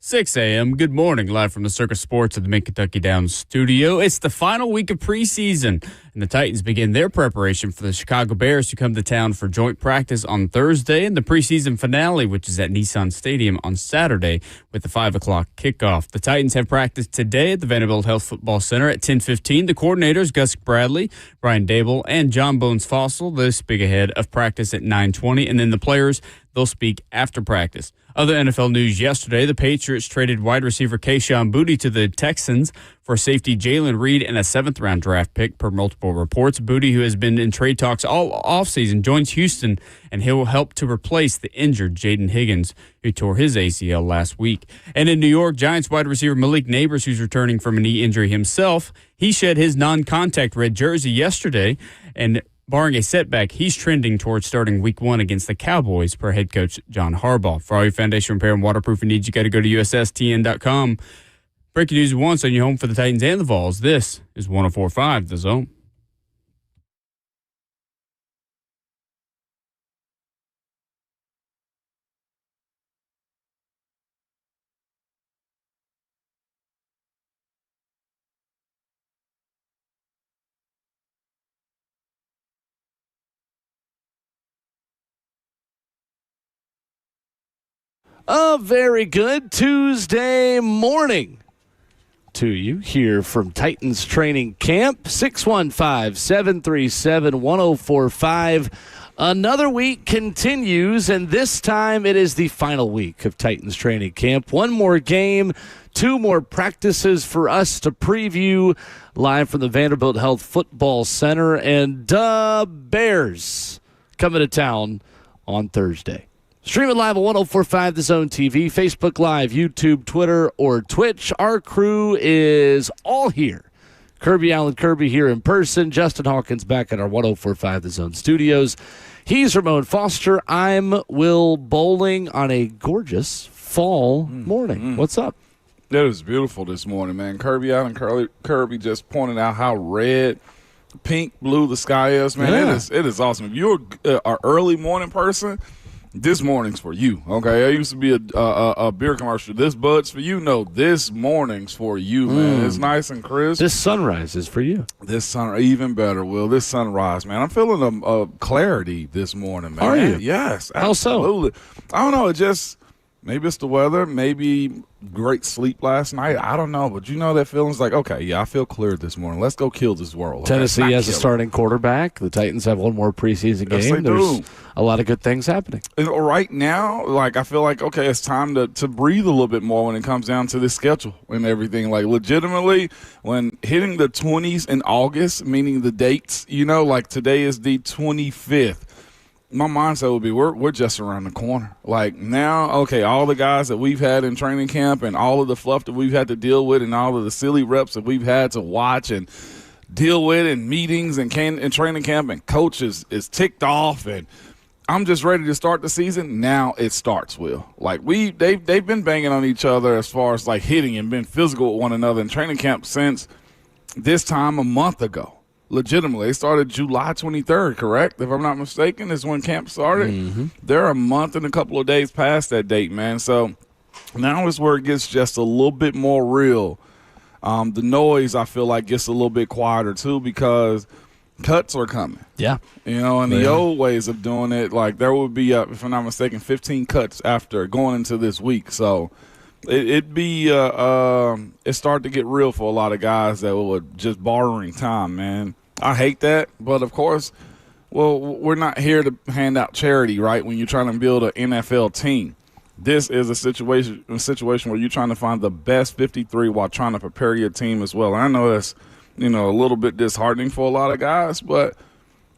6 a.m. Good morning, live from the Circus Sports at the Mid-Kentucky Downs studio. It's the final week of preseason, and the Titans begin their preparation for the Chicago Bears, who come to town for joint practice on Thursday, and the preseason finale, which is at Nissan Stadium on Saturday with the 5 o'clock kickoff. The Titans have practice today at the Vanderbilt Health Football Center at 10:15. The coordinators, Gus Bradley, Brian Dable, and John Bones Fossil, they'll speak ahead of practice at 9:20, and then the players, they'll speak after practice. Other NFL news yesterday, the Patriots traded wide receiver Kayshon Boutte to the Texans for safety Jalen Reed and a 7th-round draft pick, per multiple reports. Boutte, who has been in trade talks all offseason, joins Houston, and he will help to replace the injured Jaden Higgins, who tore his ACL last week. And in New York, Giants wide receiver Malik Nabers, who's returning from a knee injury himself, he shed his non-contact red jersey yesterday, and barring a setback, he's trending towards starting Week 1 against the Cowboys, per head coach John Harbaugh. For all your foundation repair and waterproofing needs, you got to go to USSTN.com. Breaking news once on your home for the Titans and the Vols. This is 104.5 The Zone. A very good Tuesday morning to you here from Titans Training Camp, 615-737-1045. Another week continues, and this time it is the final week of Titans Training Camp. One more game, 2 more practices for us to preview live from the Vanderbilt Health Football Center, and Bears coming to town on Thursday. Stream it live at 104.5 The Zone TV, Facebook Live, YouTube, Twitter, or Twitch. Our crew is all here. Kirby Allen Kirby here in person. Justin Hawkins back at our 104.5 The Zone studios. He's Ramon Foster. I'm Will Bowling on a gorgeous fall morning. What's up? It was beautiful this morning, man. Kirby Allen Kirby just pointed out how red, pink, blue the sky is, man. Yeah. It is awesome. If you're an early morning person, this morning's for you, okay? I used to be a beer commercial. This Bud's for you. No, this morning's for you, man. It's nice and crisp. This sunrise is for you. This sun, even better, Will. This sunrise, man. I'm feeling a clarity this morning, man. Are you? Yes, How so? absolutely. I don't know. It just, maybe it's the weather. Maybe great sleep last night. I don't know. But you know that feeling's like, okay, yeah, I feel clear this morning. Let's go kill this world. Okay? Tennessee Not has a kill it. starting quarterback. The Titans have one more preseason game. Yes, they There's do. a lot of good things happening. And right now, like, I feel like, okay, it's time to breathe a little bit more when it comes down to the schedule and everything. Like, legitimately, when hitting the 20s in August, meaning the dates, you know, like today is the 25th. My mindset would be we're just around the corner. Like, now, okay, all the guys that we've had in training camp and all of the fluff that we've had to deal with and all of the silly reps that we've had to watch and deal with in meetings and training camp, and coaches is ticked off, and I'm just ready to start the season. Now it starts, Will. Like, they've been banging on each other as far as like hitting and been physical with one another in training camp since this time a month ago. Legitimately, they started July 23rd, correct? If I'm not mistaken, is when camp started. They're a month and a couple of days past that date, man. So now is where it gets just a little bit more real. The noise, I feel like, gets a little bit quieter too, because cuts are coming. Yeah. You know, and the old ways of doing it, like there would be, if I'm not mistaken, 15 cuts after going into this week. So it started to get real for a lot of guys that were just borrowing time, man. I hate that, but of course, well, we're not here to hand out charity, right? When you're trying to build an NFL team, this is a situation where you're trying to find the best 53 while trying to prepare your team as well. And I know that's, you know, a little bit disheartening for a lot of guys, but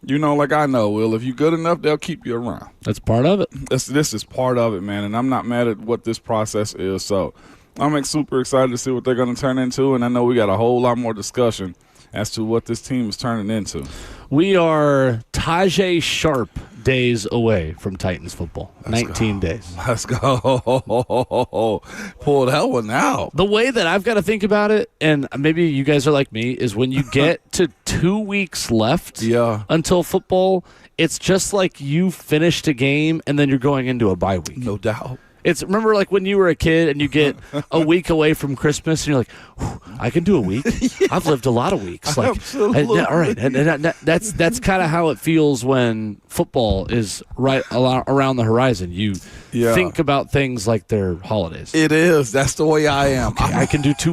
you know, like I know, Will, if you're good enough, they'll keep you around. That's part of it. This is part of it, man, and I'm not mad at what this process is. So I'm super excited to see what they're going to turn into, and I know we got a whole lot more discussion as to what this team is turning into. We are Tajay Sharp days away from Titans football. 19 days. Let's go. Pull that one out. The way that I've got to think about it, and maybe you guys are like me, is when you get to 2 weeks left until football, it's just like you finished a game and then you're going into a bye week. No doubt. It's remember like when you were a kid and you get a week away from Christmas and you're like, I can do a week. Yeah. I've lived a lot of weeks. Like, absolutely. All right, and that's kind of how it feels when football is right around the horizon. You think about things like they're holidays. It is. That's the way I am. Okay, I can do 2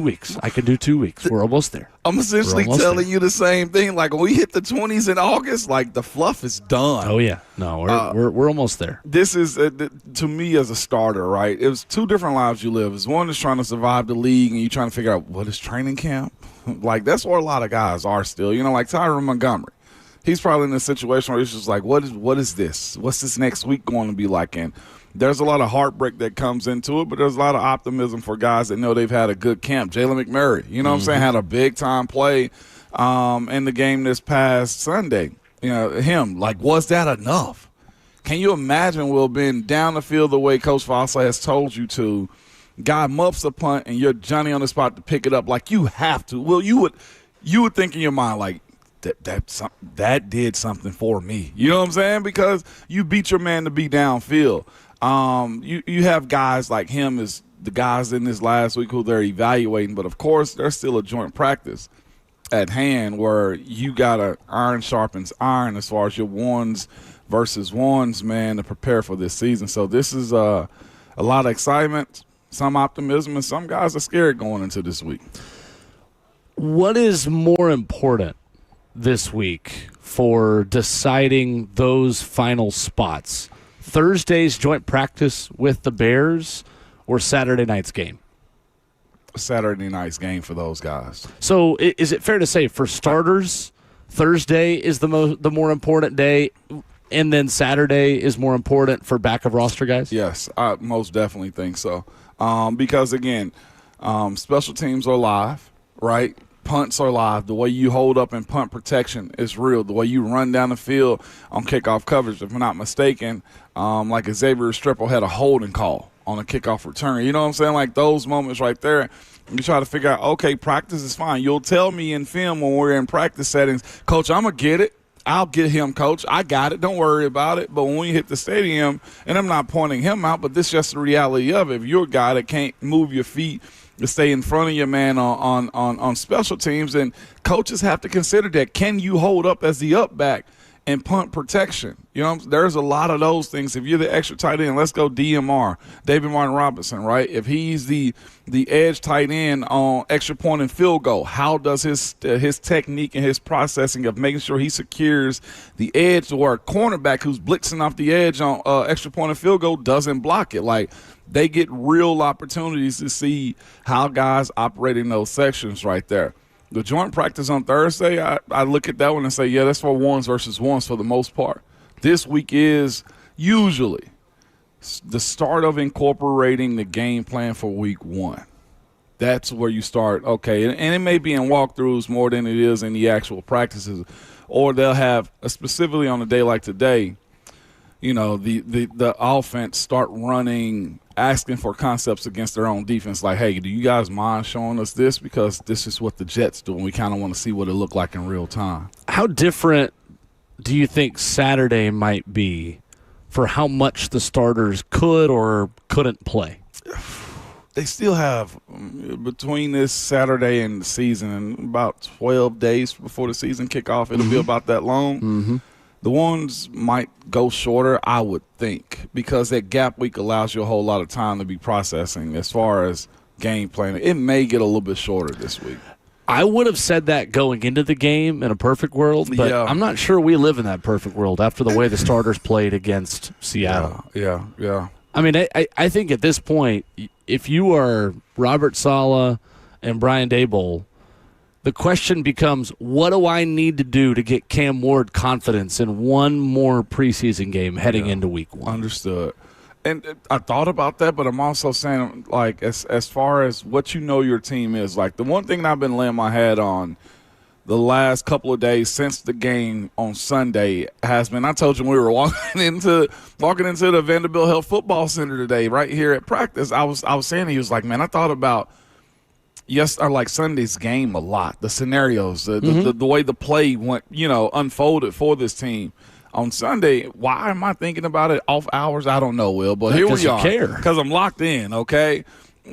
weeks. We're almost there. I'm essentially telling you the same thing. Like when we hit the 20s in August, like the fluff is done. Oh yeah, no, we're almost there. This is to me as a starter, right? It was two different lives you live. It's one is trying to survive the league, and you're trying to figure out what is training camp. Like that's where a lot of guys are still. You know, like Tyrone Montgomery. He's probably in a situation where he's just like, what is this? What's this next week going to be like? And there's a lot of heartbreak that comes into it, but there's a lot of optimism for guys that know they've had a good camp. Jalen McMurray, you know what I'm saying, had a big-time play in the game this past Sunday. You know, him, like, was that enough? Can you imagine, Will, being down the field the way Coach Foster has told you to, guy muffs a punt, and you're Johnny on the spot to pick it up like you have to? Will, you would think in your mind, like, that did something for me. You know what I'm saying? Because you beat your man to be downfield. You have guys like him as the guys in this last week who they're evaluating, but of course there's still a joint practice at hand where you got to iron sharpens iron as far as your ones versus ones, man, to prepare for this season. So this is a lot of excitement, some optimism, and some guys are scared going into this week. What is more important this week for deciding those final spots? Thursday's joint practice with the Bears or Saturday night's game? Saturday night's game for those guys. So is it fair to say for starters, Thursday is the more important day, and then Saturday is more important for back of roster guys? Yes, I most definitely think so. Because, again, special teams are live, right? Punts are live. The way you hold up in punt protection is real. The way you run down the field on kickoff coverage, if I'm not mistaken, like Xavier Restrepo had a holding call on a kickoff return. You know what I'm saying? Like those moments right there, you try to figure out, okay, practice is fine. You'll tell me in film when we're in practice settings, Coach, I'm going to get it. I'll get him, Coach. I got it. Don't worry about it. But when we hit the stadium, and I'm not pointing him out, but this is just the reality of it. If you're a guy that can't move your feet to stay in front of your man on special teams, and coaches have to consider that. Can you hold up as the up back and punt protection? You know, there's a lot of those things. If you're the extra tight end, let's go DMR, David Martin Robinson, right? If he's the edge tight end on extra point and field goal, how does his technique and his processing of making sure he secures the edge to where a cornerback who's blitzing off the edge on extra point and field goal doesn't block it? Like, they get real opportunities to see how guys operate in those sections right there. The joint practice on Thursday, I look at that one and say, yeah, that's for ones versus ones for the most part. This week is usually the start of incorporating the game plan for week one. That's where you start, okay, and it may be in walkthroughs more than it is in the actual practices, or they'll have, specifically on a day like today, you know, the offense start running, asking for concepts against their own defense. Like, hey, do you guys mind showing us this? Because this is what the Jets do, and we kind of want to see what it looked like in real time. How different do you think Saturday might be for how much the starters could or couldn't play? They still have, between this Saturday and the season, about 12 days before the season kickoff. It'll be about that long. Mm-hmm. The ones might go shorter, I would think, because that gap week allows you a whole lot of time to be processing as far as game planning. It may get a little bit shorter this week. I would have said that going into the game in a perfect world, but yeah. I'm not sure we live in that perfect world after the way the starters played against Seattle. Yeah. I mean, I think at this point, if you are Robert Saleh and Brian Daboll, the question becomes, what do I need to do to get Cam Ward confidence in one more preseason game heading into week one? Understood. And I thought about that, but I'm also saying, like, as far as what you know your team is, like, the one thing that I've been laying my head on the last couple of days since the game on Sunday has been, I told you when we were walking into the Vanderbilt Health Football Center today, right here at practice, I was saying, he was like, man, I thought about Sunday's game a lot, the scenarios, the way the play went, unfolded for this team. On Sunday, why am I thinking about it off hours? I don't know, Will, but here we are. Because I'm locked in, okay?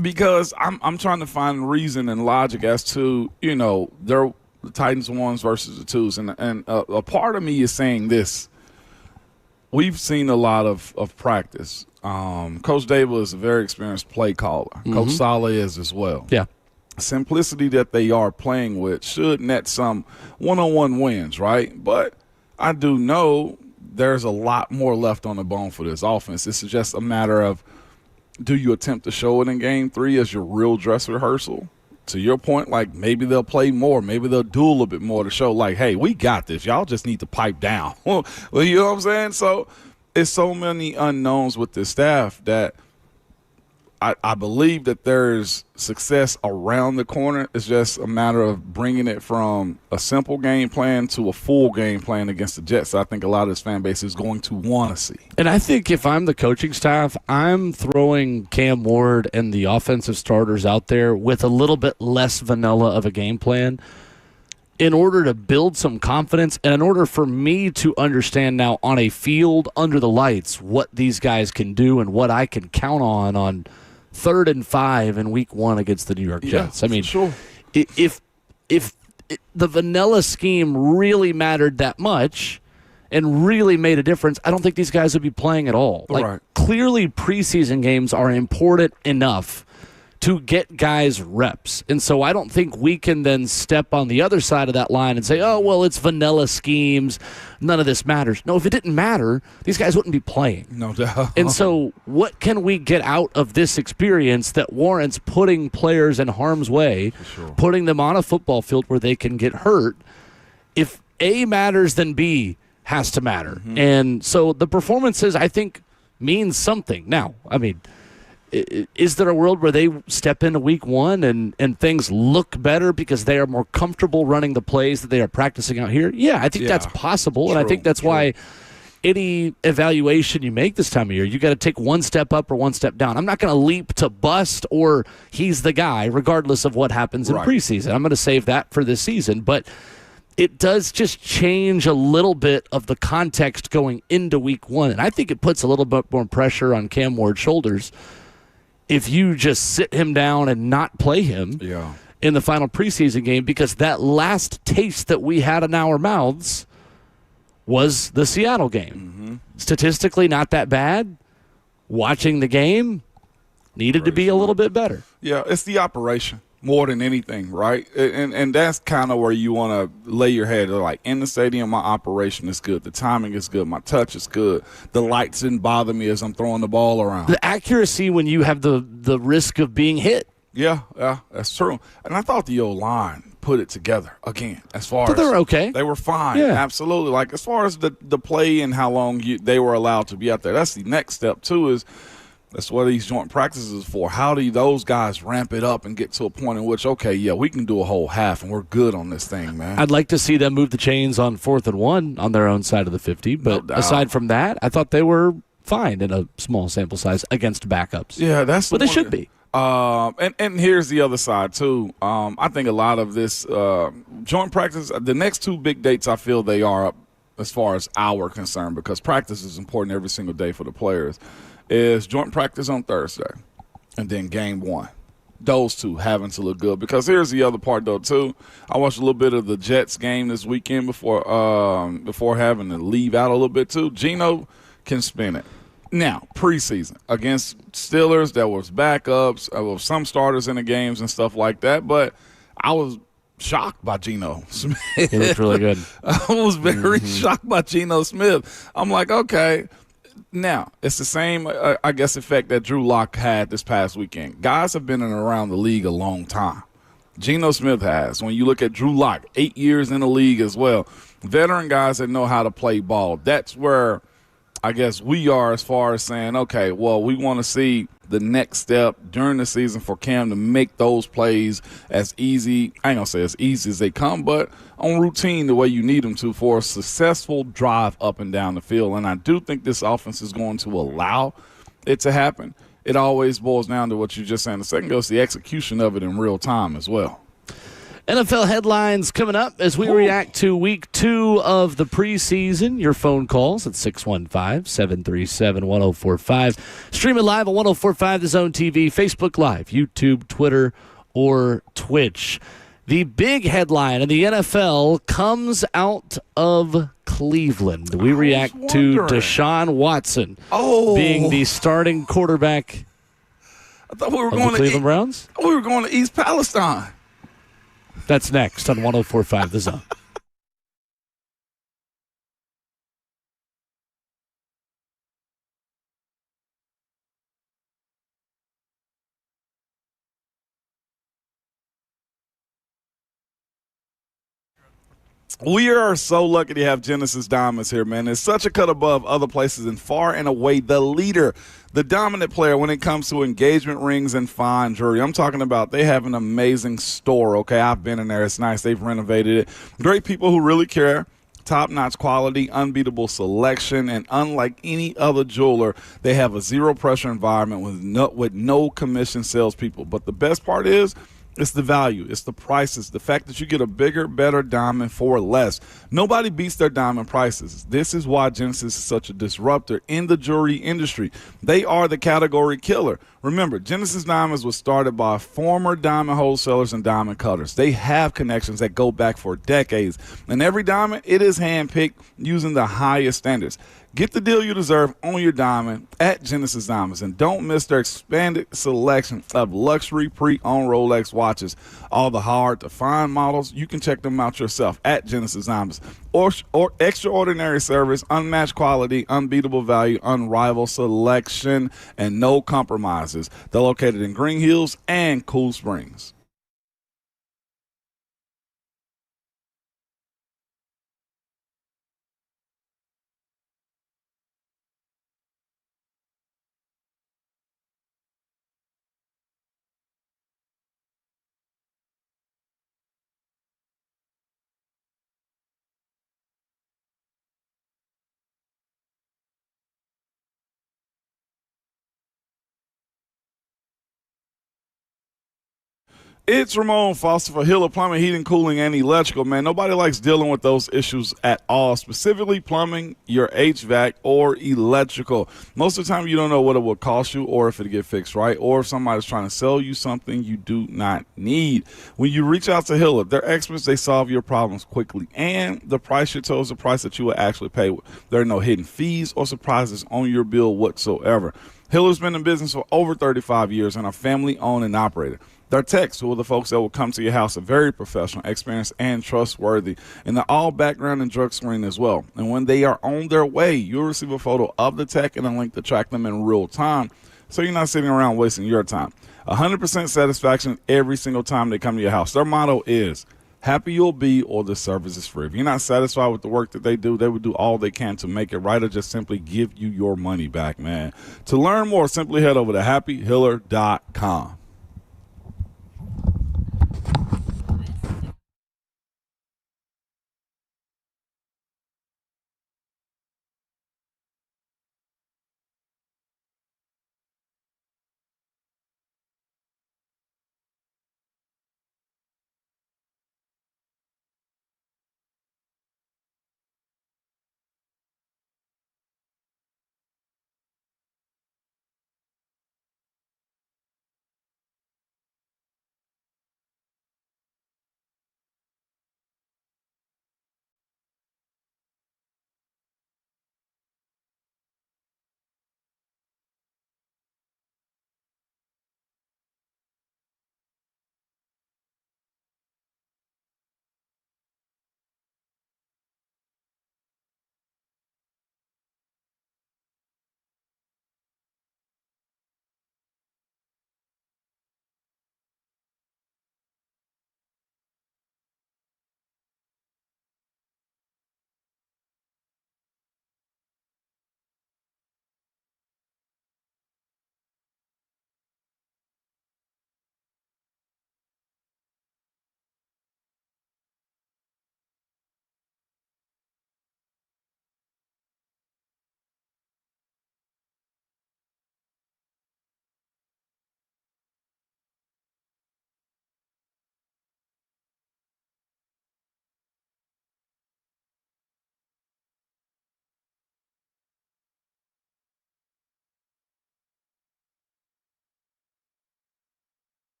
Because I'm trying to find reason and logic as to, they're the Titans ones versus the twos. And a part of me is saying this. We've seen a lot of practice. Coach Dable is a very experienced play caller. Coach Saleh is as well. Yeah. Simplicity that they are playing with should net some one-on-one wins, right? But I do know there's a lot more left on the bone for this offense. This is just a matter of, do you attempt to show it in game 3 as your real dress rehearsal? To your point, like, maybe they'll play more. Maybe they'll do a little bit more to show, like, hey, we got this. Y'all just need to pipe down. Well, you know what I'm saying? So it's so many unknowns with this staff that I believe that there's success around the corner. It's just a matter of bringing it from a simple game plan to a full game plan against the Jets. I think a lot of this fan base is going to want to see. And I think if I'm the coaching staff, I'm throwing Cam Ward and the offensive starters out there with a little bit less vanilla of a game plan in order to build some confidence and in order for me to understand now on a field under the lights what these guys can do and what I can count on 3rd and 5 in week 1 against the New York Jets. I mean, sure. If the vanilla scheme really mattered that much and really made a difference, I don't think these guys would be playing at all. Like, clearly preseason games are important enough to get guys reps. And so I don't think we can then step on the other side of that line and say, oh, well, it's vanilla schemes. None of this matters. No, if it didn't matter, these guys wouldn't be playing. No doubt. And so what can we get out of this experience that warrants putting players in harm's way, putting them on a football field where they can get hurt? If A matters, then B has to matter. And so the performances, I think, means something. Now, I mean, is there a world where they step into week 1 and things look better because they are more comfortable running the plays that they are practicing out here? Yeah, I think that's possible. And I think that's why any evaluation you make this time of year, you got to take one step up or one step down. I'm not going to leap to bust or he's the guy, regardless of what happens in preseason. I'm going to save that for this season. But it does just change a little bit of the context going into week 1. And I think it puts a little bit more pressure on Cam Ward's shoulders if you just sit him down and not play him in the final preseason game, because that last taste that we had in our mouths was the Seattle game. Statistically, not that bad. Watching the game needed to be a little bit better. Yeah, it's the operation more than anything, right? And that's kind of where you want to lay your head. Like, in the stadium, my operation is good. The timing is good. My touch is good. The lights didn't bother me as I'm throwing the ball around. The accuracy when you have the risk of being hit. Yeah, that's true. And I thought the O-line put it together again. As far but as they were okay. They were fine. Yeah. Absolutely. Like, as far as the play and how long they were allowed to be out there, that's the next step too. That's what these joint practices is for. How do those guys ramp it up and get to a point in which, okay, yeah, we can do a whole half and we're good on this thing, man. I'd like to see them move the chains on 4th and 1 on their own side of the 50. But aside from that, I thought they were fine in a small sample size against backups. Yeah, that's what they should be. And here's the other side, too. I think a lot of this joint practice, the next 2 big dates, I feel they are up as far as our concern, because practice is important every single day for the players, is joint practice on Thursday and then game 1. Those 2 having to look good, because here's the other part, though, too. I watched a little bit of the Jets game this weekend before having to leave out a little bit, too. Geno can spin it. Now, preseason against Steelers, there was backups, there was some starters in the games and stuff like that, but I was shocked by Geno Smith. He looked really good. I was very shocked by Geno Smith. I'm like, okay. Now, it's the same, I guess, effect that Drew Lock had this past weekend. Guys have been in and around the league a long time. Geno Smith has. When you look at Drew Lock, 8 years in the league as well. Veteran guys that know how to play ball. That's where I guess we are as far as saying, okay, well, we want to see the next step during the season for Cam to make those plays as easy. I ain't going to say as easy as they come, but on routine the way you need them to for a successful drive up and down the field. And I do think this offense is going to allow it to happen. It always boils down to what you just said a second ago. It's the execution of it in real time as well. NFL headlines coming up as we react to week 2 of the preseason. Your phone calls at 615-737-1045. Stream it live on 1045 The Zone TV, Facebook Live, YouTube, Twitter, or Twitch. The big headline in the NFL comes out of Cleveland. We react to Deshaun Watson being the starting quarterback I thought we were of going the Cleveland Browns. We were going to East Palestine. That's next on 1045 The Zone. We are so lucky to have Genesis Diamonds here, man. It's such a cut above other places and far and away the leader, the dominant player when it comes to engagement rings and fine jewelry. I'm talking about they have an amazing store, okay? I've been in there. It's nice. They've renovated it. Great people who really care. Top-notch quality, unbeatable selection, and unlike any other jeweler, they have a zero-pressure environment with no commission salespeople. But the best part is, it's the value. It's the prices. The fact that you get a bigger, better diamond for less. Nobody beats their diamond prices. This is why Genesis is such a disruptor in the jewelry industry. They are the category killer. Remember, Genesis Diamonds was started by former diamond wholesalers and diamond cutters. They have connections that go back for decades. And every diamond, it is handpicked using the highest standards. Get the deal you deserve on your diamond at Genesis Diamonds. And don't miss their expanded selection of luxury pre-owned Rolex watches. All the hard-to-find models, you can check them out yourself at Genesis Diamonds. Or extraordinary service, unmatched quality, unbeatable value, unrivaled selection, and no compromises. They're located in Green Hills and Cool Springs. It's Ramon Foster for Hiller Plumbing, Heating, Cooling, and Electrical, man. Nobody likes dealing with those issues at all, specifically plumbing, your HVAC, or electrical. Most of the time, you don't know what it will cost you or if it'll get fixed right, or if somebody's trying to sell you something you do not need. When you reach out to Hiller, they're experts. They solve your problems quickly, and the price you told is the price that you will actually pay with. There are no hidden fees or surprises on your bill whatsoever. Hiller's been in business for over 35 years and are family-owned and operated. Their techs, who are the folks that will come to your house, are very professional, experienced, and trustworthy. And they're all background and drug screened as well. And when they are on their way, you'll receive a photo of the tech and a link to track them in real time, so you're not sitting around wasting your time. 100% satisfaction every single time they come to your house. Their motto is, happy you'll be or the service is free. If you're not satisfied with the work that they would do all they can to make it right or just simply give you your money back, man. To learn more, simply head over to happyhiller.com.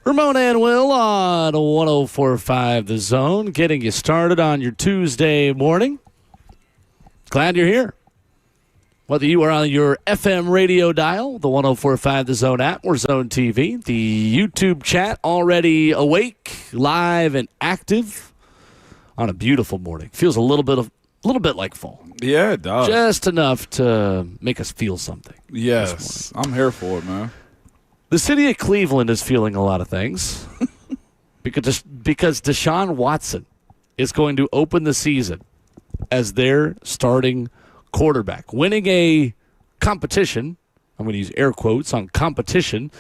Ramon and Will on 104.5 The Zone, getting you started on your Tuesday morning. Glad you're here. Whether you are on your FM radio dial, the 104.5 The Zone app, or Zone TV, the YouTube chat already awake, live, and active on a beautiful morning. Feels a little bit like fall. Yeah, it does. Just enough to make us feel something. Yes, I'm here for it, man. The city of Cleveland is feeling a lot of things because Deshaun Watson is going to open the season as their starting quarterback, winning a competition. I'm going to use air quotes on competition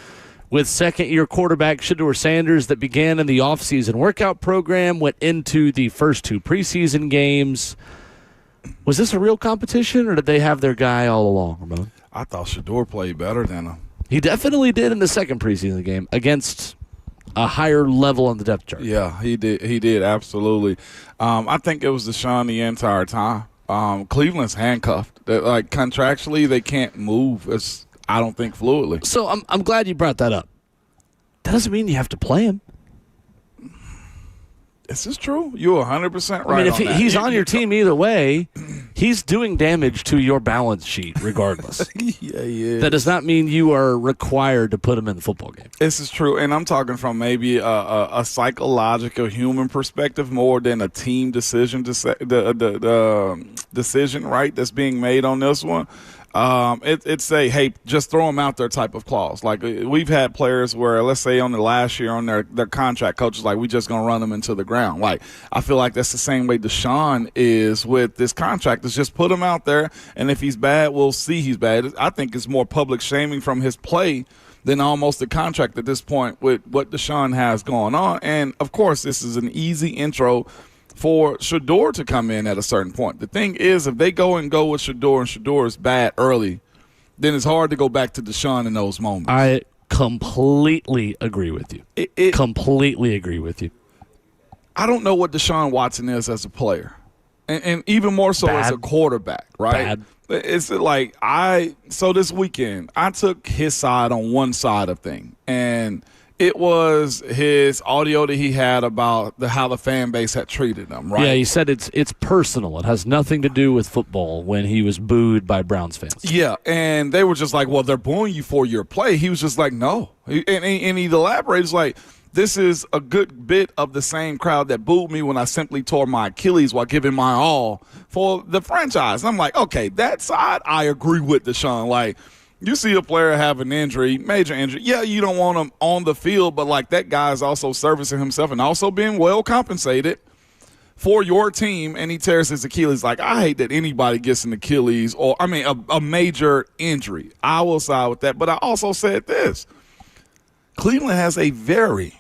with second-year quarterback Shedeur Sanders that began in the offseason workout program, went into the first two preseason games. Was this a real competition, or did they have their guy all along, Ramon? I thought Shedeur played better than him. He definitely did in the second preseason game against a higher level on the depth chart. Yeah, he did. He did, absolutely. I think it was Deshaun the entire time. Cleveland's handcuffed. Contractually, they can't move. I don't think fluidly. So I'm glad you brought that up. That doesn't mean you have to play him. Is this true? You're 100% right. I mean, if on that. he's on your team either way, he's doing damage to your balance sheet regardless. Yeah, he is. That does not mean you are required to put him in the football game. This is true, and I'm talking from maybe a psychological, human perspective more than a team decision. The decision, right, that's being made on this one. It's a, hey, just throw them out there type of clause. Like, we've had players where, let's say on the last year on their contract, coaches like, we just going to run them into the ground. Like, I feel like that's the same way Deshaun is with this contract. Is just put him out there, and if he's bad, we'll see he's bad. I think it's more public shaming from his play than almost the contract at this point with what Deshaun has going on. And, of course, this is an easy intro for Shedeur to come in at a certain point. The thing is, if they go with Shedeur and Shedeur is bad early, then it's hard to go back to Deshaun in those moments. I completely agree with you. Completely agree with you. I don't know what Deshaun Watson is as a player, and even more so as a quarterback, right? Bad. It's like so this weekend, I took his side on one side of thing, and it was his audio that he had about how the fan base had treated him, right? Yeah, he said it's personal. It has nothing to do with football when he was booed by Browns fans. Yeah, and they were just like, well, they're booing you for your play. He was just like, no. And he elaborates like, this is a good bit of the same crowd that booed me when I simply tore my Achilles while giving my all for the franchise. And I'm like, okay, that side I agree with, Deshaun. Like, you see a player have an injury, major injury. Yeah, you don't want him on the field, but like that guy is also servicing himself and also being well compensated for your team, and he tears his Achilles. Like, I hate that anybody gets an Achilles or, a major injury. I will side with that. But I also said this. Cleveland has a very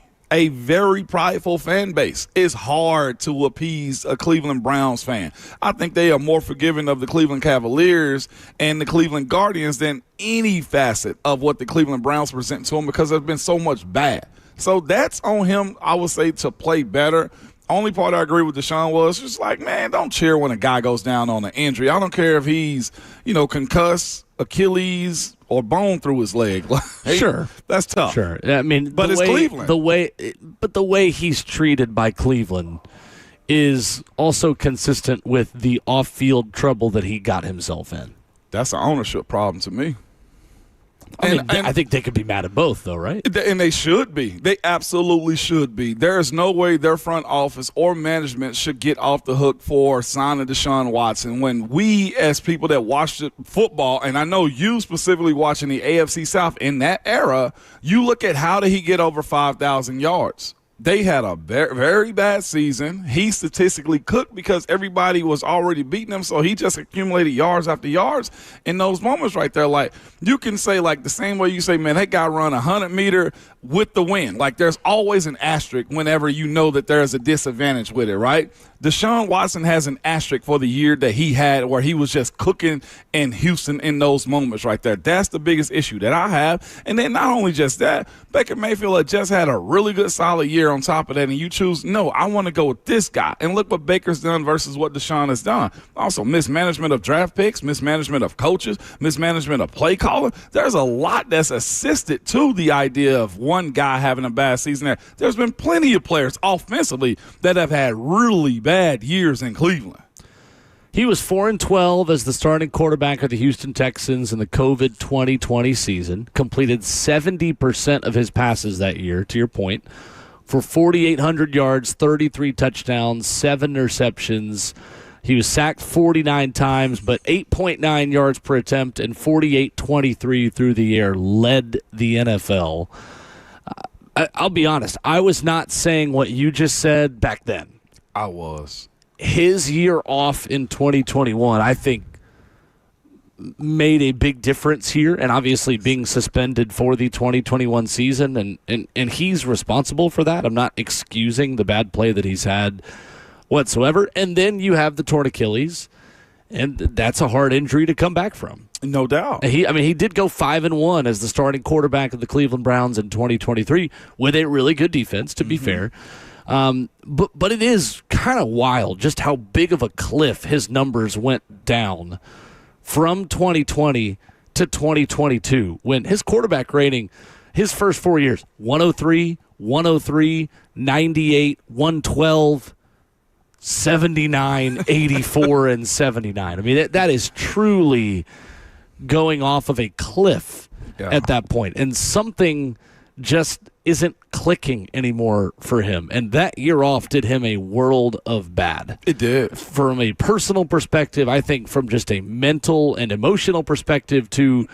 prideful fan base. It's hard to appease a Cleveland Browns fan. I think they are more forgiving of the Cleveland Cavaliers and the Cleveland Guardians than any facet of what the Cleveland Browns present to them because there's been so much bad. So that's on him, I would say, to play better. Only part I agree with Deshaun was just like, man, don't cheer when a guy goes down on an injury. I don't care if he's, concussed, Achilles, or bone through his leg. Sure. That's tough. Sure. I mean, but it's Cleveland. The way he's treated by Cleveland is also consistent with the off-field trouble that he got himself in. That's an ownership problem to me. I think they could be mad at both, though, right? And they should be. They absolutely should be. There is no way their front office or management should get off the hook for signing Deshaun Watson when we, as people that watched football, and I know you specifically watching the AFC South in that era, you look at how did he get over 5,000 yards. They had a very, very bad season. He statistically cooked because everybody was already beating him, so he just accumulated yards after yards in those moments right there. Like, you can say, like, the same way you say, man, that guy run 100-meter with the win. Like, there's always an asterisk whenever you know that there's a disadvantage with it, right? Deshaun Watson has an asterisk for the year that he had where he was just cooking in Houston in those moments right there. That's the biggest issue that I have. And then not only just that, Baker Mayfield had just had a really good solid year on top of that, and you choose, no, I want to go with this guy. And look what Baker's done versus what Deshaun has done. Also, mismanagement of draft picks, mismanagement of coaches, mismanagement of play calling. There's a lot that's assisted to the idea of one guy having a bad season there. There's been plenty of players offensively that have had really bad years in Cleveland. He was 4-12 as the starting quarterback of the Houston Texans in the COVID 2020 season, completed 70% of his passes that year, to your point, for 4,800 yards, 33 touchdowns, 7 interceptions. He was sacked 49 times, but 8.9 yards per attempt and 48.23 through the air led the NFL. I'll be honest, I was not saying what you just said back then. I was. His year off in 2021, I think, made a big difference here, and obviously being suspended for the 2021 season, and he's responsible for that. I'm not excusing the bad play that he's had whatsoever. And then you have the torn Achilles, and that's a hard injury to come back from. No doubt. He did go 5-1 as the starting quarterback of the Cleveland Browns in 2023 with a really good defense, to be fair. But it is kind of wild just how big of a cliff his numbers went down from 2020 to 2022 when his quarterback rating, his first 4 years, 103, 103, 98, 112, 79, 84, and 79. I mean, that is truly going off of a cliff at that point. And something just isn't clicking anymore for him. And that year off did him a world of bad. It did. From a personal perspective, I think from just a mental and emotional perspective to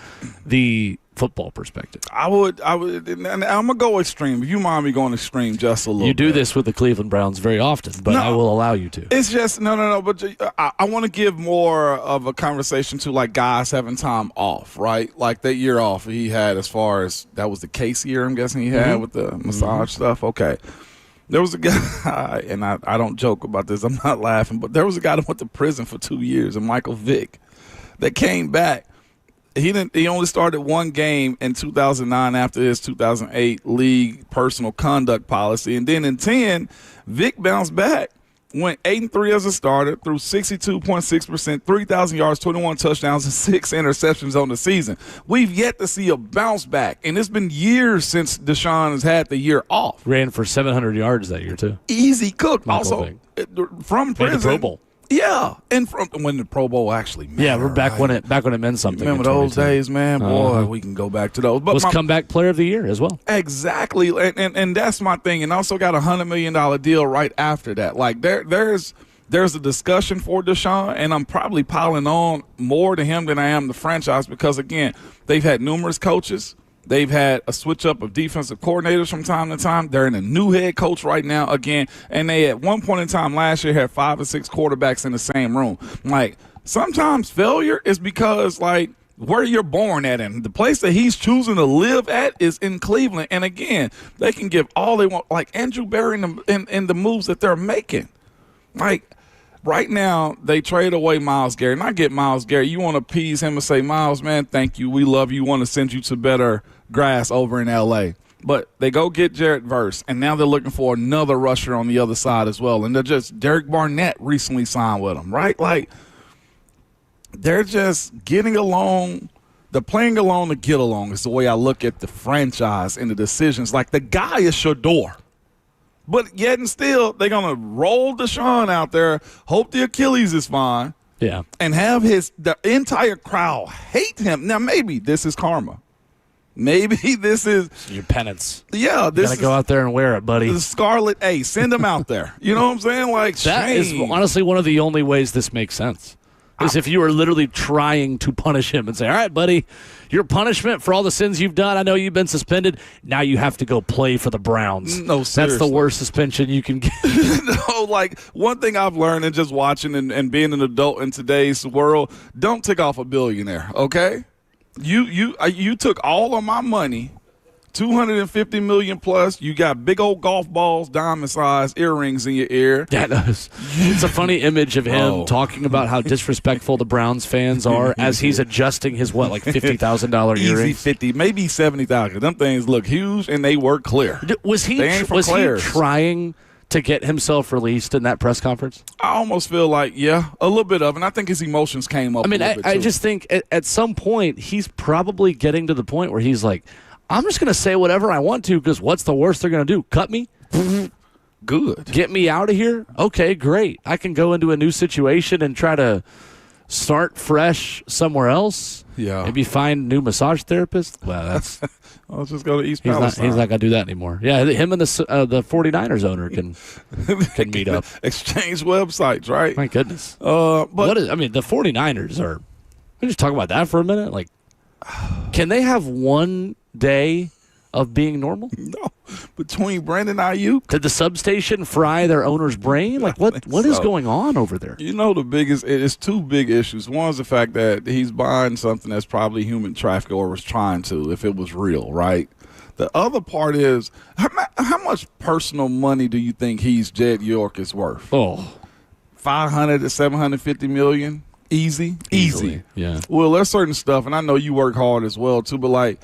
the football perspective. I would, and I'm going to go extreme. If you mind me going extreme just a little bit. You do this with the Cleveland Browns very often, but I will allow you to. It's just, no, but I want to give more of a conversation to, like, guys having time off, right? Like that year off he had, as far as that was the case year, I'm guessing he had with the massage stuff. Okay. There was a guy, and I don't joke about this, I'm not laughing, but there was a guy that went to prison for 2 years, and Michael Vick, that came back. He only started one game in 2009 after his 2008 league personal conduct policy. And then in 10, Vic bounced back, went 8-3 as a starter, threw 62.6%, 3,000 yards, 21 touchdowns, and 6 interceptions on the season. We've yet to see a bounce back, and it's been years since Deshaun has had the year off. Ran for 700 yards that year, too. Easy cook. Michael also, Vick. From prison. Made the Pro Bowl. Yeah, and from when the Pro Bowl actually mattered. Yeah, we're back when it meant something. Remember those days, man? Boy, we can go back to those. But was comeback player of the year as well. Exactly, and that's my thing. And also got a $100 million deal right after that. Like there's a discussion for Deshaun, and I'm probably piling on more to him than I am the franchise because, again, they've had numerous coaches. They've had a switch up of defensive coordinators from time to time. They're in a new head coach right now again. And they at one point in time last year had 5 or 6 quarterbacks in the same room. Like, sometimes failure is because, like, where you're born at, and the place that he's choosing to live at is in Cleveland. And again, they can give all they want, like Andrew Berry and the moves that they're making. Like, right now, they trade away Myles Garrett. And I get Myles Garrett. You want to appease him and say, Myles, man, thank you. We love you. We want to send you to better grass over in L.A. But they go get Jarrett Verse, and now they're looking for another rusher on the other side as well. And they're just – Derek Barnett recently signed with them, right? Like, they're just getting along. They're playing along to get along is the way I look at the franchise and the decisions. Like, the guy is Shador. But yet and still, they're going to roll Deshaun out there, hope the Achilles is fine, and have the entire crowd hate him. Now, maybe this is karma. Maybe this is your penance. Yeah, this you gotta go out there and wear it, buddy. The Scarlet A. Send him out there. You know what I'm saying? Like, that is honestly one of the only ways this makes sense. Is if you are literally trying to punish him and say, all right, buddy, your punishment for all the sins you've done, I know you've been suspended, now you have to go play for the Browns. No, seriously. That's the worst suspension you can get. No, like, one thing I've learned in just watching and being an adult in today's world, don't tick off a billionaire, okay? You took all of my money, $250 million plus. You got big old golf balls, diamond-sized earrings in your ear. It's a funny image of him talking about how disrespectful the Browns fans are as he's adjusting his like $50,000 earrings. Easy 50, maybe 70,000. Them things look huge and they work clear. Was he trying to get himself released in that press conference? I almost feel like, a little bit of it. And I think his emotions came up. I just think at some point he's probably getting to the point where he's like, I'm just going to say whatever I want to because what's the worst they're going to do? Cut me? Good. Get me out of here? Okay, great. I can go into a new situation and try to start fresh somewhere else. Yeah. Maybe find a new massage therapist. Well, that's... I'll just go to East He's Palestine. Not going to do that anymore. Yeah, him and the 49ers owner can meet up. Exchange websites, right? My goodness. But the 49ers are... We just talk about that for a minute. Like, can they have one day of being normal? No. Between Brandon Ayuk. Did the substation fry their owner's brain? Like, what is going on over there? It's two big issues. One is the fact that he's buying something that's probably human traffic or was trying to, if it was real, right? The other part is, how much personal money do you think Jed York is worth? Oh. $500 to $750 million? Easy? Yeah. Well, there's certain stuff, and I know you work hard as well, too, but like,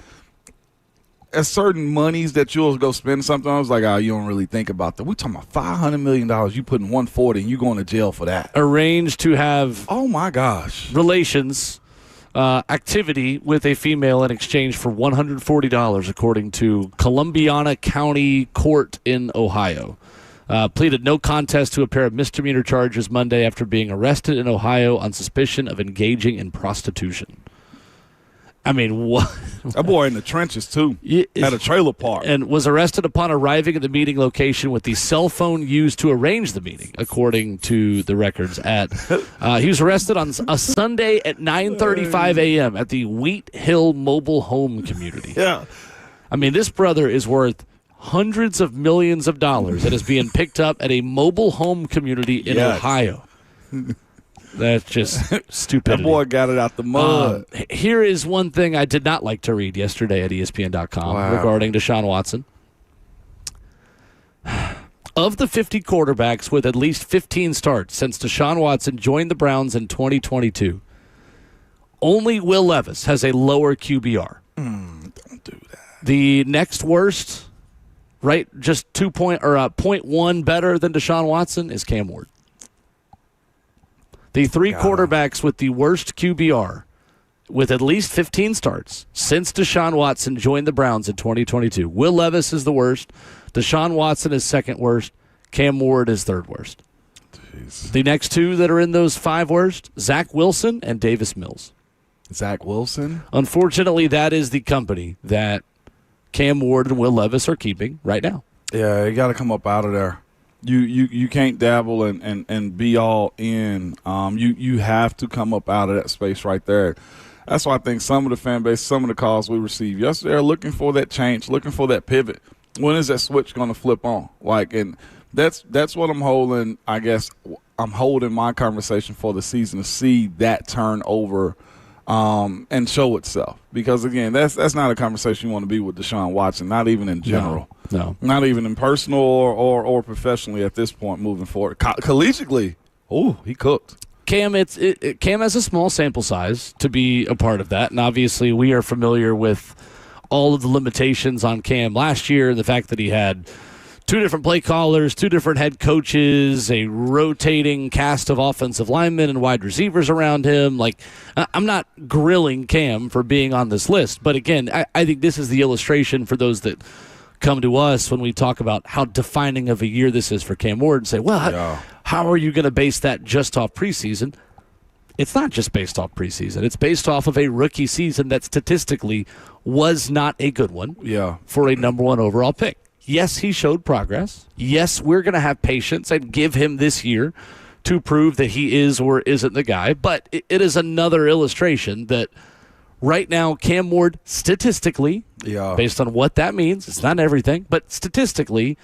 at certain monies that you'll go spend something on, it's like, you don't really think about that. We're talking about $500 million. You putting $140 and you going to jail for that. Arranged to have oh my gosh relations activity with a female in exchange for $140, according to Columbiana County Court in Ohio. Pleaded no contest to a pair of misdemeanor charges Monday after being arrested in Ohio on suspicion of engaging in prostitution. I mean, what? That boy in the trenches, too, at a trailer park. And was arrested upon arriving at the meeting location with the cell phone used to arrange the meeting, according to the records. He was arrested on a Sunday at 9:35 a.m. at the Wheat Hill Mobile Home Community. Yeah. I mean, this brother is worth hundreds of millions of dollars and is being picked up at a mobile home community in Ohio. That's just stupidity. That boy got it out the mud. Here is one thing I did not like to read yesterday at ESPN.com regarding Deshaun Watson. Of the 50 quarterbacks with at least 15 starts since Deshaun Watson joined the Browns in 2022, only Will Levis has a lower QBR. Don't do that. The next worst, right, just 0.1 better than Deshaun Watson is Cam Ward. The three quarterbacks with the worst QBR with at least 15 starts since Deshaun Watson joined the Browns in 2022. Will Levis is the worst. Deshaun Watson is second worst. Cam Ward is third worst. Jeez. The next two that are in those five worst, Zach Wilson and Davis Mills. Zach Wilson? Unfortunately, that is the company that Cam Ward and Will Levis are keeping right now. Yeah, you got to come up out of there. You can't dabble and be all in. You have to come up out of that space right there. That's why I think some of the fan base, some of the calls we received yesterday are looking for that change, looking for that pivot. When is that switch going to flip on? And that's what I'm holding. I guess I'm holding my conversation for the season to see that turn over and show itself. Because again, that's not a conversation you want to be with Deshaun Watson, not even in general. No. Not even in personal or professionally at this point moving forward. Collegiately, he cooked. Cam, Cam has a small sample size to be a part of that, and obviously we are familiar with all of the limitations on Cam last year, the fact that he had two different play callers, two different head coaches, a rotating cast of offensive linemen and wide receivers around him. Like, I'm not grilling Cam for being on this list, but again, I think this is the illustration for those that come to us when we talk about how defining of a year this is for Cam Ward and say, well, how are you going to base that just off preseason? It's not just based off preseason. It's based off of a rookie season that statistically was not a good one for a number one overall pick. Yes, he showed progress. Yes, we're going to have patience and give him this year to prove that he is or isn't the guy. But it is another illustration that right now Cam Ward statistically, based on what that means, it's not everything, but statistically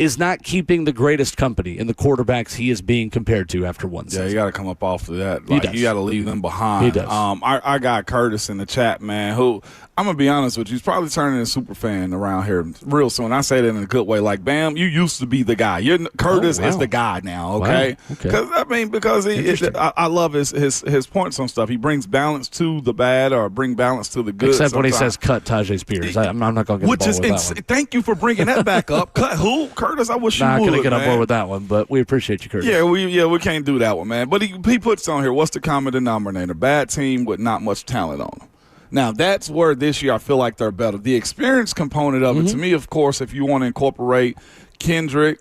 is not keeping the greatest company in the quarterbacks he is being compared to after one season. Yeah, you got to come up off of that. He does. You got to leave them behind. He does. I got Curtis in the chat, man, who I'm going to be honest with you, he's probably turning into a super fan around here real soon. I say that in a good way. Like, Bam, you used to be the guy. Curtis is the guy now, okay? Wow. Okay. Because I love his points on stuff. He brings balance to the bad or bring balance to the good. Except when he says cut Tajay Spears. I'm not going to get involved with that one. Thank you for bringing that back up. Cut who? Curtis, I wish you would, going to get on board with that one, but we appreciate you, Curtis. Yeah, we can't do that one, man. But he puts on here, what's the common denominator? Bad team with not much talent on them. Now, that's where this year I feel like they're better. The experience component of it, to me, of course, if you want to incorporate Keldrick,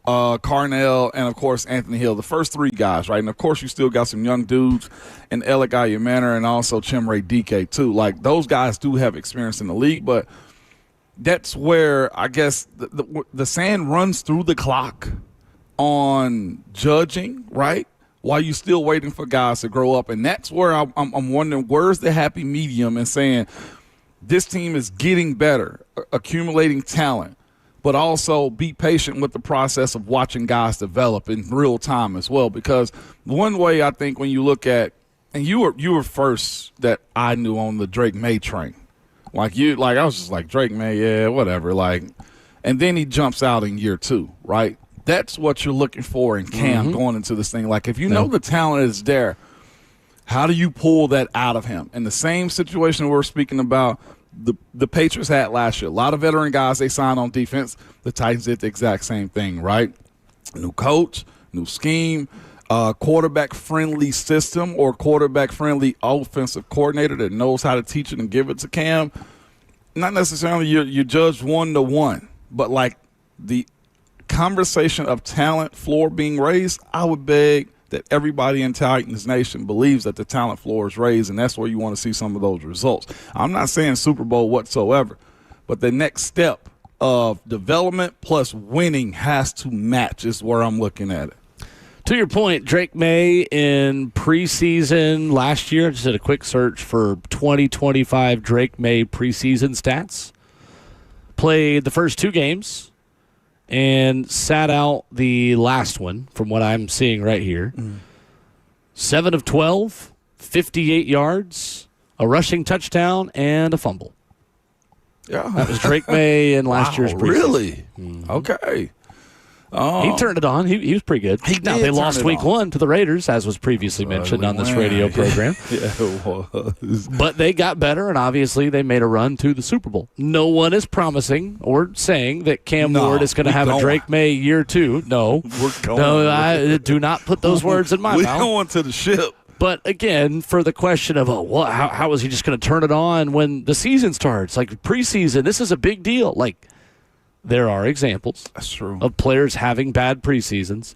Carnell, and, of course, Anthony Hill, the first three guys, right? And, of course, you still got some young dudes in Alec Ayumanor and also Chimere DK, too. Like, those guys do have experience in the league, but that's where I guess the sand runs through the clock on judging, right? While you're still waiting for guys to grow up. And that's where I'm wondering, where's the happy medium in saying this team is getting better, accumulating talent, but also be patient with the process of watching guys develop in real time as well. Because one way I think when you look at, and you were first that I knew on the Drake May train. I was just like, Drake May, yeah, whatever. And then he jumps out in year 2, right? That's what you're looking for in Cam going into this thing. Like, if you know the talent is there, how do you pull that out of him? In the same situation we're speaking about, the Patriots had last year. A lot of veteran guys they signed on defense. The Titans did the exact same thing, right? New coach, new scheme, quarterback-friendly system or quarterback-friendly offensive coordinator that knows how to teach it and give it to Cam. Not necessarily you judge 1-to-1, but like the conversation of talent floor being raised, I would beg that everybody in Titans Nation believes that the talent floor is raised, and that's where you want to see some of those results. I'm not saying Super Bowl whatsoever, but the next step of development plus winning has to match is where I'm looking at it. To your point, Drake May in preseason last year, just did a quick search for 2025 Drake May preseason stats. Played the first 2 games and sat out the last one from what I'm seeing right here. 7 of 12, 58 yards, a rushing touchdown, and a fumble. Yeah. That was Drake May in last year's preseason. Really? Okay. He turned it on. He was pretty good. Now, they lost week 1 to the Raiders, as was previously mentioned on this radio program. Yeah, it was. But they got better, and obviously they made a run to the Super Bowl. No one is promising or saying that Cam Ward is going to have a Drake May year 2. No. We're going. No, I do not put those words in my mouth. We're going to the ship. But again, for the question of, how is he just going to turn it on when the season starts? Like preseason, this is a big deal. Like, there are examples of players having bad preseasons,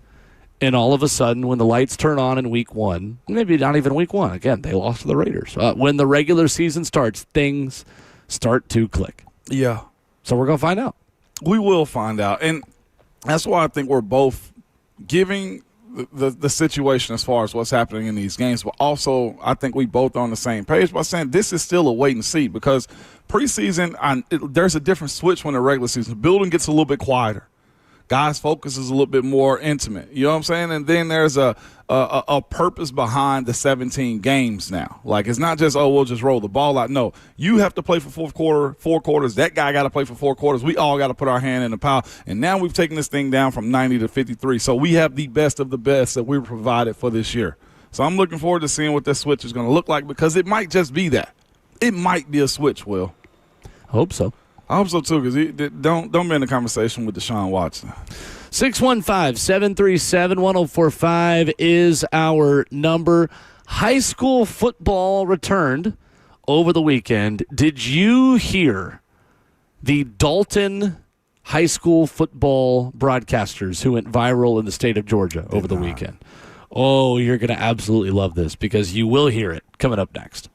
and all of a sudden when the lights turn on in week 1, maybe not even week 1, again, they lost to the Raiders. When the regular season starts, things start to click. Yeah. So we're going to find out. We will find out. And that's why I think we're both giving the situation as far as what's happening in these games, but also I think we both are on the same page by saying this is still a wait and see, because preseason, there's a different switch when the regular season. The building gets a little bit quieter. Guys' focus is a little bit more intimate. You know what I'm saying? And then there's a purpose behind the 17 games now. Like, it's not just, we'll just roll the ball out. No, you have to play for four quarters. That guy got to play for 4 quarters. We all got to put our hand in the pile. And now we've taken this thing down from 90 to 53. So we have the best of the best that we provided for this year. So I'm looking forward to seeing what this switch is going to look like, because it might just be that. It might be a switch, Will. I hope so. I hope so, too, because don't be in the conversation with Deshaun Watson. 615-737-1045 is our number. High school football returned over the weekend. Did you hear the Dalton high school football broadcasters who went viral in the state of Georgia over the weekend? Oh, you're going to absolutely love this, because you will hear it coming up next.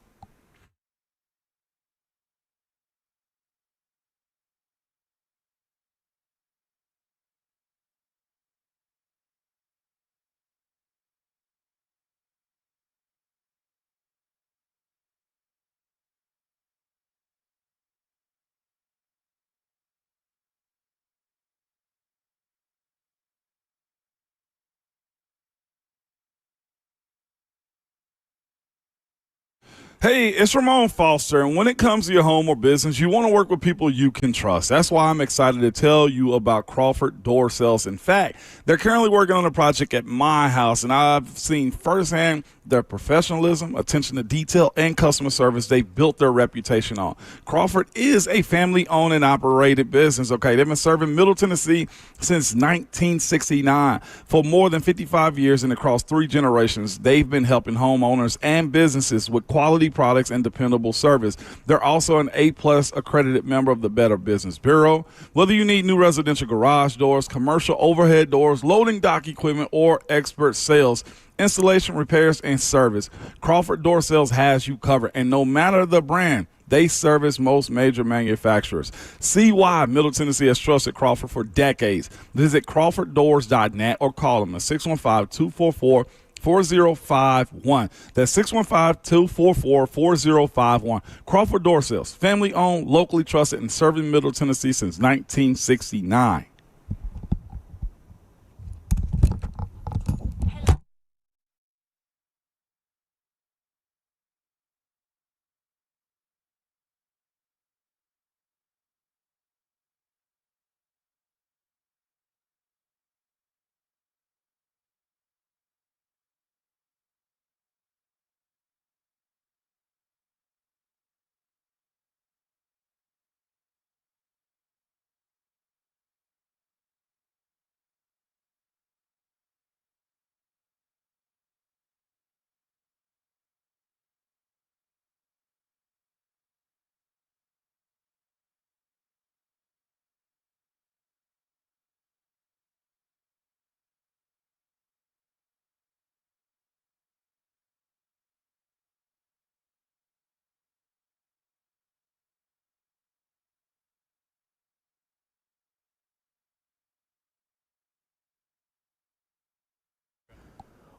Hey, it's Ramon Foster, and when it comes to your home or business, you want to work with people you can trust. That's why I'm excited to tell you about Crawford Door Sales. In fact, they're currently working on a project at my house, and I've seen firsthand their professionalism, attention to detail, and customer service they've built their reputation on. Crawford is a family-owned and operated business, okay? They've been serving Middle Tennessee since 1969. For more than 55 years and across 3 generations, they've been helping homeowners and businesses with quality products and dependable service. They're also an A-plus accredited member of the Better Business Bureau. Whether you need new residential garage doors, commercial overhead doors, loading dock equipment, or expert sales, installation, repairs, and service, Crawford Door Sales has you covered. And no matter the brand, they service most major manufacturers. See why Middle Tennessee has trusted Crawford for decades. Visit crawforddoors.net or call them at 615-244-4051. That's 615-244-4051. Crawford Door Sales, family owned, locally trusted, and serving Middle Tennessee since 1969.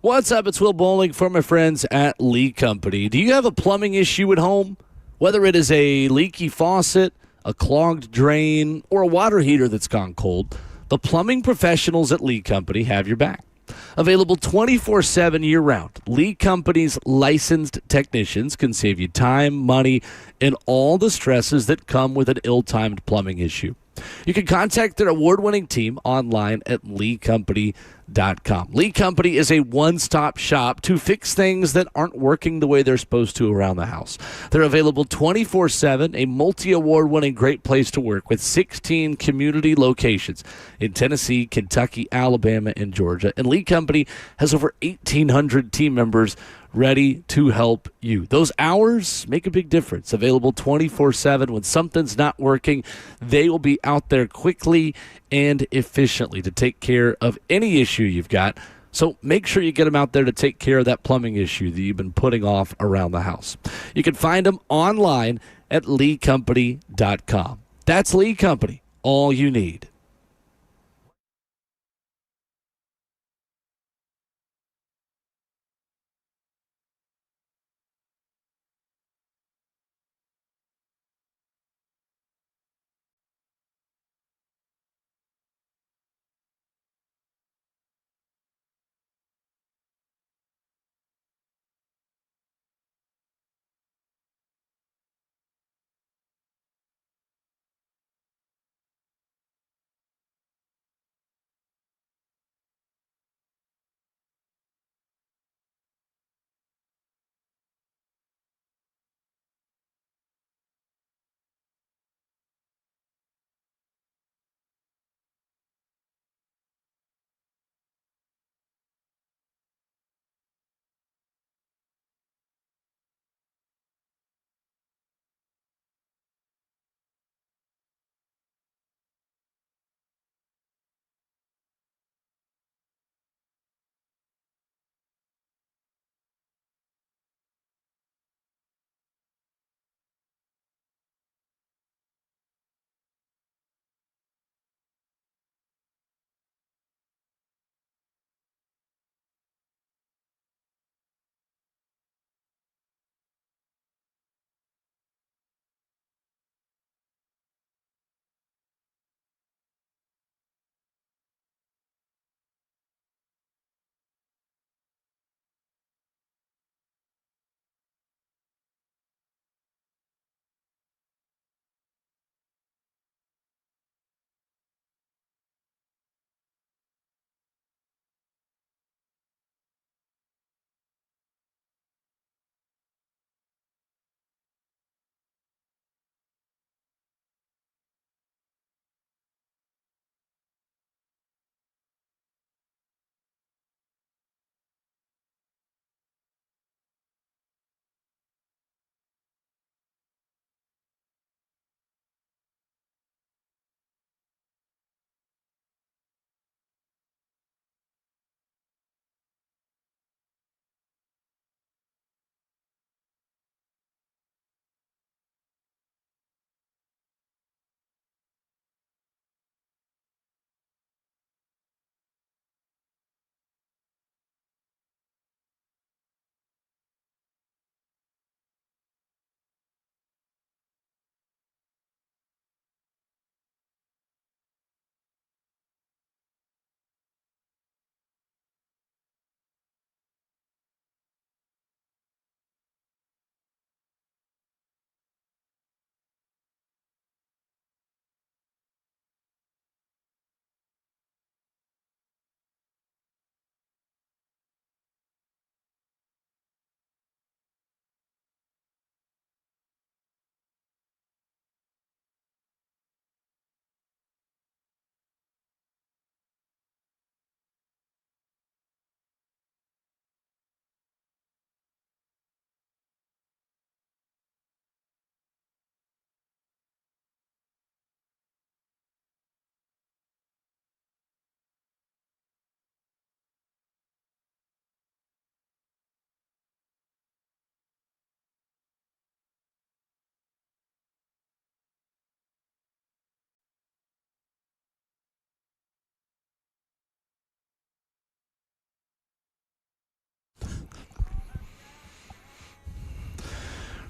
What's up? It's Will Bowling for my friends at Lee Company. Do you have a plumbing issue at home? Whether it is a leaky faucet, a clogged drain, or a water heater that's gone cold, the plumbing professionals at Lee Company have your back. Available 24/7 year-round, Lee Company's licensed technicians can save you time, money, and all the stresses that come with an ill-timed plumbing issue. You can contact their award-winning team online at leecompany.com. Lee Company is a one-stop shop to fix things that aren't working the way they're supposed to around the house. They're available 24/7, a multi-award-winning great place to work with 16 community locations in Tennessee, Kentucky, Alabama, and Georgia. And Lee Company has over 1,800 team members ready to help you. Those hours make a big difference. Available 24/7. When something's not working, they will be out there quickly and efficiently to take care of any issue you've got. So make sure you get them out there to take care of that plumbing issue that you've been putting off around the house. You can find them online at leecompany.com. That's Lee Company, all you need.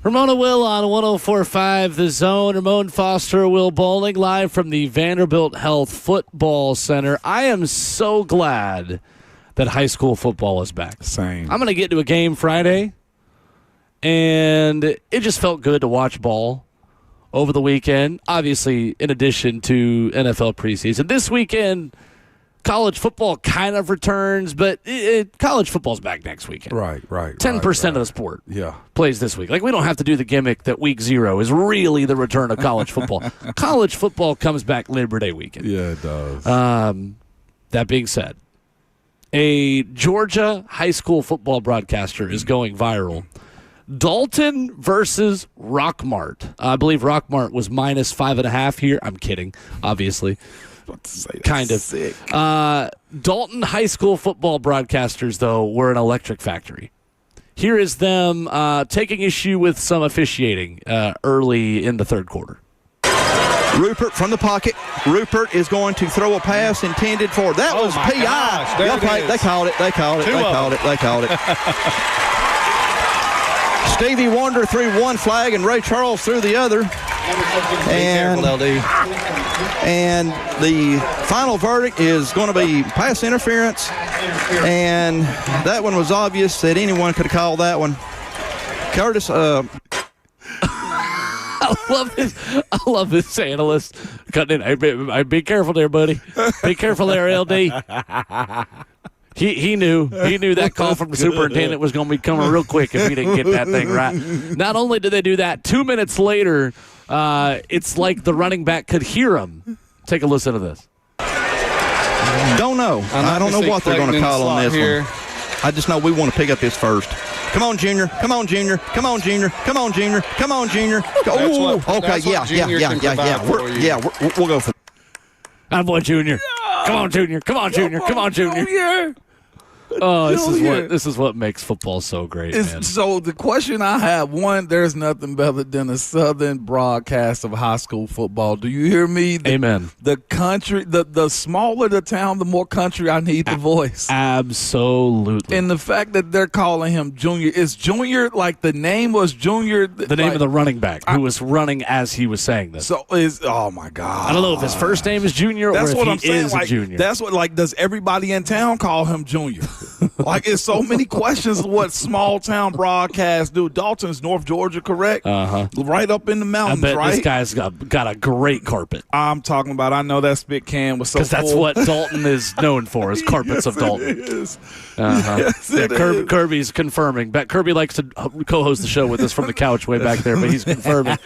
Ramon Will on 104.5 The Zone. Ramon Foster, Will Bowling, live from the Vanderbilt Health Football Center. I am so glad that high school football is back. Same. I'm going to get to a game Friday, and it just felt good to watch ball over the weekend, obviously in addition to NFL preseason. This weekend, college football kind of returns, but college football's back next weekend. Right. 10% of the sport Yeah. plays this week. Like, we don't have to do the gimmick that week 0 is really the return of college football. College football comes back Labor Day weekend. Yeah, it does. That being said, a Georgia high school football broadcaster is going viral. Dalton versus Rockmart. I believe Rockmart was minus 5.5 here. I'm kidding, obviously. Kind of. Sick. Dalton high school football broadcasters, though, were an electric factory. Here is them taking issue with some officiating early in the third quarter. Rupert from the pocket. Rupert is going to throw a pass intended for. That was PI. They called it. They called it. Stevie Wonder threw one flag and Ray Charles threw the other. And the final verdict is going to be pass interference. And that one was obvious that anyone could have called that one. Curtis, I love this analyst cutting in. Hey, be careful there, buddy. Be careful there, LD. He knew that call from the superintendent was going to be coming real quick if he didn't get that thing right. Not only did they do that, 2 minutes later, it's like the running back could hear him. Take a listen to this. don't know. I don't know what they're going to call on this one. I just know we want to pick up this first. Come on, Junior. Come on, Junior. Come on, Junior. Come on, Junior. Come on, Junior. Oh, okay. Yeah. We'll go for it. Attaboy, Junior. Come on, Junior. Come on, Junior. Come on, Junior. Oh, this is what makes football so great, man. So the question I have, one, there's nothing better than a Southern broadcast of high school football. Do you hear me? Amen. The country, the smaller the town, the more country I need the voice. Absolutely. And the fact that they're calling him Junior, is Junior, like the name was Junior? The name of the running back who was running as he was saying this. So oh my God. I don't know if his first name is Junior or if he is a junior. That's what, like, does everybody in town call him Junior? Like, it's so many questions of what small town broadcasts do. Dalton's North Georgia, correct? Right up in the mountains, I bet right? this guy's got a great carpet. I'm talking about, I know that spit can was so full. Because that's what Dalton is known for, is carpets of Dalton. It is. Yes, it is. Kirby's confirming. Kirby likes to co-host the show with us from the couch way back there, but he's confirming.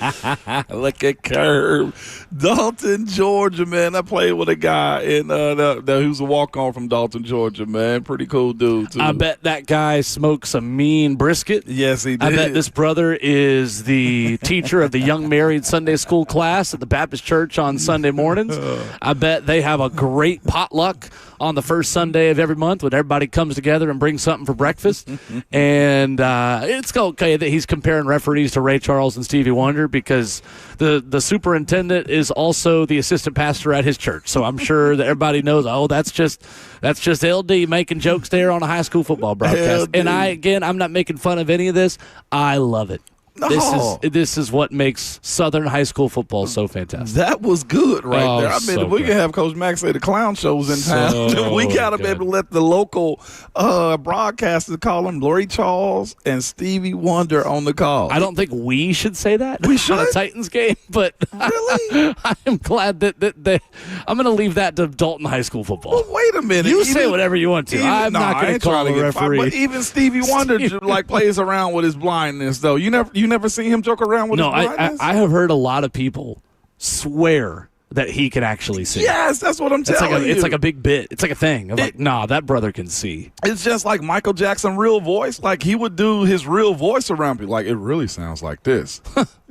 Look at Kirby. Dalton, Georgia, man. I played with a guy who's a walk-on from Dalton, Georgia, man. Pretty cool dude, too. I bet that guy smokes a mean brisket. Yes, he did. I bet this brother is the teacher of the young married Sunday school class at the Baptist Church on Sunday mornings. I bet they have a great potluck on the first Sunday of every month when everybody comes together and brings something for breakfast. And it's okay that he's comparing referees to Ray Charles and Stevie Wonder, because the superintendent is also the assistant pastor at his church. So I'm sure that everybody knows, that's just LD making jokes there on a high school football broadcast. And I'm not making fun of any of this. I love it. No. This is what makes Southern high school football so fantastic. That was good right there. I mean, so we good. can have Coach Mack say the clown shows in town. We got to be able to let the local broadcasters call them Ray Charles and Stevie Wonder on the call. I don't think we should say that We should? on a Titans game, but Really? I'm glad that I'm going to leave that to Dalton high school football. Well, wait a minute. You say whatever you want to. I'm not going to call the referee. But even Stevie Wonder plays around with his blindness, though. You never seen him joke around with his blindness? I have heard a lot of people swear that he can actually see. Yes, that's what I'm telling you. It's like a big bit. It's like a thing. I'm like, nah, that brother can see. It's just like Michael Jackson real voice. Like, he would do his real voice around people. Like, it really sounds like this.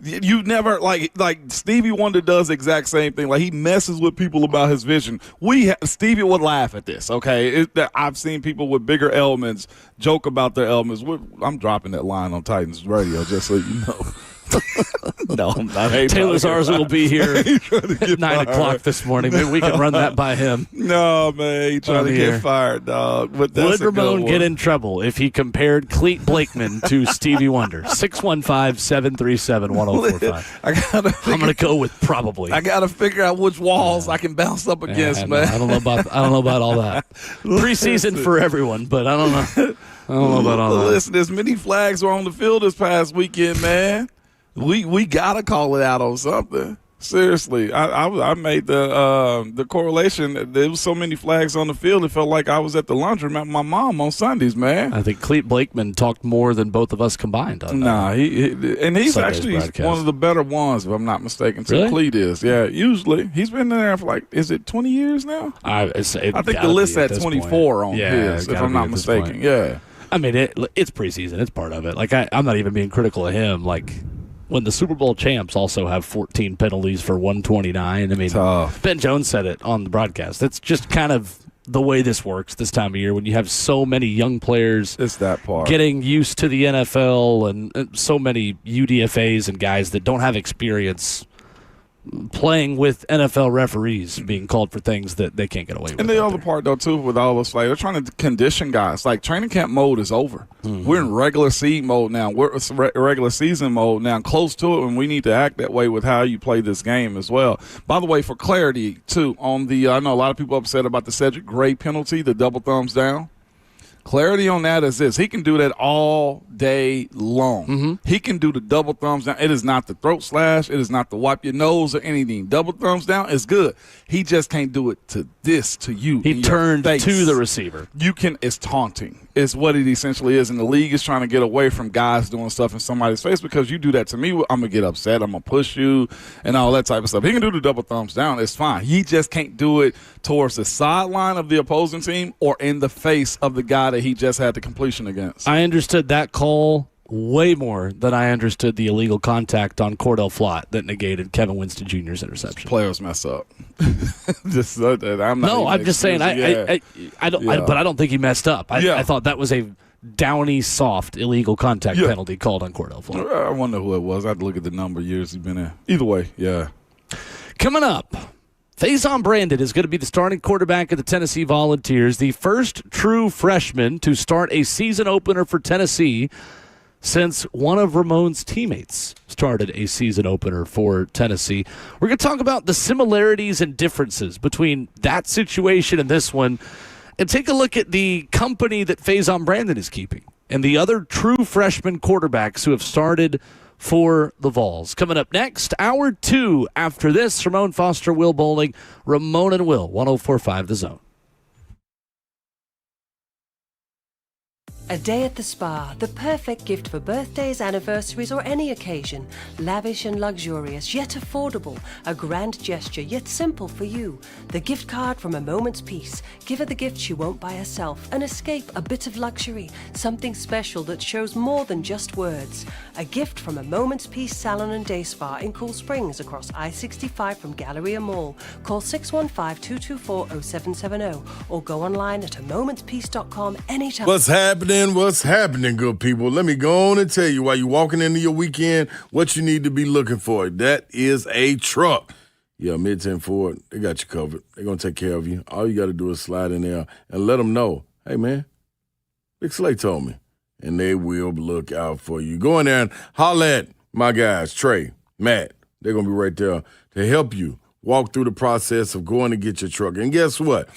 You never, like Stevie Wonder does the exact same thing. Like, he messes with people about his vision. Stevie would laugh at this, okay? I've seen people with bigger ailments joke about their ailments. I'm dropping that line on Titans Radio, just so you know. No, I'm not. Taylor Zarza will be here at 9 o'clock this morning. Maybe we can run that by him. No, man, he trying to get fired, dog. But that's Would Ramon get in trouble if he compared Cleet Blakeman to Stevie Wonder? 615-737-1045. I'm going to go with probably. I got to figure out which walls I can bounce up against, man. I don't know about all that. Preseason for everyone, but I don't know. I don't know about all that. Listen, as many flags were on the field this past weekend, man. We gotta call it out on something. Seriously, I made the correlation. There was so many flags on the field, it felt like I was at the laundromat with my mom on Sundays, man. I think Cleet Blakeman talked more than both of us combined on that. Nah, he's actually one of the better ones, if I'm not mistaken. So really? Cleet is, yeah. Usually, he's been there for like, is it 20 years now? I think the list had 24 on his, if I'm not mistaken. Yeah. I mean, it's preseason. It's part of it. Like I'm not even being critical of him. Like when the Super Bowl champs also have 14 penalties for 129. I mean, tough. Ben Jones said it on the broadcast. It's just kind of the way this works this time of year when you have so many young players. It's that part. Getting used to the NFL and so many UDFAs and guys that don't have experience playing with NFL referees being called for things that they can't get away with. And the other part, though, too, with all this, like, they're trying to condition guys. Like, training camp mode is over. Mm-hmm. We're in regular season mode now. We're regular season mode now, close to it, and we need to act that way with how you play this game as well. By the way, for clarity, too, on the I know a lot of people upset about the Cedric Gray penalty, the double thumbs down. Clarity on that is this. He can do that all day long. Mm-hmm. He can do the double thumbs down. It is not the throat slash. It is not the wipe your nose or anything. Double thumbs down is good. He just can't do it to you. He turned to the receiver. It's taunting. It's what it essentially is. And the league is trying to get away from guys doing stuff in somebody's face because you do that to me, I'm going to get upset. I'm going to push you and all that type of stuff. He can do the double thumbs down. It's fine. He just can't do it towards the sideline of the opposing team or in the face of the guy that he just had the completion against. I understood that call way more than I understood the illegal contact on Cordell Flott that negated Kevin Winston Jr.'s interception. Players mess up. I'm just saying. I don't. Yeah. But I don't think he messed up. I thought that was a downy, soft, illegal contact penalty called on Cordell Flott. I wonder who it was. I had to look at the number of years he's been in. Either way, yeah. Coming up, Faison Brandon is going to be the starting quarterback of the Tennessee Volunteers, the first true freshman to start a season opener for Tennessee since one of Ramon's teammates started a season opener for Tennessee. We're going to talk about the similarities and differences between that situation and this one and take a look at the company that Faison Brandon is keeping and the other true freshman quarterbacks who have started for the Vols. Coming up next, hour 2 after this, Ramon Foster, Will Bowling, Ramon and Will, 104.5 The Zone. A day at the spa, the perfect gift for birthdays, anniversaries, or any occasion. Lavish and luxurious, yet affordable. A grand gesture, yet simple for you. The gift card from A Moment's Peace. Give her the gift she won't buy herself. An escape, a bit of luxury. Something special that shows more than just words. A gift from A Moment's Peace Salon and Day Spa in Cool Springs across I-65 from Galleria Mall. Call 615-224-0770 or go online at amomentspeace.com anytime. What's happening, good people? Let me go on and tell you, while you're walking into your weekend, what you need to be looking for. That is a truck. Yeah, Mid-10 Ford, they got you covered. They're going to take care of you. All you got to do is slide in there and let them know, hey, man, Big Slay told me. And they will look out for you. Go in there and holler at my guys, Trey, Matt. They're going to be right there to help you walk through the process of going to get your truck. And guess what?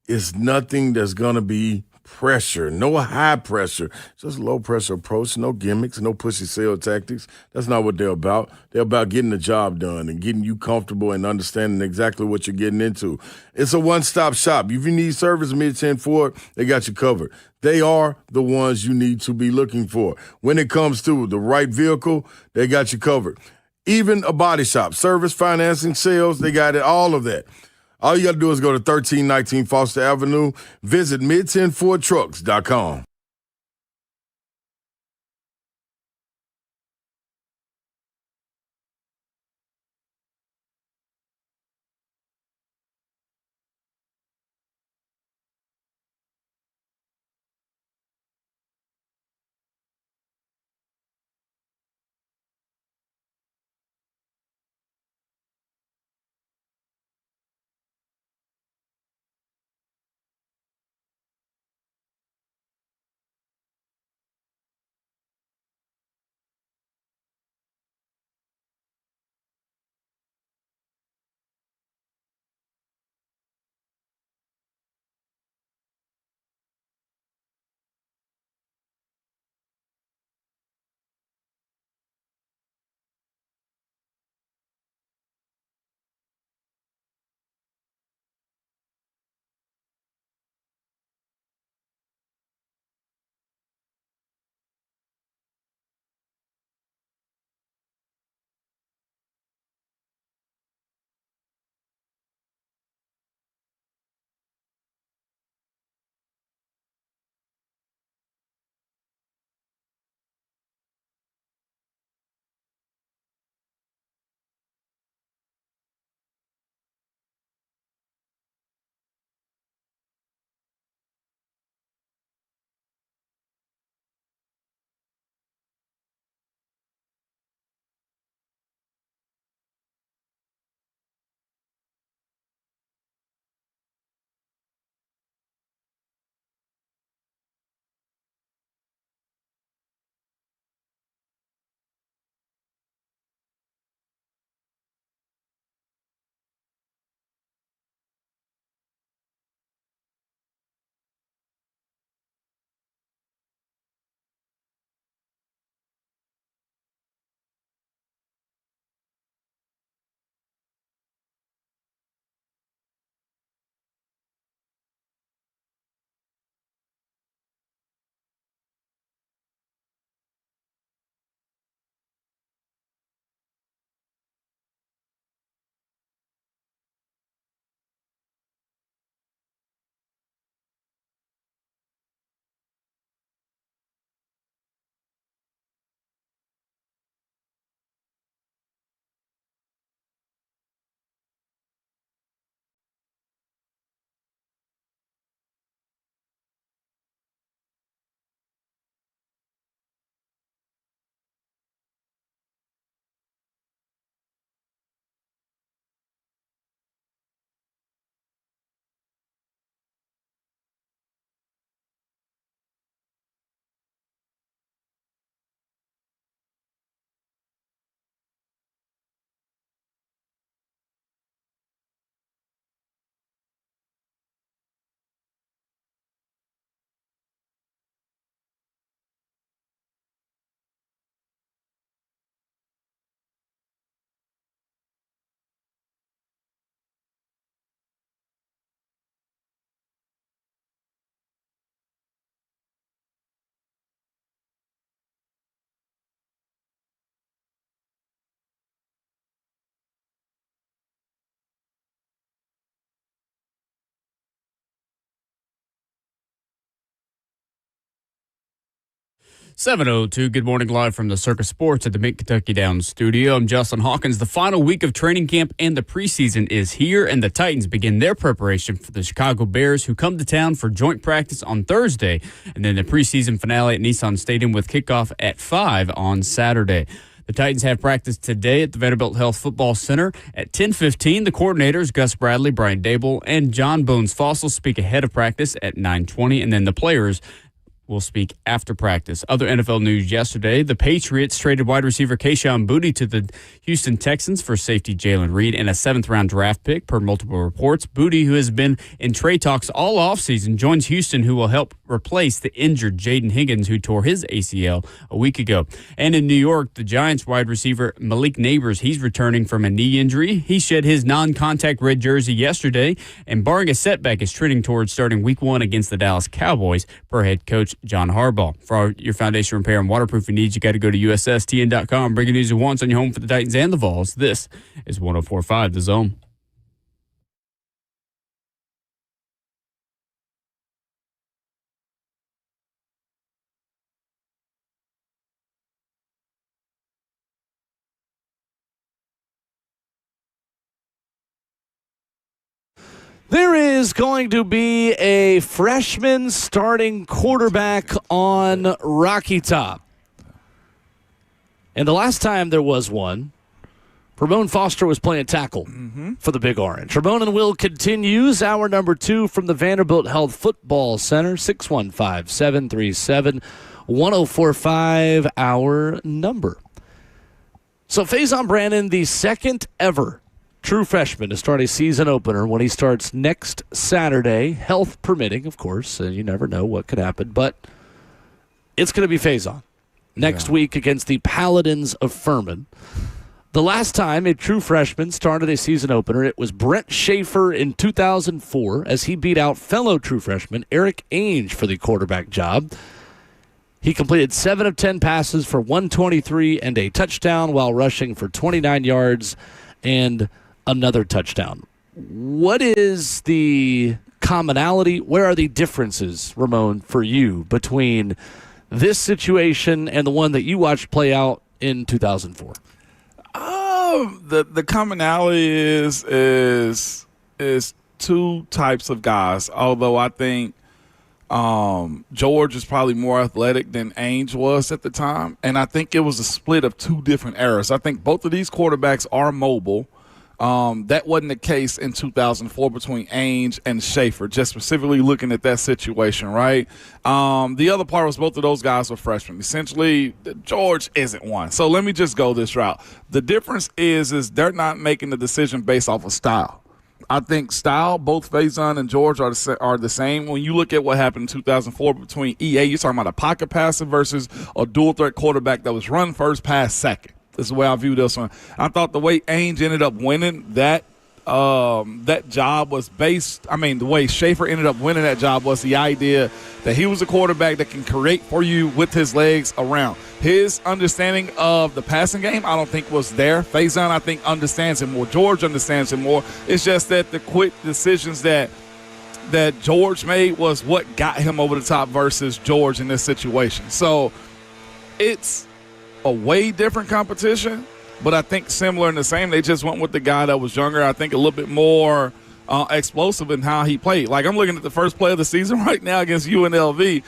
It's nothing that's going to be pressure, no high pressure, just low pressure approach, no gimmicks, no pushy sales tactics. That's not what they're about. They're about getting the job done and getting you comfortable and understanding exactly what you're getting into. It's a one-stop shop. If you need service, Mid-10 Ford, they got you covered. They are the ones you need to be looking for. When it comes to the right vehicle, they got you covered. Even a body shop, service, financing, sales, they got it, all of that. All you got to do is go to 1319 Foster Avenue. Visit mid10fordtrucks.com. 7:02. Good morning, live from the Circus Sports at the Mid-Kentucky Downs studio. I'm Justin Hawkins. The final week of training camp and the preseason is here, and the Titans begin their preparation for the Chicago Bears, who come to town for joint practice on Thursday, and then the preseason finale at Nissan Stadium with kickoff at 5 on Saturday. The Titans have practice today at the Vanderbilt Health Football Center at 10:15. The coordinators, Gus Bradley, Brian Dable, and John Bones Fossil, speak ahead of practice at 9:20, and then the players will speak after practice. Other NFL news yesterday, the Patriots traded wide receiver Kayshon Boutte to the Houston Texans for safety Jalen Reed and a 7th-round draft pick, per multiple reports. Boutte, who has been in trade talks all offseason, joins Houston, who will help replace the injured Jaden Higgins, who tore his ACL a week ago. And in New York, the Giants wide receiver Malik Neighbors, he's returning from a knee injury. He shed his non-contact red jersey yesterday, and barring a setback, is trending towards starting Week 1 against the Dallas Cowboys, per head coach John Harbaugh. For all your foundation repair and waterproofing needs, you got to go to USSTN.com. Bringing news at once on your home for the Titans and the Vols. This is 104.5 The Zone. There is going to be a freshman starting quarterback on Rocky Top. And the last time there was one, Ramon Foster was playing tackle for the Big Orange. Ramon Will continues. Hour number 2 from the Vanderbilt Health Football Center, 615-737-1045, our number. So Faison Brandon, the second ever true freshman to start a season opener when he starts next Saturday, health permitting, of course. You never know what could happen, but it's going to be Faison next week against the Paladins of Furman. The last time a true freshman started a season opener, it was Brent Schaefer in 2004 as he beat out fellow true freshman Eric Ainge for the quarterback job. He completed 7 of 10 passes for 123 and a touchdown while rushing for 29 yards and another touchdown. What is the commonality? Where are the differences, Ramon, for you between this situation and the one that you watched play out in 2004? The commonality is two types of guys. Although I think George is probably more athletic than Ainge was at the time, and I think it was a split of two different eras. I think both of these quarterbacks are mobile. That wasn't the case in 2004 between Ainge and Schaefer, just specifically looking at that situation, right? The other part was both of those guys were freshmen. Essentially, George isn't one. So let me just go this route. The difference is they're not making the decision based off of style. I think style, both Faison and George are the same. When you look at what happened in 2004 between EA, you're talking about a pocket passer versus a dual-threat quarterback that was run first, pass second. That's the way I view this one. I thought the way Ainge ended up winning that job was the way Schaefer ended up winning that job was the idea that he was a quarterback that can create for you with his legs around. His understanding of the passing game, I don't think was there. Faison, I think, understands it more. George understands it more. It's just that the quick decisions that George made was what got him over the top versus George in this situation. So it's a way different competition, but I think similar and the same. They just went with the guy that was younger, I think a little bit more explosive in how he played. Like, I'm looking at the first play of the season right now against UNLV.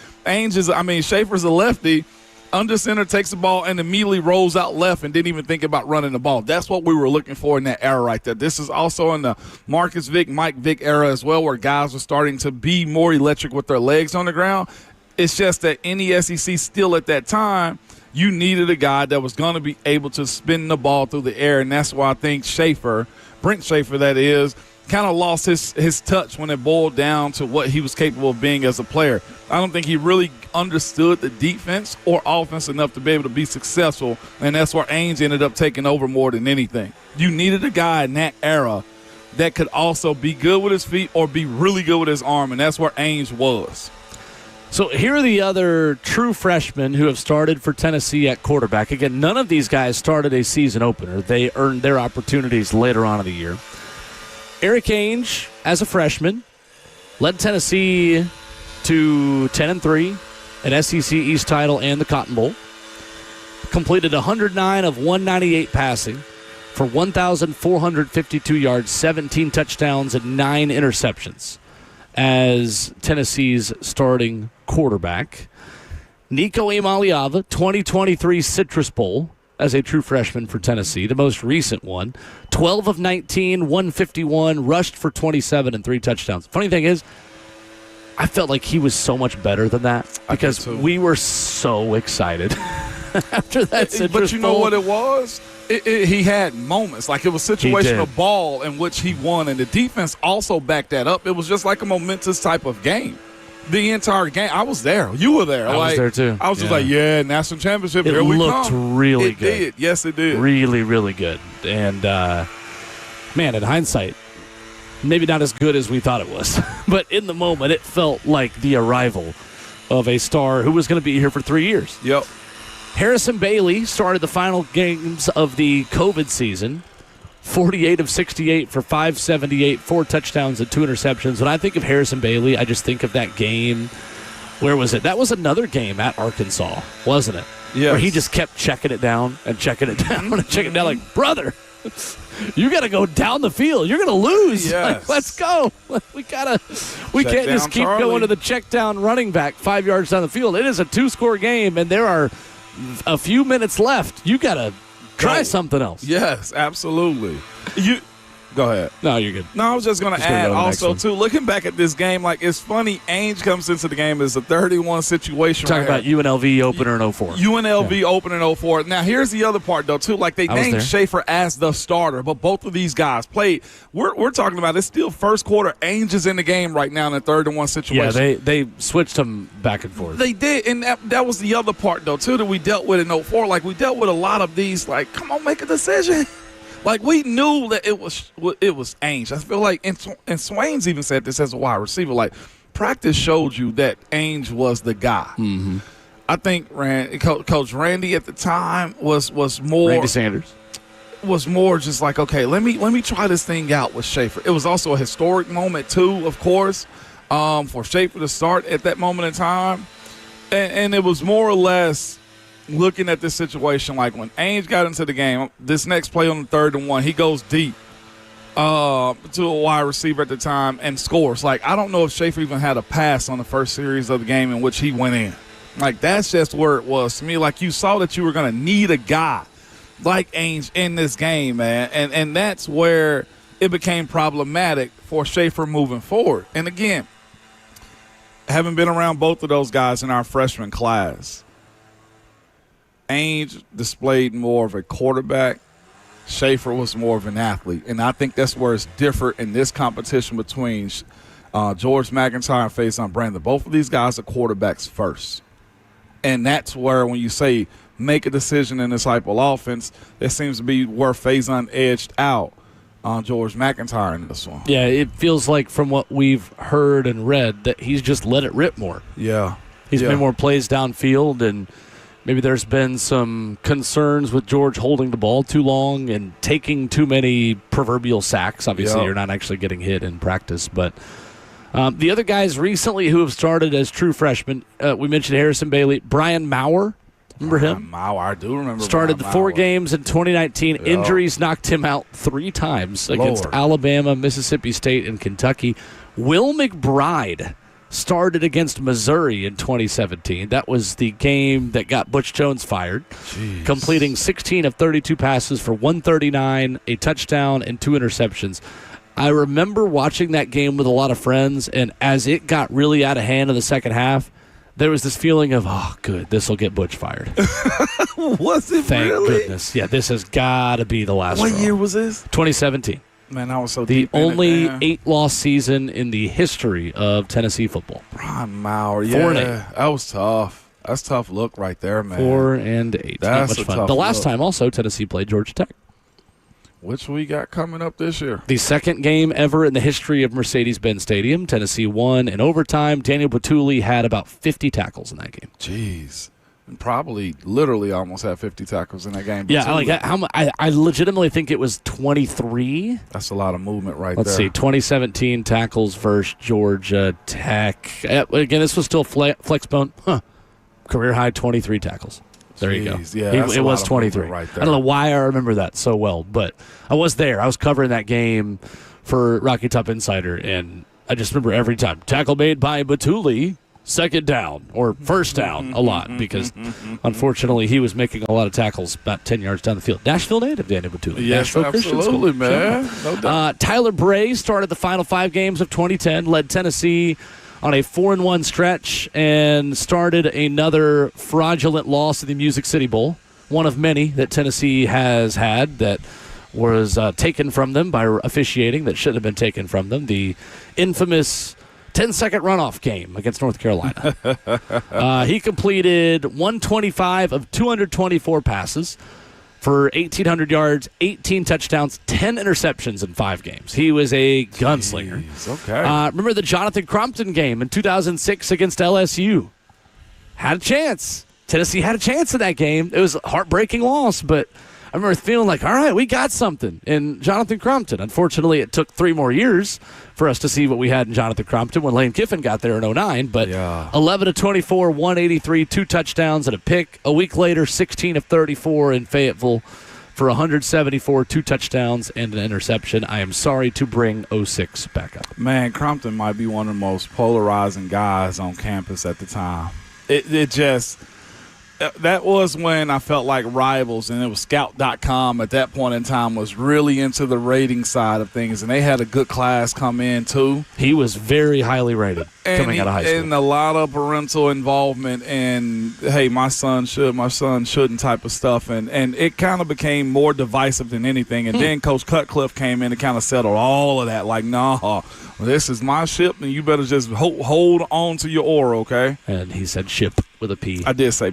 Schaefer's a lefty. Under center, takes the ball and immediately rolls out left and didn't even think about running the ball. That's what we were looking for in that era right there. This is also in the Marcus Vick, Mike Vick era as well, where guys were starting to be more electric with their legs on the ground. It's just that in the SEC still at that time, you needed a guy that was going to be able to spin the ball through the air, and that's why I think Brent Schaefer, that is, kind of lost his touch when it boiled down to what he was capable of being as a player. I don't think he really understood the defense or offense enough to be able to be successful, and that's where Ainge ended up taking over more than anything. You needed a guy in that era that could also be good with his feet or be really good with his arm, and that's where Ainge was. So here are the other true freshmen who have started for Tennessee at quarterback. Again, none of these guys started a season opener. They earned their opportunities later on in the year. Eric Ainge, as a freshman, led Tennessee to 10-3, an SEC East title, and the Cotton Bowl. Completed 109 of 198 passing for 1,452 yards, 17 touchdowns, and 9 interceptions as Tennessee's starting quarterback. Nico Imaliava, 2023 Citrus Bowl as a true freshman for Tennessee, the most recent one. 12 of 19, 151, rushed for 27 and 3 touchdowns. Funny thing is, I felt like he was so much better than that because we were so excited after that Citrus Bowl. But you know what it was? He had moments. Like, it was situational ball in which he won, and the defense also backed that up. It was just like a momentous type of game. The entire game. I was there. You were there. I was there too. I was just like, national championship. It here we looked come. really good. It did. Yes, it did. Really, really good. And, man, in hindsight, maybe not as good as we thought it was. But in the moment, it felt like the arrival of a star who was going to be here for 3 years. Yep. Harrison Bailey started the final games of the COVID season. 48 of 68 for 578, 4 touchdowns and 2 interceptions. When I think of Harrison Bailey, I just think of that game. Where was it? That was another game at Arkansas, wasn't it? Yes. Where he just kept checking it down and checking it down and checking it down like, brother, you got to go down the field. You're going to lose. Yes. Like, let's go. We can't just keep Charlie. going to the check down running back 5 yards down the field. It is a 2-score game, and there are a few minutes left. You got to try something else. Yes, absolutely. Go ahead. No, you're good. No, I was just going to add also, too, looking back at this game, like, it's funny, Ainge comes into the game as a 31 situation. Talking about UNLV opener in 04. UNLV opener in 04. Now, here's the other part, though, too. Like, they named Schaefer as the starter, but both of these guys played. We're talking about it's still first quarter. Ainge is in the game right now in a 3rd-and-1 situation. Yeah, they switched them back and forth. They did, and that was the other part, though, too, that we dealt with in 04. Like, we dealt with a lot of these, like, come on, make a decision. Like, we knew that it was Ainge. I feel like, and Swain's even said this as a wide receiver, like, practice showed you that Ainge was the guy. Mm-hmm. I think Coach Randy at the time was more – Randy Sanders. Was more just like, okay, let me try this thing out with Schaefer. It was also a historic moment, too, of course, for Schaefer to start at that moment in time. And it was more or less – looking at this situation, like when Ainge got into the game, this next play on the 3rd-and-1, he goes deep to a wide receiver at the time and scores. Like, I don't know if Schaefer even had a pass on the first series of the game in which he went in. Like, that's just where it was to me. Like, you saw that you were going to need a guy like Ainge in this game, man. And that's where it became problematic for Schaefer moving forward. And, again, having been around both of those guys in our freshman class, Ainge displayed more of a quarterback. Schaefer was more of an athlete. And I think that's where it's different in this competition between George McIntyre and Faison Brandon. Both of these guys are quarterbacks first. And that's where when you say make a decision in this type of offense, that seems to be where Faison edged out on George McIntyre in this one. Yeah, it feels like from what we've heard and read that he's just let it rip more. Yeah. He's made more plays downfield, and maybe there's been some concerns with George holding the ball too long and taking too many proverbial sacks. Obviously, you're not actually getting hit in practice. But the other guys recently who have started as true freshmen, we mentioned Harrison Bailey, Brian Maurer. Remember him? Maurer, I do remember. Started the 4 games in 2019. Yep. Injuries knocked him out 3 times against Alabama, Mississippi State, and Kentucky. Will McBride started against Missouri in 2017. That was the game that got Butch Jones fired. Jeez. Completing 16 of 32 passes for 139, a touchdown, and 2 interceptions. I remember watching that game with a lot of friends, and as it got really out of hand in the second half, there was this feeling of, oh, good, this will get Butch fired. Was it Thank really? goodness. Yeah, this has got to be the last What straw. year was this? 2017. Man, I was so the deep in only it, man. 8-loss season in the history of Tennessee football. Brian Maurer, 4-8. That was tough. That's a tough look right there, man. 4-8. Not That's much a fun. tough The last look. time also Tennessee played Georgia Tech. Which we got coming up this year? The second game ever in the history of Mercedes-Benz Stadium. Tennessee won in overtime. Daniel Batuli had about 50 tackles in that game. Jeez. And probably literally almost had 50 tackles in that game. Yeah, I legitimately think it was 23. That's a lot of movement Let's see, 2017 tackles versus Georgia Tech. Again, this was still Flexbone. career high 23 tackles. There you go. Yeah, it was 23. Right there. I don't know why I remember that so well, but I was there. I was covering that game for Rocky Top Insider, and I just remember every time. Tackle made by Batuli, second down or first down a lot because, unfortunately, he was making a lot of tackles about 10 yards down the field. Nashville native, Danny Batuli. Yes, Nashville Christian absolutely, School. man. No doubt. Tyler Bray started the final 5 games of 2010, led Tennessee on a 4-1 stretch, and started another fraudulent loss in the Music City Bowl, one of many that Tennessee has had that was taken from them by officiating that should have been taken from them. The infamous 10-second runoff game against North Carolina. He completed 125 of 224 passes for 1,800 yards, 18 touchdowns, 10 interceptions in 5 games. He was a gunslinger. Jeez, okay. Remember the Jonathan Crompton game in 2006 against LSU? Had a chance. Tennessee had a chance in that game. It was a heartbreaking loss, but I remember feeling like, all right, we got something in Jonathan Crompton. Unfortunately, it took 3 more years for us to see what we had in Jonathan Crompton when Lane Kiffin got there in 2009. But 11 of 24, 183, 2 touchdowns and a pick. A week later, 16 of 34 in Fayetteville for 174, 2 touchdowns and an interception. I am sorry to bring 06 back up. Man, Crompton might be one of the most polarizing guys on campus at the time. It just... That was when I felt like Rivals, and it was Scout.com at that point in time, was really into the rating side of things, and they had a good class come in, too. He was very highly rated coming out of high school. And a lot of parental involvement and, hey, my son shouldn't type of stuff, and it kind of became more divisive than anything. And then Coach Cutcliffe came in and kind of settled all of that, like, nah, this is my ship, and you better just hold on to your oar, okay? And he said ship with a P. I did say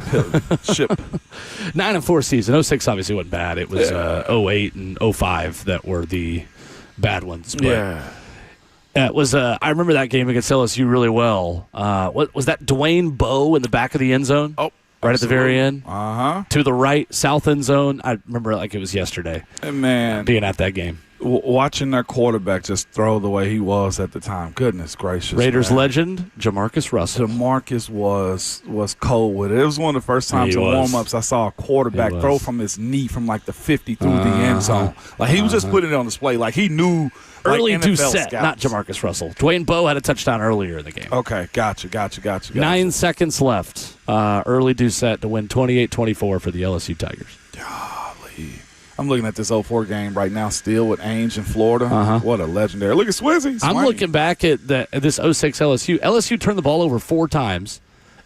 ship. 9-4 season. 06 obviously wasn't bad. It was 08 and 05 that were the bad ones. But it was. I remember that game against LSU really well. What was that? Dwayne Bowe in the back of the end zone. Oh, right at the very end. To the right, south end zone. I remember it like it was yesterday. Man, being at that game. Watching their quarterback just throw the way he was at the time. Goodness gracious. Raiders legend, Jamarcus Russell. Jamarcus was cold with it. It was one of the first times in warm-ups I saw a quarterback throw from his knee from like the 50 through the end zone. Like he was just putting it on display. Like he knew. Early like Doucette, not Jamarcus Russell. Dwayne Bowe had a touchdown earlier in the game. Okay, gotcha. 9 seconds left. Early Doucette to win 28-24 for the LSU Tigers. Golly. I'm looking at this 04 game right now still with Ainge in Florida. What a legendary. Look at Swizzy. I'm looking back at this 06 LSU. LSU turned the ball over 4 times.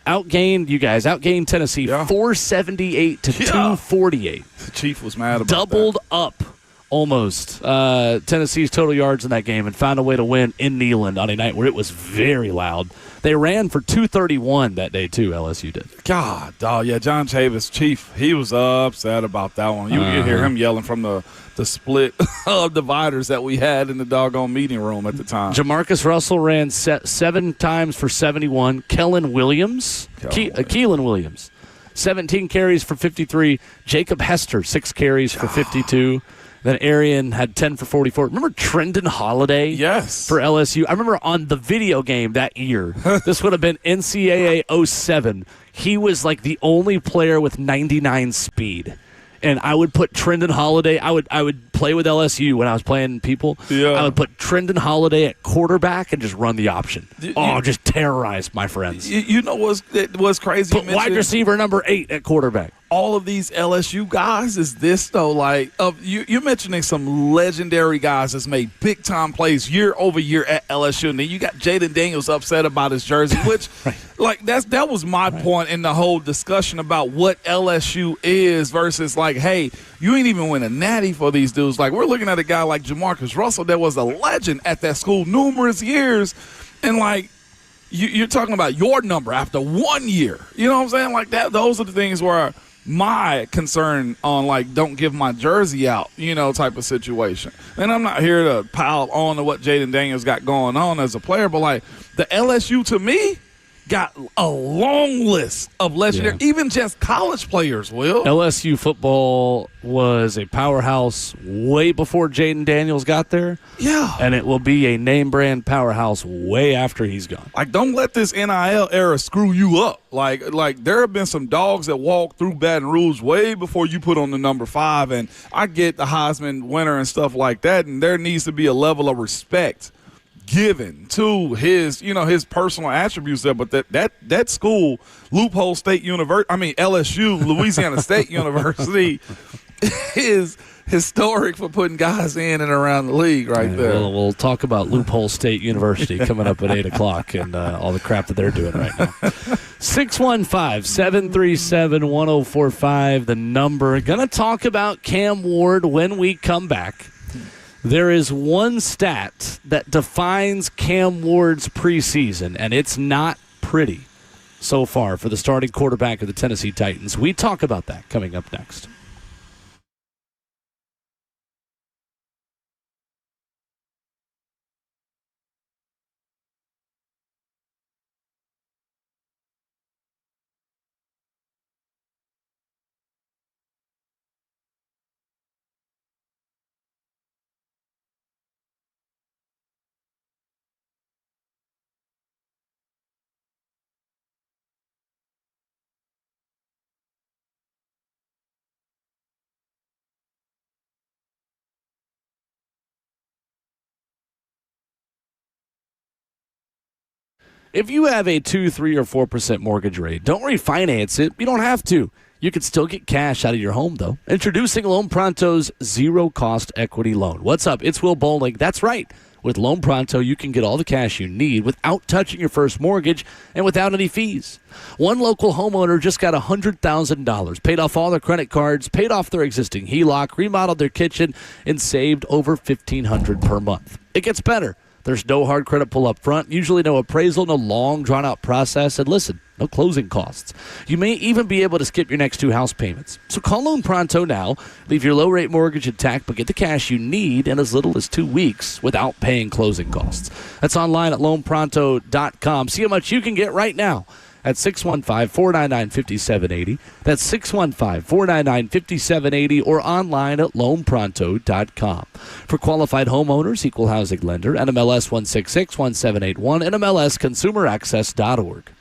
Outgained Tennessee 478 to 248. The Chief was mad about Doubled up almost Tennessee's total yards in that game and found a way to win in Neyland on a night where it was very loud. They ran for 231 that day, too, LSU did. God, John Chavis, Chief, he was upset about that one. You could hear him yelling from the split of dividers that we had in the doggone meeting room at the time. Jamarcus Russell ran 7 times for 71. Keelan Williams, 17 carries for 53. Jacob Hester, 6 carries for 52. Then Arian had 10 for 44. Remember Trendon Holiday? Yes. For LSU? I remember on the video game that year, this would have been NCAA 07. He was like the only player with 99 speed. And I would put Trendon Holiday. I would play with LSU when I was playing people. Yeah. I would put Trendon Holiday at quarterback and just run the option. Just terrorize my friends. You know what's crazy? Put wide receiver number 8 at quarterback. All of these LSU guys is this, though, like you're mentioning some legendary guys that's made big-time plays year over year at LSU, and then you got Jaden Daniels upset about his jersey, which, like, that was my point in the whole discussion about what LSU is versus, like, hey, you ain't even win a natty for these dudes. Like, we're looking at a guy like Jamarcus Russell that was a legend at that school numerous years, and, like, you're talking about your number after 1 year. You know what I'm saying? Like, those are the things where – my concern on, like, don't give my jersey out, type of situation. And I'm not here to pile on to what Jaden Daniels got going on as a player, but, like, the LSU to me, got a long list of legendary, even just college players, Will. LSU football was a powerhouse way before Jaden Daniels got there. Yeah. And it will be a name brand powerhouse way after he's gone. Like, don't let this NIL era screw you up. Like there have been some dogs that walked through Baton Rouge way before you put on the number 5. And I get the Heisman winner and stuff like that, and there needs to be a level of respect given to his personal attributes there, but that school, Loophole State University, LSU, Louisiana State University, is historic for putting guys in and around the league there. We'll talk about Loophole State University coming up at 8 o'clock and all the crap that they're doing right now. 615-737-1045, the number. Going to talk about Cam Ward when we come back. There is one stat that defines Cam Ward's preseason, and it's not pretty so far for the starting quarterback of the Tennessee Titans. We talk about that coming up next. If you have a 2, 3, or 4% mortgage rate, don't refinance it. You don't have to. You can still get cash out of your home, though. Introducing Loan Pronto's zero-cost equity loan. What's up? It's Will Bowling. That's right. With Loan Pronto, you can get all the cash you need without touching your first mortgage and without any fees. One local homeowner just got $100,000, paid off all their credit cards, paid off their existing HELOC, remodeled their kitchen, and saved over $1,500 per month. It gets better. There's no hard credit pull up front, usually no appraisal, no long, drawn-out process, and listen, no closing costs. You may even be able to skip your next 2 house payments. So call Loan Pronto now, leave your low-rate mortgage intact, but get the cash you need in as little as 2 weeks without paying closing costs. That's online at loanpronto.com. See how much you can get right now at 615-499-5780. That's 615-499-5780 or online at loanpronto.com. For qualified homeowners, equal housing lender, NMLS 1661781, and MLSconsumeraccess.org.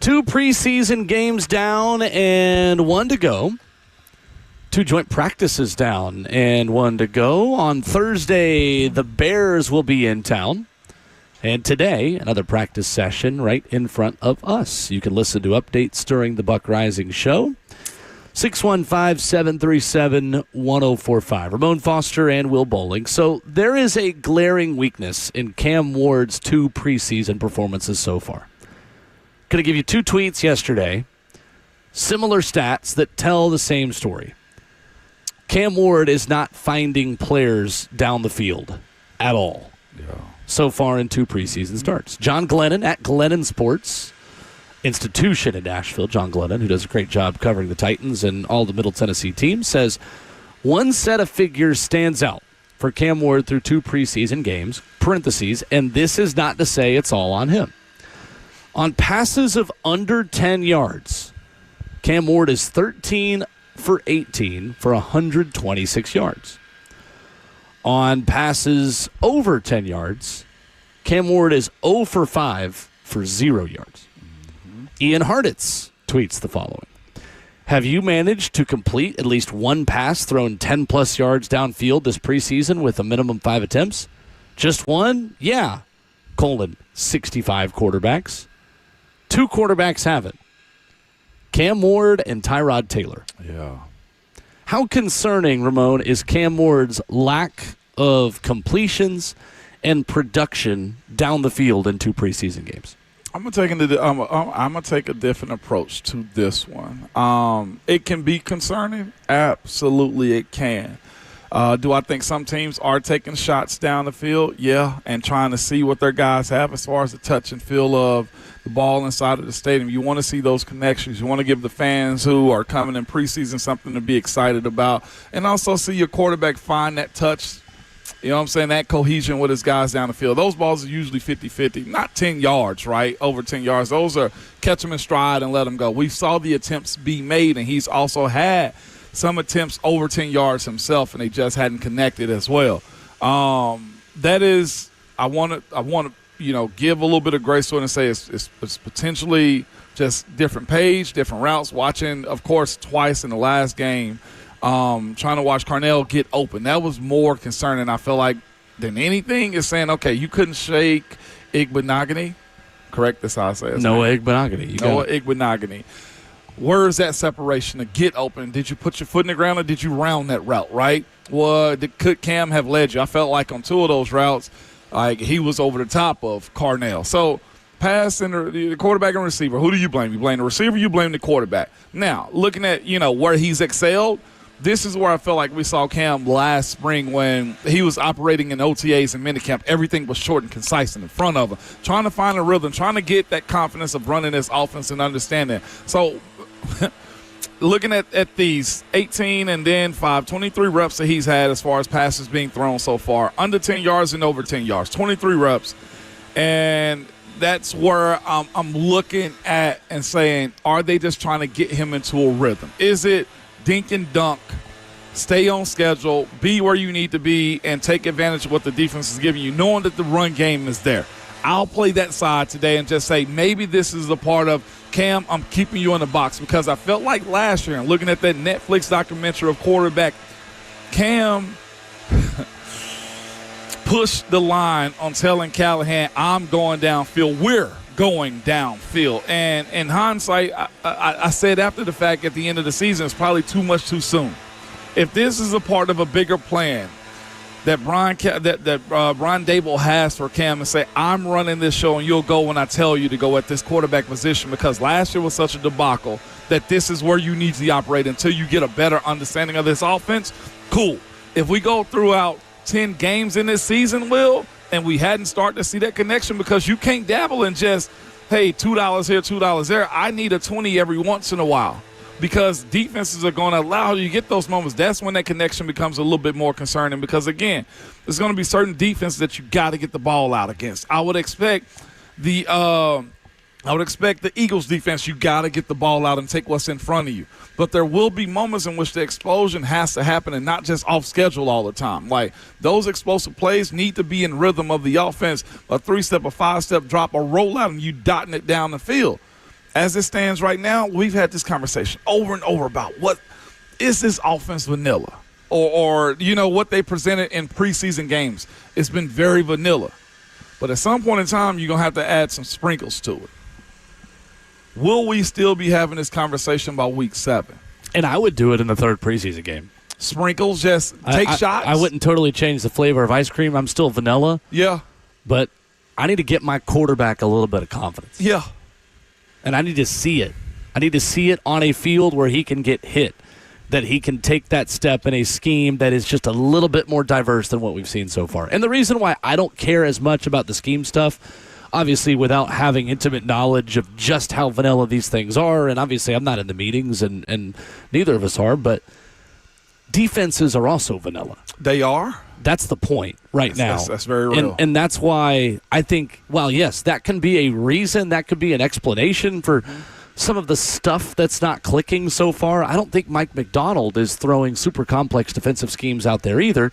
2 preseason games down and 1 to go. 2 joint practices down and 1 to go. On Thursday, the Bears will be in town. And today, another practice session right in front of us. You can listen to updates during the Buck Rising show. 615-737-1045. Ramon Foster and Will Bowling. So there is a glaring weakness in Cam Ward's 2 preseason performances so far. Going to give you 2 tweets yesterday. Similar stats that tell the same story. Cam Ward is not finding players down the field at all so far in 2 preseason starts. John Glennon at Glennon Sports, institution in Nashville, John Glennon, who does a great job covering the Titans and all the Middle Tennessee teams, says one set of figures stands out for Cam Ward through 2 preseason games, parentheses, and this is not to say it's all on him. On passes of under 10 yards, Cam Ward is 13 for 18 for 126 yards. On passes over 10 yards, Cam Ward is 0 for 5 for 0 yards. Ian Harditz tweets the following. Have you managed to complete at least 1 pass thrown 10-plus yards downfield this preseason with a minimum 5 attempts? Just 1? Yeah. 65 quarterbacks. 2 quarterbacks have it. Cam Ward and Tyrod Taylor. Yeah. How concerning, Ramon, is Cam Ward's lack of completions and production down the field in 2 preseason games? I'm gonna take a different approach to this one. It can be concerning. Absolutely, it can. Do I think some teams are taking shots down the field? Yeah, and trying to see what their guys have as far as the touch and feel of the ball inside of the stadium. You want to see those connections. You want to give the fans who are coming in preseason something to be excited about, and also see your quarterback find that touch, you know what I'm saying, that cohesion with his guys down the field. Those balls are usually 50-50, not 10 yards, right, over 10 yards. Those are catch them in stride and let them go. We saw the attempts be made, and he's also had some attempts over 10 yards himself, and they just hadn't connected as well. That is, I want to give a little bit of grace to it and say it's potentially just different page, different routes. Watching, of course, twice in the last game, trying to watch Carnell get open. That was more concerning, I feel like, than anything. Is saying, okay, you couldn't shake Igbenogany. Correct? That's how I say it. Noah Igbenogany. Noah Igbenogany. Where's that separation to get open? Did you put your foot in the ground or did you round that route, right? Could Cam have led you? I felt like on 2 of those routes, like he was over the top of Carnell. So pass and the quarterback and receiver, who do you blame? You blame the receiver, you blame the quarterback. Now, looking at, where he's excelled, this is where I felt like we saw Cam last spring when he was operating in OTAs and minicamp. Everything was short and concise in front of him, trying to find a rhythm, trying to get that confidence of running this offense and understanding. So looking at these 18 and then 5, 23 reps that he's had as far as passes being thrown so far, under 10 yards and over 10 yards, 23 reps. And that's where I'm looking at and saying, are they just trying to get him into a rhythm? Is it dink and dunk, stay on schedule, be where you need to be, and take advantage of what the defense is giving you, knowing that the run game is there? I'll play that side today and just say maybe this is a part of, Cam, I'm keeping you in the box, because I felt like last year, and looking at that Netflix documentary of quarterback, Cam pushed the line on telling Callahan, I'm going downfield. We're going downfield. And in hindsight, I said after the fact at the end of the season, it's probably too much too soon. If this is a part of a bigger plan that Brian Dable has for Cam, and say, I'm running this show and you'll go when I tell you to go at this quarterback position, because last year was such a debacle that this is where you need to operate until you get a better understanding of this offense, cool. If we go throughout 10 games in this season, Will, and we hadn't started to see that connection, because you can't dabble in just, hey, $2 here, $2 there. I need a 20 every once in a while, because defenses are going to allow you to get those moments. That's when that connection becomes a little bit more concerning, because, again, there's going to be certain defenses that you got to get the ball out against. I would expect the Eagles defense, you got to get the ball out and take what's in front of you. But there will be moments in which the explosion has to happen and not just off schedule all the time. Like, those explosive plays need to be in rhythm of the offense, a 3-step, a 5-step drop, a rollout, and you dotting it down the field. as it stands right now, we've had this conversation over and over about what is this offense vanilla, or what they presented in preseason games. It's been very vanilla, but at some point in time, you're gonna have to add some sprinkles to it. Will we still be having this conversation by week 7? And I would do it in the 3rd preseason game. Sprinkles, just take shots. I wouldn't totally change the flavor of ice cream. I'm still vanilla. Yeah. But I need to get my quarterback a little bit of confidence. Yeah. And I need to see it. I need to see it on a field where he can get hit, that he can take that step in a scheme that is just a little bit more diverse than what we've seen so far. And the reason why I don't care as much about the scheme stuff, obviously without having intimate knowledge of just how vanilla these things are, and obviously I'm not in the meetings, and neither of us are, but defenses are also vanilla. They are? That's the point now. That's very real. And that's why I think, yes, that can be a reason, that could be an explanation for some of the stuff that's not clicking so far. I don't think Mike McDonald is throwing super complex defensive schemes out there either,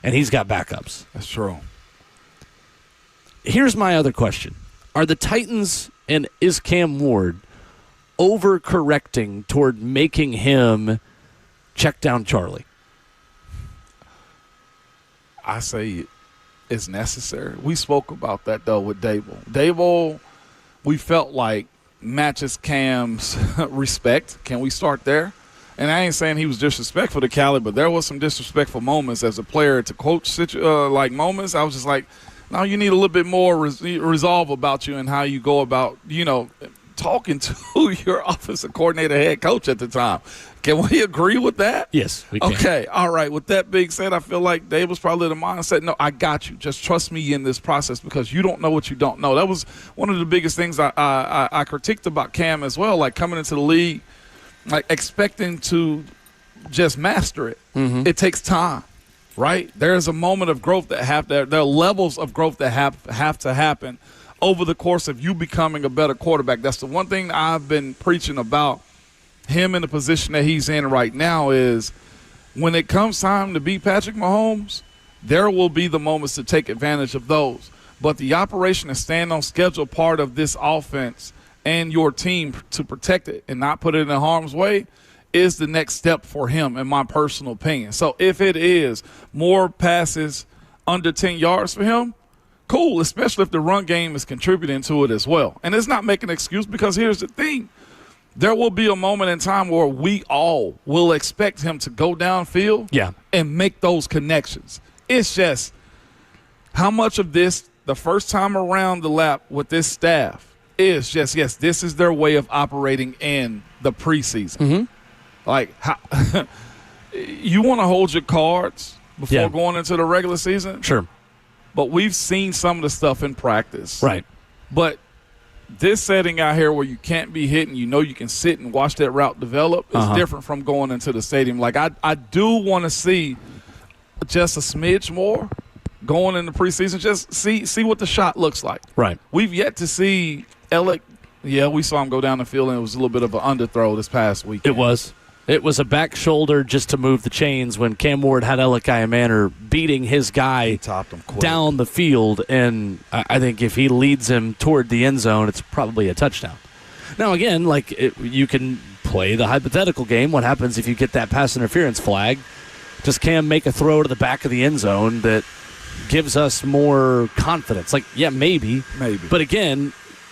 and he's got backups. That's true. Here's my other question. Are the Titans and is Cam Ward overcorrecting toward making him check down Charlie? I say it's necessary. We spoke about that, though, with Dable. Dable, we felt like matches Cam's respect. Can we start there? And I ain't saying he was disrespectful to Cali, but there was some disrespectful moments as a player to coach like moments. I was just like, no, you need a little bit more resolve about you and how you go about, talking to your offensive coordinator, head coach at the time. Can we agree with that? Yes, we can. Okay, all right. With that being said, I feel like Dave was probably the mindset, no, I got you. Just trust me in this process because you don't know what you don't know. That was one of the biggest things I critiqued about Cam as well, like coming into the league, like expecting to just master it. Mm-hmm. It takes time, right? There's a moment of growth that there are levels of growth that have to happen over the course of you becoming a better quarterback. That's the one thing I've been preaching about him in the position that he's in right now is when it comes time to beat Patrick Mahomes, there will be the moments to take advantage of those. But the operation and stand on schedule part of this offense and your team to protect it and not put it in harm's way is the next step for him, in my personal opinion. So if it is more passes under 10 yards for him, cool, especially if the run game is contributing to it as well. And it's not making an excuse because here's the thing. There will be a moment in time where we all will expect him to go downfield and make those connections. It's just how much of this, the first time around the lap with this staff, is just, yes, this is their way of operating in the preseason. Mm-hmm. Like, you want to hold your cards before going into the regular season? Sure. But we've seen some of the stuff in practice. Right. But this setting out here where you can't be hit and you can sit and watch that route develop is different from going into the stadium. Like, I do want to see just a smidge more going in the preseason. Just see what the shot looks like. Right. We've yet to see Alec. Yeah, we saw him go down the field, and it was a little bit of an underthrow this past week. It was. It was a back shoulder just to move the chains when Cam Ward had Elikai Manor beating his guy down the field. And I think if he leads him toward the end zone, it's probably a touchdown. Now, again, you can play the hypothetical game. What happens if you get that pass interference flag? Does Cam make a throw to the back of the end zone that gives us more confidence? Maybe. But again,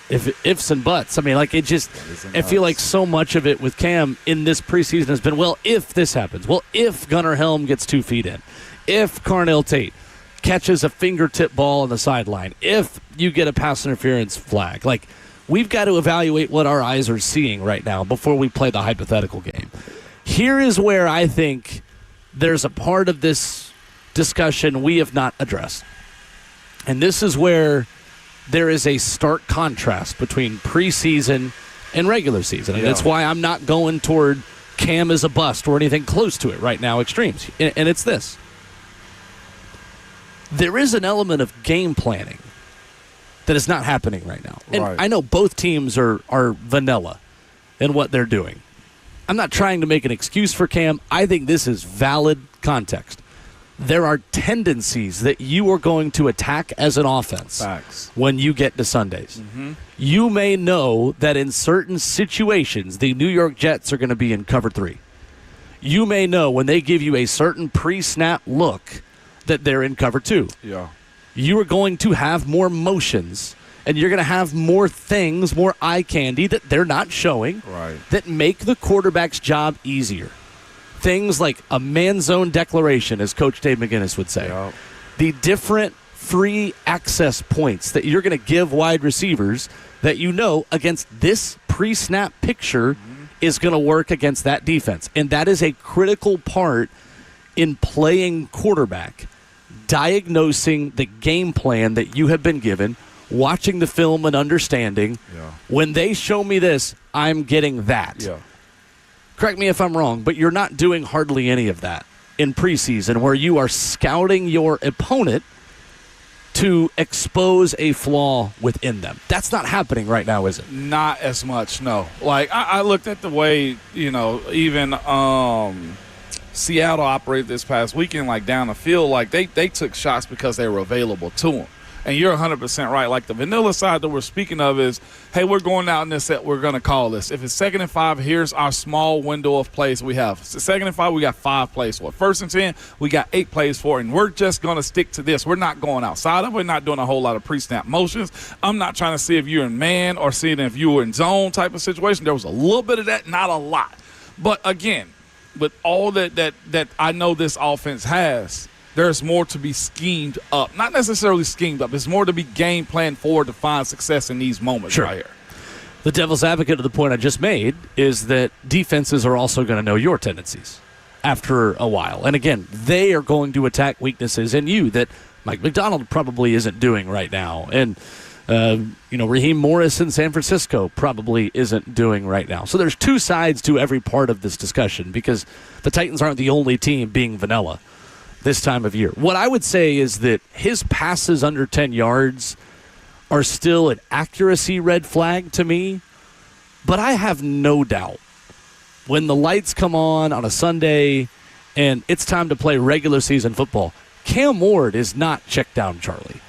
ifs and buts. I mean, I feel like so much of it with Cam in this preseason has been, well, if this happens, well, if Gunnar Helm gets 2 feet in, if Carnell Tate catches a fingertip ball on the sideline, if you get a pass interference flag. We've got to evaluate what our eyes are seeing right now before we play the hypothetical game. Here is where I think there's a part of this discussion we have not addressed. And this is where there is a stark contrast between preseason and regular season. And that's why I'm not going toward Cam as a bust or anything close to it right now, extremes. And it's this. There is an element of game planning that is not happening right now. And I know both teams are vanilla in what they're doing. I'm not trying to make an excuse for Cam. I think this is valid context. there are tendencies that you are going to attack as an offense when you get to Sundays. Mm-hmm. You may know that in certain situations, the New York Jets are going to be in cover 3. You may know when they give you a certain pre-snap look that they're in cover 2. Yeah. You are going to have more motions, and you're going to have more things, more eye candy that they're not showing that make the quarterback's job easier. Things like a man zone declaration, as Coach Dave McGinnis would say. Yep. The different free access points that you're going to give wide receivers that you know against this pre-snap picture is going to work against that defense. And that is a critical part in playing quarterback, diagnosing the game plan that you have been given, watching the film and understanding. Yeah. When they show me this, I'm getting that. Yeah. Correct me if I'm wrong, but you're not doing hardly any of that in preseason where you are scouting your opponent to expose a flaw within them. That's not happening right now, is it? Not as much, no. Like, I looked at the way, even Seattle operated this past weekend, like down the field, like they took shots because they were available to them. And you're 100% right. Like the vanilla side that we're speaking of is, hey, we're going out in this set. We're going to call this. If it's 2nd and 5, here's our small window of plays we have. So 2nd and 5, we got 5 plays for it. 1st and 10, we got 8 plays for it. And we're just going to stick to this. We're not going outside of it. We're not doing a whole lot of pre-snap motions. I'm not trying to see if you're in man or seeing if you were in zone type of situation. There was a little bit of that, not a lot. But, again, with all that I know this offense has, there's more to be schemed up. Not necessarily schemed up. It's more to be game planned for to find success in these moments right here. The devil's advocate of the point I just made is that defenses are also going to know your tendencies after a while. And, again, they are going to attack weaknesses in you that Mike McDonald probably isn't doing right now. And, Raheem Morris in San Francisco probably isn't doing right now. So there's two sides to every part of this discussion because the Titans aren't the only team being vanilla this time of year. What I would say is that his passes under 10 yards are still an accuracy red flag to me, but I have no doubt when the lights come on a Sunday and it's time to play regular season football, Cam Ward is not check down Charlie.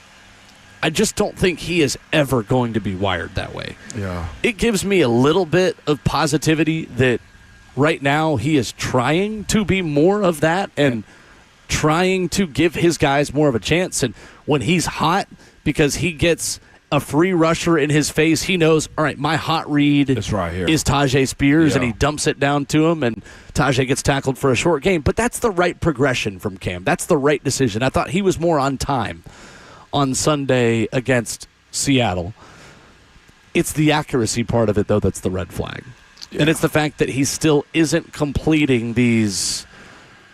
I just don't think he is ever going to be wired that way. Yeah. It gives me a little bit of positivity that right now he is trying to be more of that and trying to give his guys more of a chance. And when he's hot because he gets a free rusher in his face, he knows, all right, my hot read is right here. Is Tajay Spears, and he dumps it down to him, and Tajay gets tackled for a short gain. But that's the right progression from Cam. That's the right decision. I thought he was more on time on Sunday against Seattle. It's the accuracy part of it, though, that's the red flag. Yeah. And it's the fact that he still isn't completing these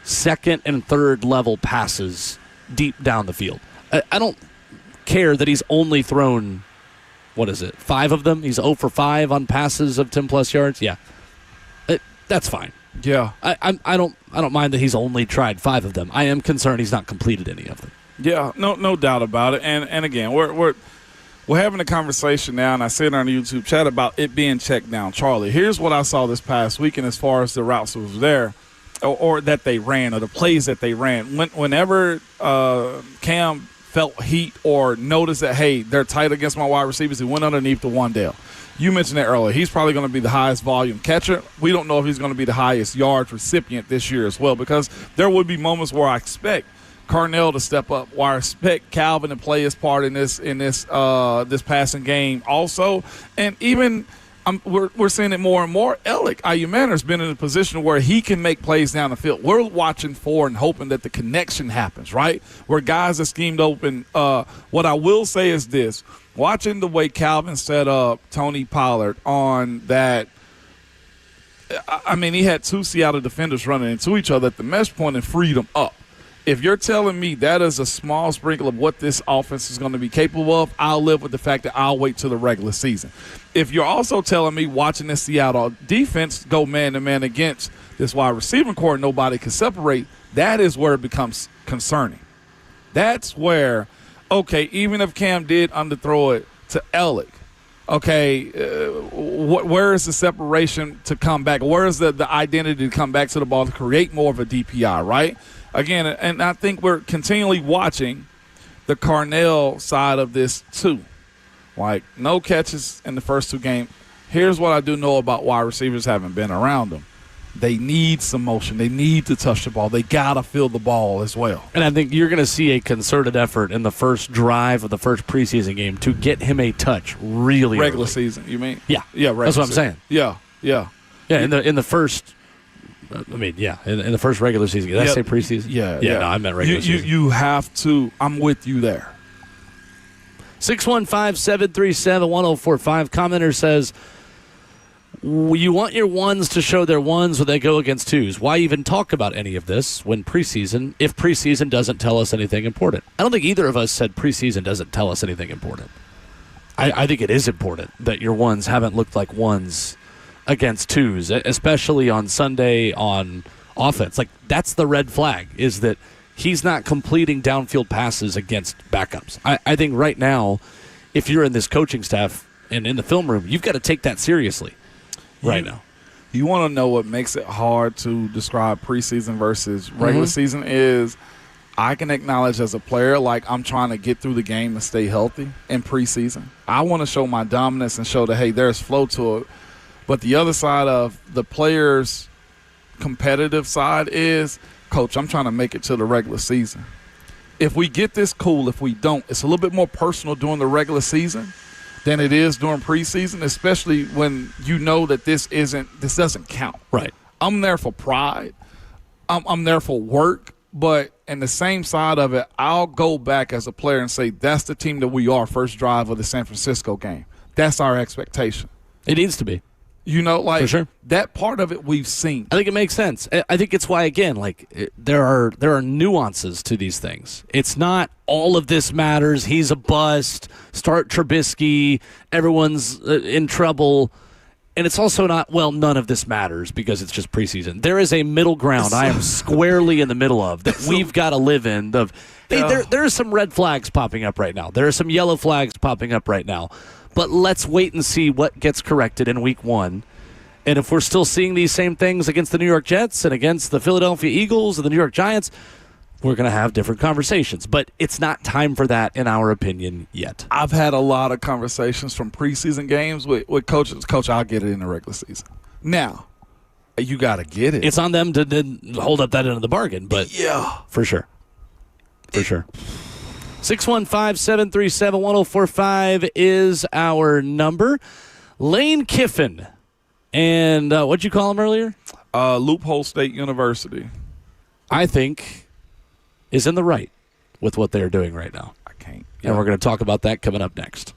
second and third level passes deep down the field. I don't care that he's only thrown, 5 of them? He's 0 for 5 on passes of 10-plus yards? Yeah. That's fine. Yeah. I don't mind that he's only tried 5 of them. I am concerned he's not completed any of them. Yeah, no doubt about it. And again, we're having a conversation now, and I said on the YouTube chat about it being checked down Charlie. Here's what I saw this past weekend as far as the routes that was there. Or that they ran, or the plays that they ran. Whenever Cam felt heat or noticed that, hey, they're tight against my wide receivers, he went underneath the Wandale. You mentioned that earlier. He's probably going to be the highest volume catcher. We don't know if he's going to be the highest yards recipient this year as well, because there would be moments where I expect Carnell to step up, where I expect Calvin to play his part in this passing game also. And even we're seeing it more and more. Alec Ayuman has been in a position where he can make plays down the field. We're watching for and hoping that the connection happens, right? Where guys are schemed open. What I will say is this. Watching the way Calvin set up Tony Pollard on that, I mean, he had 2 Seattle defenders running into each other at the mesh point and freed them up. If you're telling me that is a small sprinkle of what this offense is going to be capable of, I'll live with the fact that I'll wait till the regular season. If you're also telling me watching this Seattle defense go man-to-man against this wide receiving core and nobody can separate, that is where it becomes concerning. That's where, okay, even if Cam did underthrow it to Alec, okay, where is the separation to come back? Where is the identity to come back to the ball to create more of a DPI, right? again, and I think we're continually watching the Carnell side of this too. Like, no catches in the first 2 games. Here's what I do know about wide receivers having been around them. They need some motion. They need to touch the ball. They got to feel the ball as well. And I think you're going to see a concerted effort in the first drive of the first preseason game to get him a touch really regular early. season, you mean? Yeah. Yeah, regular That's what I'm season. saying. Yeah. Yeah, in the first in the first regular season. Did I say preseason? Yeah. No, I meant regular season. You have to. I'm with you there. 615-737-1045. Commenter says, you want your ones to show their ones when they go against twos. Why even talk about any of this if preseason doesn't tell us anything important? I don't think either of us said preseason doesn't tell us anything important. I think it is important that your ones haven't looked like ones against twos, especially on Sunday on offense. Like, that's the red flag, is that he's not completing downfield passes against backups. I think right now, if you're in this coaching staff and in the film room, you've got to take that seriously right now. You want to know what makes it hard to describe preseason versus regular season is I can acknowledge as a player, like, I'm trying to get through the game and stay healthy in preseason. I want to show my dominance and show that, hey, there's flow to it. But the other side of the player's competitive side is, Coach, I'm trying to make it to the regular season. If we get this, cool. If we don't, it's a little bit more personal during the regular season than it is during preseason, especially when you know that this doesn't count. Right. I'm there for pride. I'm there for work. But in the same side of it, I'll go back as a player and say, that's the team that we are first drive of the San Francisco game. That's our expectation. It needs to be. You know, like, for sure. That part of it we've seen. I think it makes sense. I think it's why, again, there are nuances to these things. It's not all of this matters. He's a bust. Start Trubisky. Everyone's in trouble. And it's also not, well, none of this matters because it's just preseason. There is a middle ground I am squarely in the middle of that we've got to live in. There are some red flags popping up right now. There are some yellow flags popping up right now. But let's wait and see what gets corrected in week 1. And if we're still seeing these same things against the New York Jets and against the Philadelphia Eagles and the New York Giants, we're going to have different conversations. But it's not time for that, in our opinion, yet. I've had a lot of conversations from preseason games with coaches. Coach, I'll get it in the regular season. Now, you got to get it. It's on them to hold up that end of the bargain, but yeah, for sure. For sure. 615-737-1045 is our number. Lane Kiffin. And what'd you call him earlier? Loophole State University. I think is in the right with what they're doing right now. I can't. And we're going to talk about that coming up next.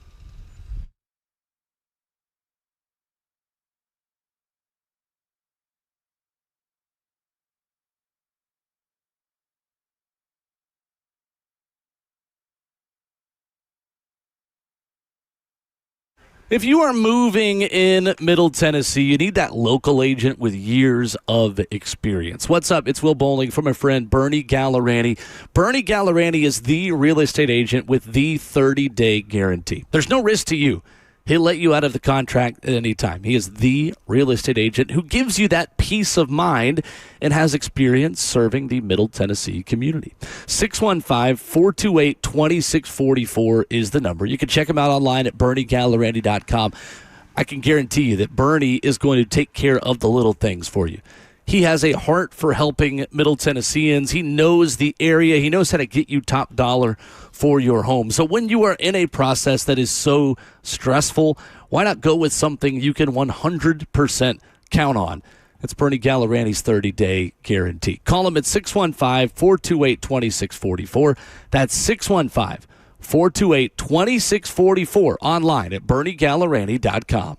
If you are moving in Middle Tennessee, you need that local agent with years of experience. What's up? It's Will Bowling from my friend Bernie Gallerani. Bernie Gallerani is the real estate agent with the 30-day guarantee. There's no risk to you. He'll let you out of the contract at any time. He is the real estate agent who gives you that peace of mind and has experience serving the Middle Tennessee community. 615-428-2644 is the number. You can check him out online at BernieGallerani.com. I can guarantee you that Bernie is going to take care of the little things for you. He has a heart for helping Middle Tennesseans. He knows the area. He knows how to get you top dollar for your home. So when you are in a process that is so stressful, why not go with something you can 100% count on? That's Bernie Gallerani's 30-day guarantee. Call him at 615-428-2644. That's 615-428-2644. Online at BernieGallerani.com.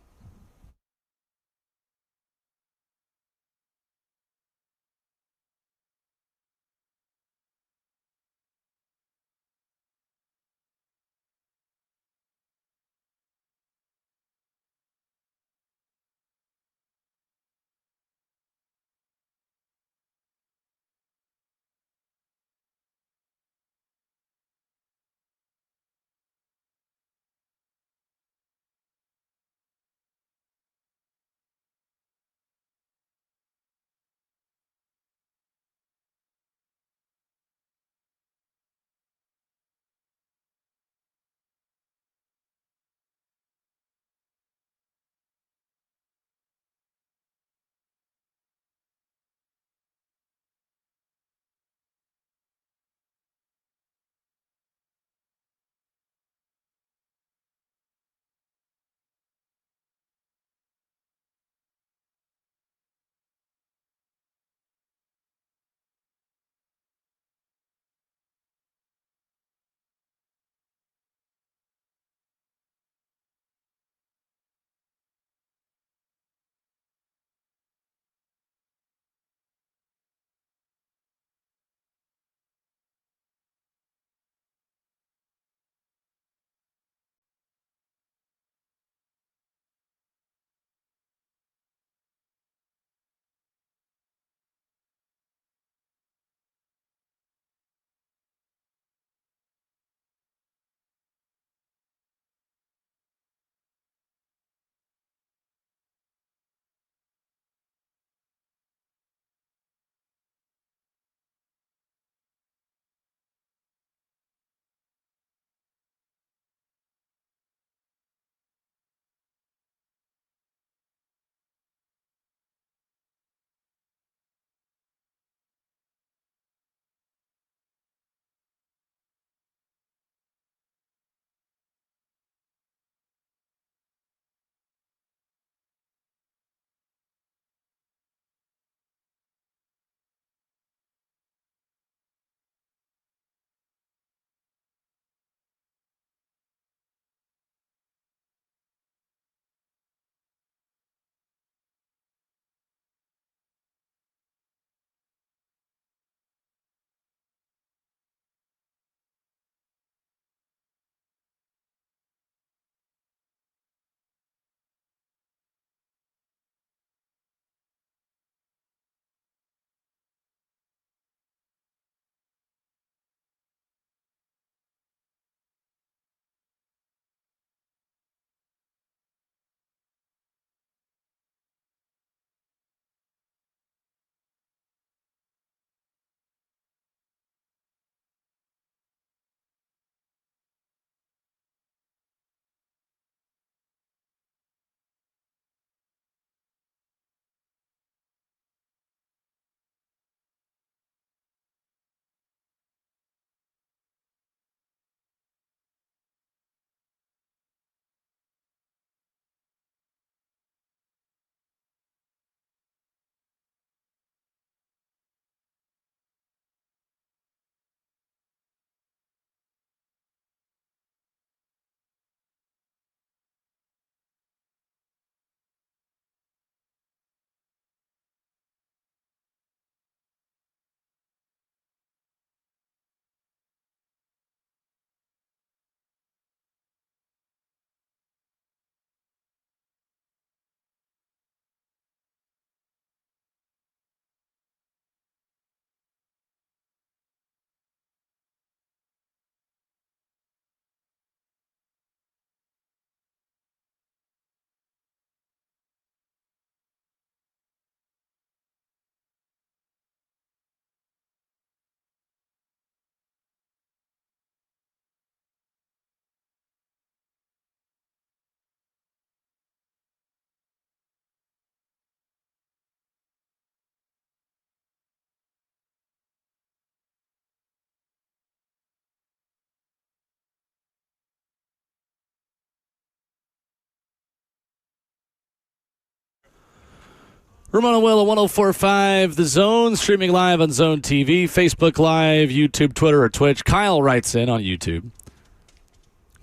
Ramon Will, 104.5 The Zone, streaming live on Zone TV, Facebook Live, YouTube, Twitter, or Twitch. Kyle writes in on YouTube.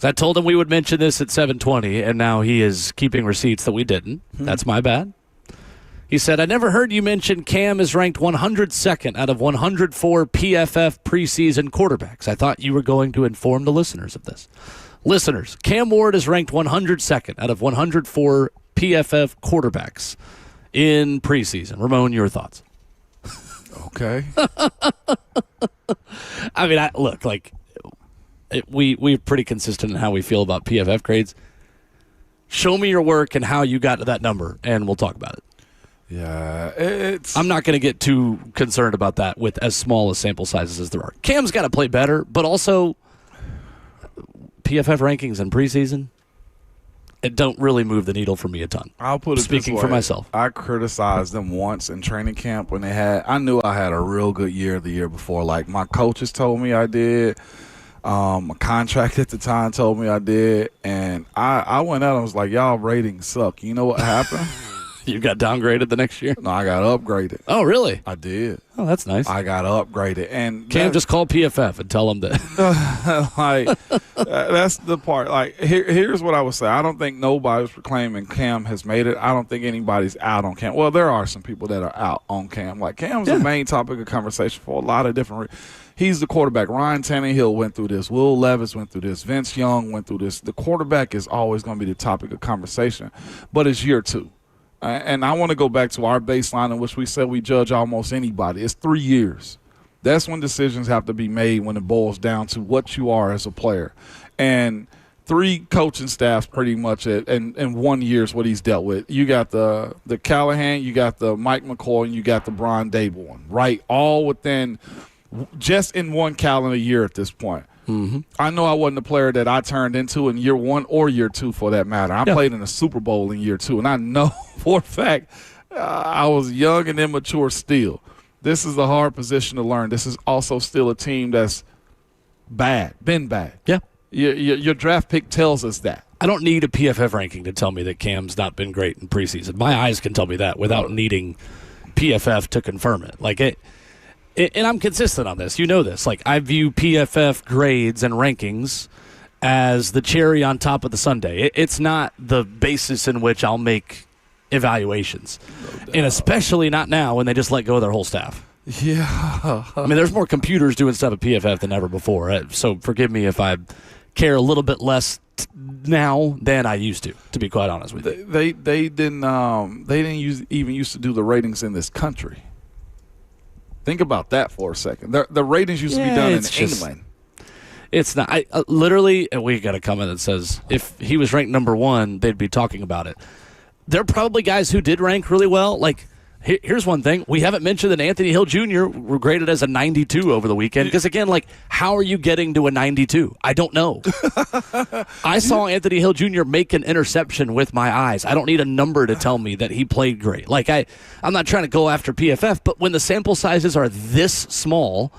I told him we would mention this at 7:20, and now he is keeping receipts that we didn't. That's my bad. He said, I never heard you mention Cam is ranked 102nd out of 104 PFF preseason quarterbacks. I thought you were going to inform the listeners of this. Listeners, Cam Ward is ranked 102nd out of 104 PFF quarterbacks in preseason. Ramon, your thoughts? Okay. I mean, look, like, we're pretty consistent in how we feel about PFF grades. Show me your work and how you got to that number, and we'll talk about it. Yeah, I'm not going to get too concerned about that with as small as sample sizes as there are. Cam's got to play better, but also PFF rankings in preseason, it don't really move the needle for me a ton. I'll put it Speaking this way. for myself. I criticized them once in training camp when I knew I had a real good year the year before. Like, my coaches told me I did. My contract at the time told me I did. And I went out and was like, y'all ratings suck. You know what happened? You got downgraded the next year? No, I got upgraded. Oh, really? I did. Oh, that's nice. I got upgraded. And Cam, just call PFF and tell them that. That's the part. Like, here's what I would say. I don't think nobody's proclaiming Cam has made it. I don't think anybody's out on Cam. Well, there are some people that are out on Cam. Like, Cam's the main topic of conversation for a lot of different He's the quarterback. Ryan Tannehill went through this. Will Levis went through this. Vince Young went through this. The quarterback is always going to be the topic of conversation. But it's year 2. And I want to go back to our baseline in which we said we judge almost anybody. It's 3 years. That's when decisions have to be made when it boils down to what you are as a player. And 3 coaching staffs pretty much in 1 year is what he's dealt with. You got the Callahan, you got the Mike McCoy, and you got the Brian Dable one, right? All within just in 1 calendar year at this point. Mm-hmm. I know I wasn't the player that I turned into in year 1 or year 2 for that matter. I played in a Super Bowl in year 2, and I know for a fact I was young and immature still. This is a hard position to learn. This is also still a team that's been bad. Yeah. Your draft pick tells us that. I don't need a PFF ranking to tell me that Cam's not been great in preseason. My eyes can tell me that without needing PFF to confirm it. Like and I'm consistent on this. You know this. Like, I view PFF grades and rankings as the cherry on top of the sundae. It's not the basis in which I'll make evaluations. No, and especially not now when they just let go of their whole staff. Yeah. I mean, there's more computers doing stuff at PFF than ever before. So forgive me if I care a little bit less now than I used to be quite honest with you. They didn't even used to do the ratings in this country. Think about that for a second. The ratings used to be done in England. It's not. Literally, we got a comment that says if he was ranked number 1, they'd be talking about it. There are probably guys who did rank really well. Like, here's one thing. We haven't mentioned that Anthony Hill Jr. were graded as a 92 over the weekend. Because, again, like, how are you getting to a 92? I don't know. I saw Anthony Hill Jr. make an interception with my eyes. I don't need a number to tell me that he played great. Like, I'm not trying to go after PFF, but when the sample sizes are this small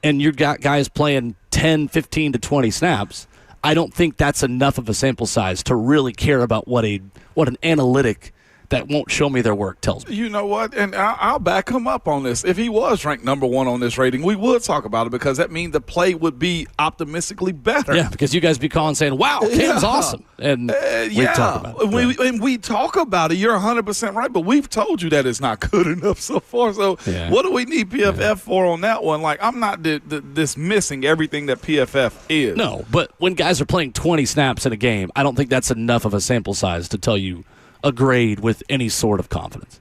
and you've got guys playing 10, 15 to 20 snaps, I don't think that's enough of a sample size to really care about what an analytic that won't show me their work tells me. You know what? And I'll back him up on this. If he was ranked number 1 on this rating, we would talk about it because that means the play would be optimistically better. Yeah, because you guys be calling saying, wow, Cam's awesome. And we talk about it. We talk about it. You're 100% right, but we've told you that it's not good enough so far. So what do we need PFF for on that one? Like, I'm not dismissing everything that PFF is. No, but when guys are playing 20 snaps in a game, I don't think that's enough of a sample size to tell you a grade with any sort of confidence.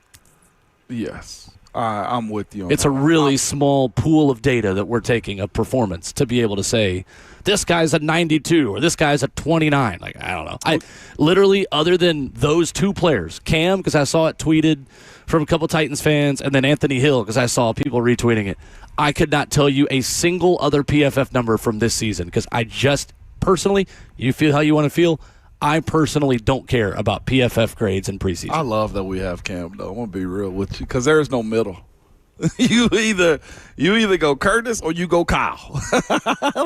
Yes, I'm with you on It's that. a really small pool of data that we're taking of performance to be able to say, this guy's a 92 or this guy's a 29. Like, I don't know. I literally, other than those 2 players, Cam, because I saw it tweeted from a couple Titans fans, and then Anthony Hill, because I saw people retweeting it, I could not tell you a single other PFF number from this season because I just personally, you feel how you want to feel, I personally don't care about PFF grades in preseason. I love that we have Cam, though. I'm going to be real with you because there is no middle. You either go Curtis or you go Kyle.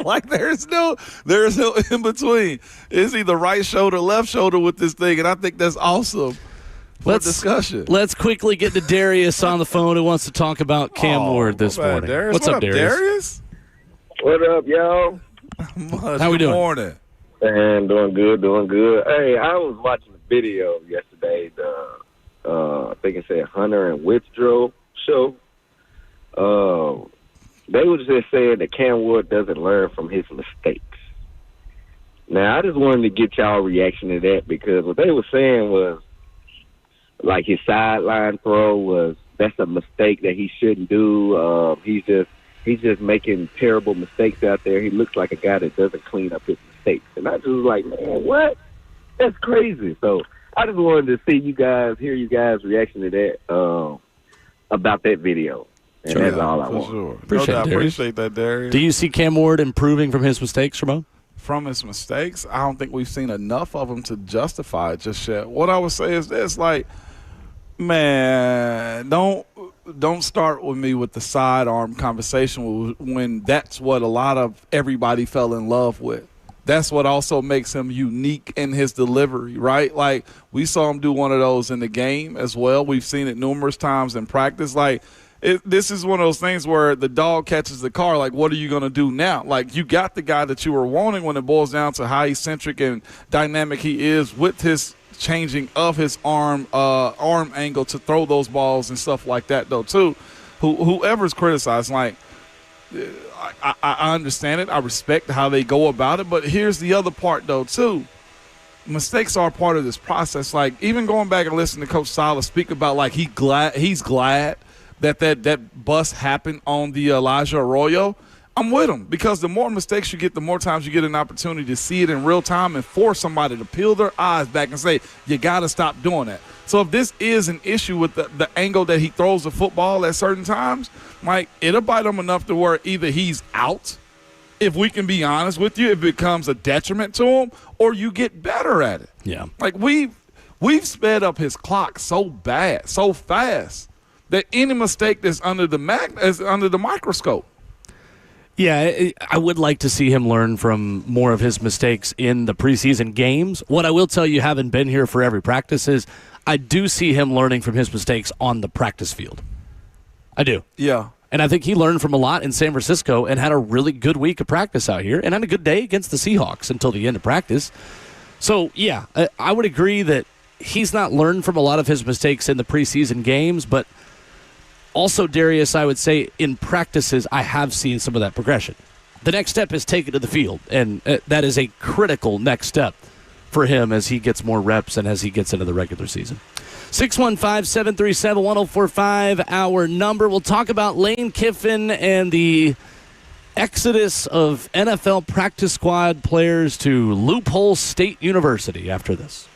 Like, there's no in between. It's either right shoulder, left shoulder with this thing, and I think that's awesome. for discussion. Let's quickly get to Darius on the phone who wants to talk about Cam Ward this morning. Darius. What's up, Darius? What up, y'all? How we doing? Good morning. Man, doing good. Hey, I was watching a video yesterday, I think it said Hunter and Withrow show. They were just saying that Cam Ward doesn't learn from his mistakes. Now, I just wanted to get y'all reaction to that because what they were saying was, like, his sideline throw that's a mistake that he shouldn't do. He's just making terrible mistakes out there. He looks like a guy that doesn't clean up his mistakes. And I just was like, man, what? That's crazy. So I just wanted to hear you guys' reaction to that, about that video. And that's all I want. Sure. Appreciate that, Darius. Do you see Cam Ward improving from his mistakes, Ramon? From his mistakes, I don't think we've seen enough of him to justify it just yet. What I would say is this, like, man, don't start with me with the sidearm conversation when that's what a lot of everybody fell in love with. That's what also makes him unique in his delivery, right? Like, we saw him do one of those in the game as well. We've seen it numerous times in practice. Like, this is one of those things where the dog catches the car. Like, what are you going to do now? Like, you got the guy that you were wanting when it boils down to how eccentric and dynamic he is with his changing of his arm angle to throw those balls and stuff like that, though, too. Whoever's criticized, like, I understand it. I respect how they go about it. But here's the other part, though, too. Mistakes are part of this process. Like, even going back and listening to Coach Silas speak about, like, he's glad that bust happened on the Elijah Arroyo. I'm with him because the more mistakes you get, the more times you get an opportunity to see it in real time and force somebody to peel their eyes back and say, you got to stop doing that. So if this is an issue with the angle that he throws the football at certain times, like, it'll bite him enough to where either he's out, if we can be honest with you, it becomes a detriment to him, or you get better at it. Yeah. Like, we've sped up his clock so bad, so fast, that any mistake that's under the microscope. Yeah, I would like to see him learn from more of his mistakes in the preseason games. What I will tell you, having been here for every practice, is I do see him learning from his mistakes on the practice field. I do. Yeah. And I think he learned from a lot in San Francisco and had a really good week of practice out here and had a good day against the Seahawks until the end of practice. So, yeah, I would agree that he's not learned from a lot of his mistakes in the preseason games, but also, Darius, I would say in practices, I have seen some of that progression. The next step is take it to the field, and that is a critical next step for him as he gets more reps and as he gets into the regular season. 615-737-1045, our number. We'll talk about Lane Kiffin and the exodus of NFL practice squad players to Loophole State University after this.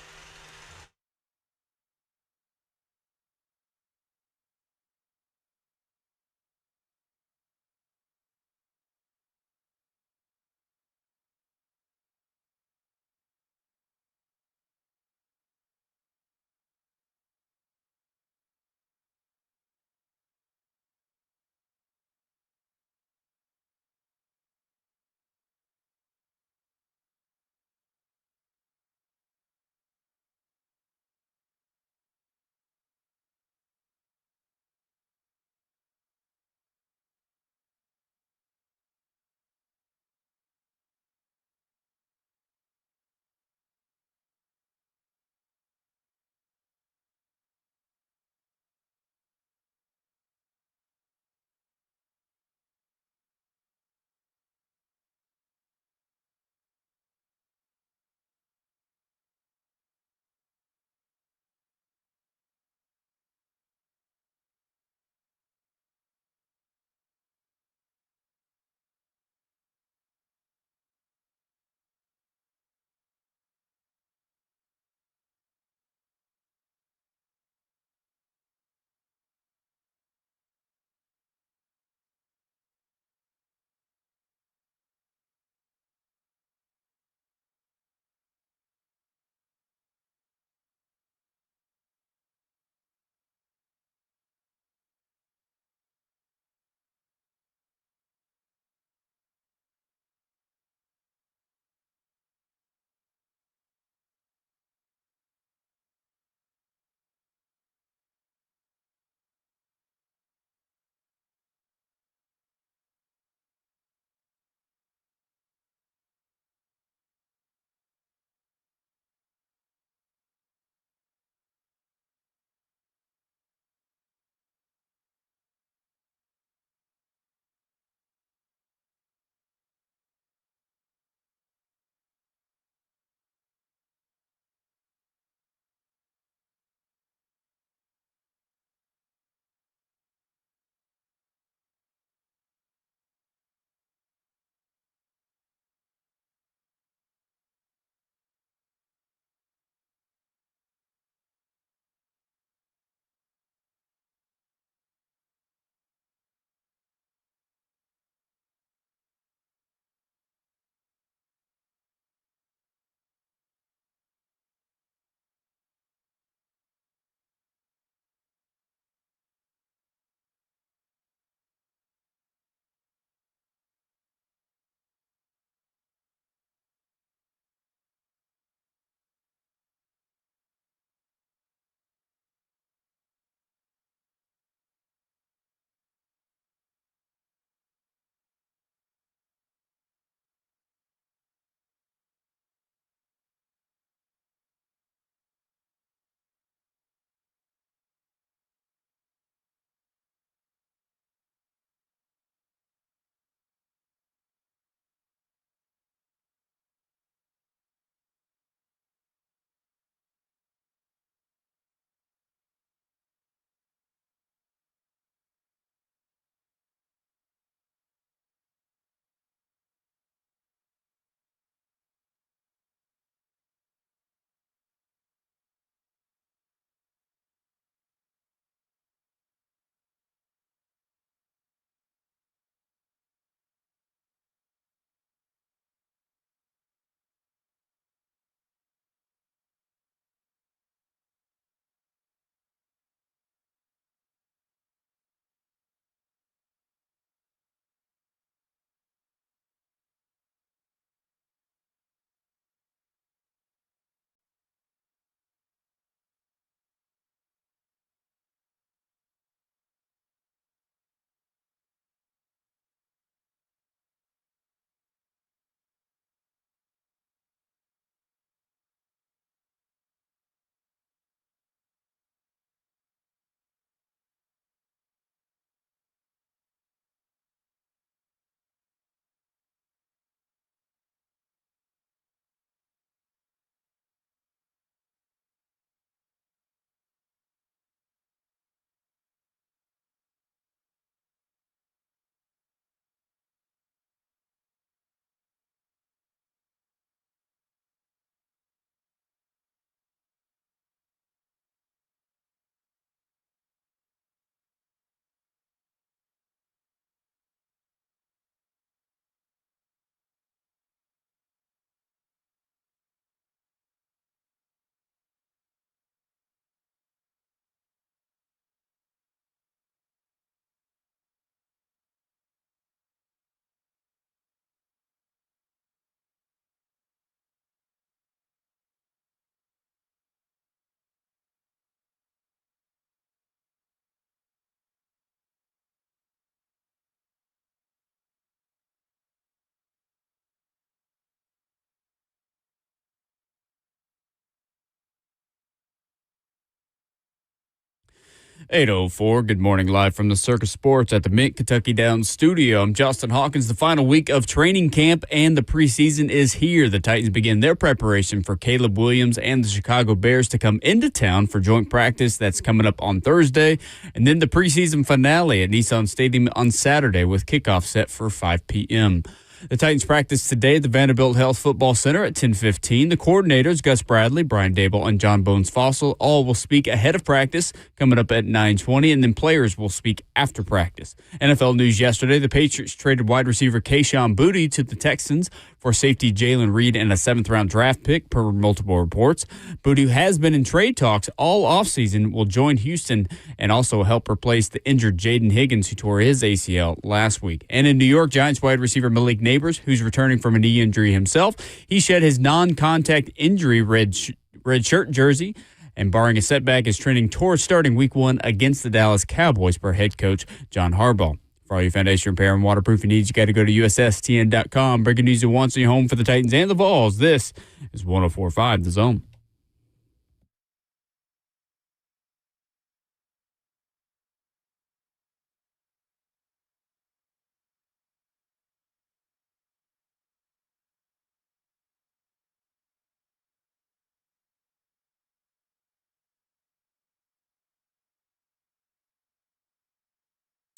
8:04. Good morning, live from the Circus Sports at the Mint Kentucky Downs studio. I'm Justin Hawkins. The final week of training camp and the preseason is here. The Titans begin their preparation for Caleb Williams and the Chicago Bears to come into town for joint practice. That's coming up on Thursday. And then the preseason finale at Nissan Stadium on Saturday with kickoff set for 5 p.m. The Titans practice today at the Vanderbilt Health Football Center at 10:15. The coordinators, Gus Bradley, Brian Dable, and John Bones Fossil, all will speak ahead of practice coming up at 9:20, and then players will speak after practice. NFL news yesterday, the Patriots traded wide receiver Kayshon Boutte to the Texans for safety Jalen Reed and a 7th-round draft pick, per multiple reports. Boutte, who has been in trade talks all offseason, will join Houston and also help replace the injured Jaden Higgins, who tore his ACL last week. And in New York, Giants wide receiver Malik Neighbors, who's returning from a knee injury himself, he shed his non-contact injury red shirt jersey, and barring a setback, is trending towards starting Week 1 against the Dallas Cowboys, per head coach John Harbaugh. For all your foundation repair and waterproofing needs, you got to go to USSTN.com. Breaking news at once in your home for the Titans and the Vols. This is 104.5 The Zone.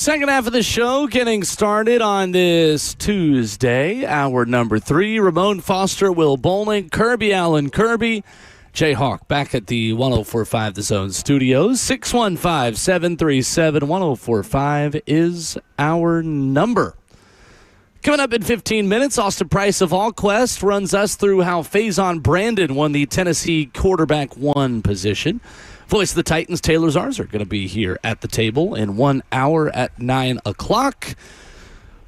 Second half of the show getting started on this Tuesday. Hour number 3. Ramon Foster, Will Bowling, Kirby Allen Kirby, Jay Hawk back at the 104.5 The Zone studios. 615-737-1045 is our number. Coming up in 15 minutes, Austin Price of AllQuest runs us through how Faison Brandon won the Tennessee quarterback 1 position. Voice of the Titans, Taylor Zarzer, going to be here at the table in 1 hour at 9 o'clock.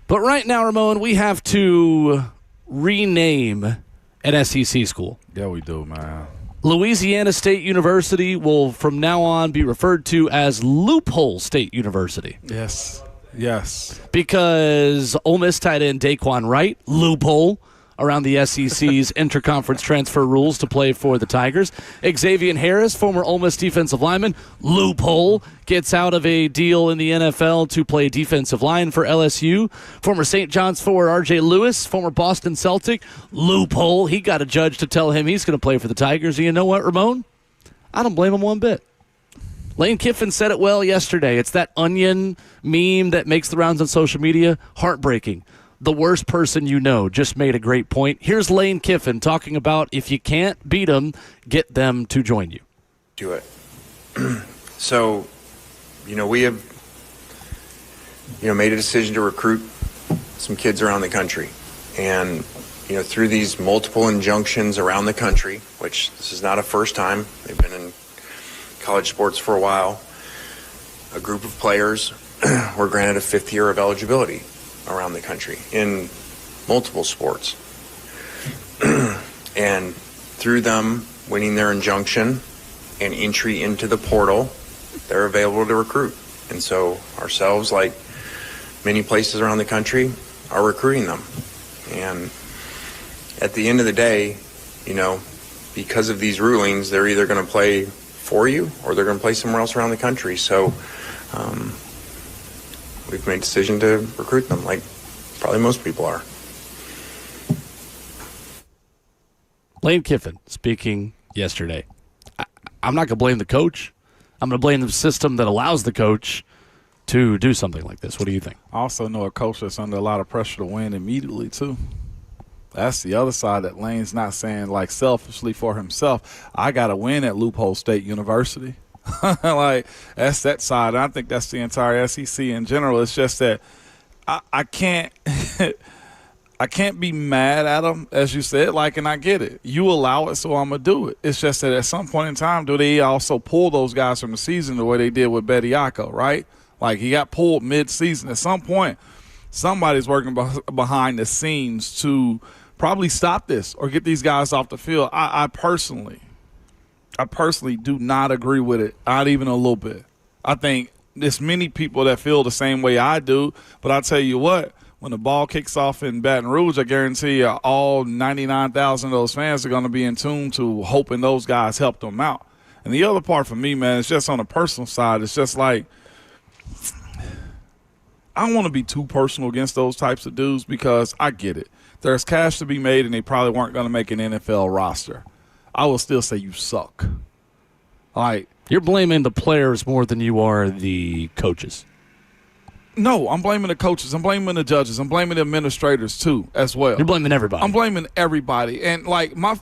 But right now, Ramon, we have to rename an SEC school. Yeah, we do, man. Louisiana State University will from now on be referred to as Loophole State University. Yes. Because Ole Miss tight end Daquan Wright, loophole around the SEC's interconference transfer rules to play for the Tigers. Xavier Harris, former Ole Miss defensive lineman, loophole, gets out of a deal in the NFL to play defensive line for LSU. Former St. John's forward R.J. Lewis, former Boston Celtic, loophole. He got a judge to tell him he's going to play for the Tigers. And you know what, Ramon? I don't blame him one bit. Lane Kiffin said it well yesterday. It's that onion meme that makes the rounds on social media. Heartbreaking. The worst person you know just made a great point. Here's Lane Kiffin talking about if you can't beat them, get them to join you. Do it. So, we have, made a decision to recruit some kids around the country. And, through these multiple injunctions around the country, which this is not a first time, they've been in college sports for a while, a group of players were granted a 5th year of eligibility around the country in multiple sports. And through them winning their injunction and entry into the portal, they're available to recruit. And so ourselves, like many places around the country, are recruiting them. And at the end of the day, because of these rulings, they're either going to play for you or they're going to play somewhere else around the country. So we've made a decision to recruit them, like probably most people are. Lane Kiffin speaking yesterday. I'm not going to blame the coach. I'm going to blame the system that allows the coach to do something like this. What do you think? I also know a coach that's under a lot of pressure to win immediately, too. That's the other side that Lane's not saying, like, selfishly for himself. I got to win at Loophole State University. Like, that's that side. And I think that's the entire SEC in general. It's just that I can't I can't be mad at them, as you said, and I get it. You allow it, so I'm going to do it. It's just that at some point in time, do they also pull those guys from the season the way they did with Bediako, right? Like, he got pulled mid-season. At some point, somebody's working behind the scenes to probably stop this or get these guys off the field. I personally do not agree with it, not even a little bit. I think there's many people that feel the same way I do, but I tell you what, when the ball kicks off in Baton Rouge, I guarantee you all 99,000 of those fans are going to be in tune to hoping those guys help them out. And the other part for me, man, it's just on a personal side. It's just like I don't want to be too personal against those types of dudes because I get it. There's cash to be made, and they probably weren't going to make an NFL roster. I will still say you suck. Like, you're blaming the players more than you are the coaches. No, I'm blaming the coaches. I'm blaming the judges. I'm blaming the administrators too, as well. You're blaming everybody. I'm blaming everybody, and like my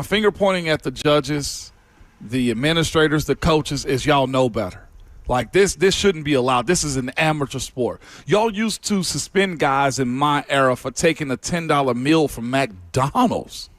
finger pointing at the judges, the administrators, the coaches is y'all know better. Like this shouldn't be allowed. This is an amateur sport. Y'all used to suspend guys in my era for taking a $10 meal from McDonald's.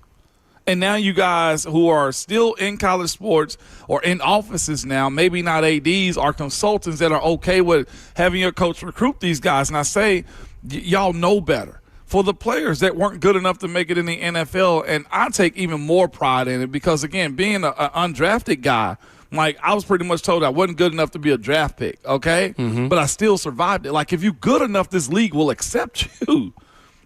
And now you guys who are still in college sports or in offices now, maybe not ADs, are consultants that are okay with having your coach recruit these guys. And I say, y'all know better. For the players that weren't good enough to make it in the NFL, and I take even more pride in it because, again, being an undrafted guy, like I was pretty much told I wasn't good enough to be a draft pick, okay? But I still survived it. Like if you're good enough, this league will accept you.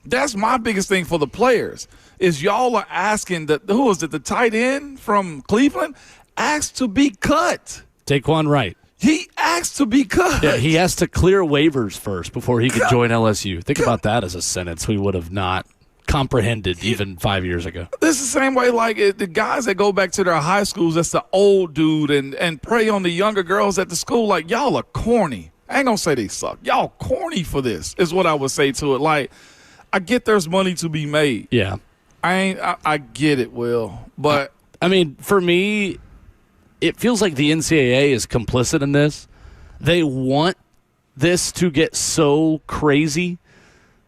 That's my biggest thing for the players is y'all are asking the tight end from Cleveland asked to be cut. Taquan Wright. He asked to be cut. Yeah, he has to clear waivers first before he could join LSU. Think about that as a sentence we would have not comprehended even 5 years ago. This is the same way like the guys that go back to their high schools, that's the old dude, and prey on the younger girls at the school. Like, y'all are corny. I ain't going to say they suck. Y'all corny for this is what I would say to it. Like, I get there's money to be made. Yeah. I get it, Will. But I mean, for me, it feels like the NCAA is complicit in this. They want this to get so crazy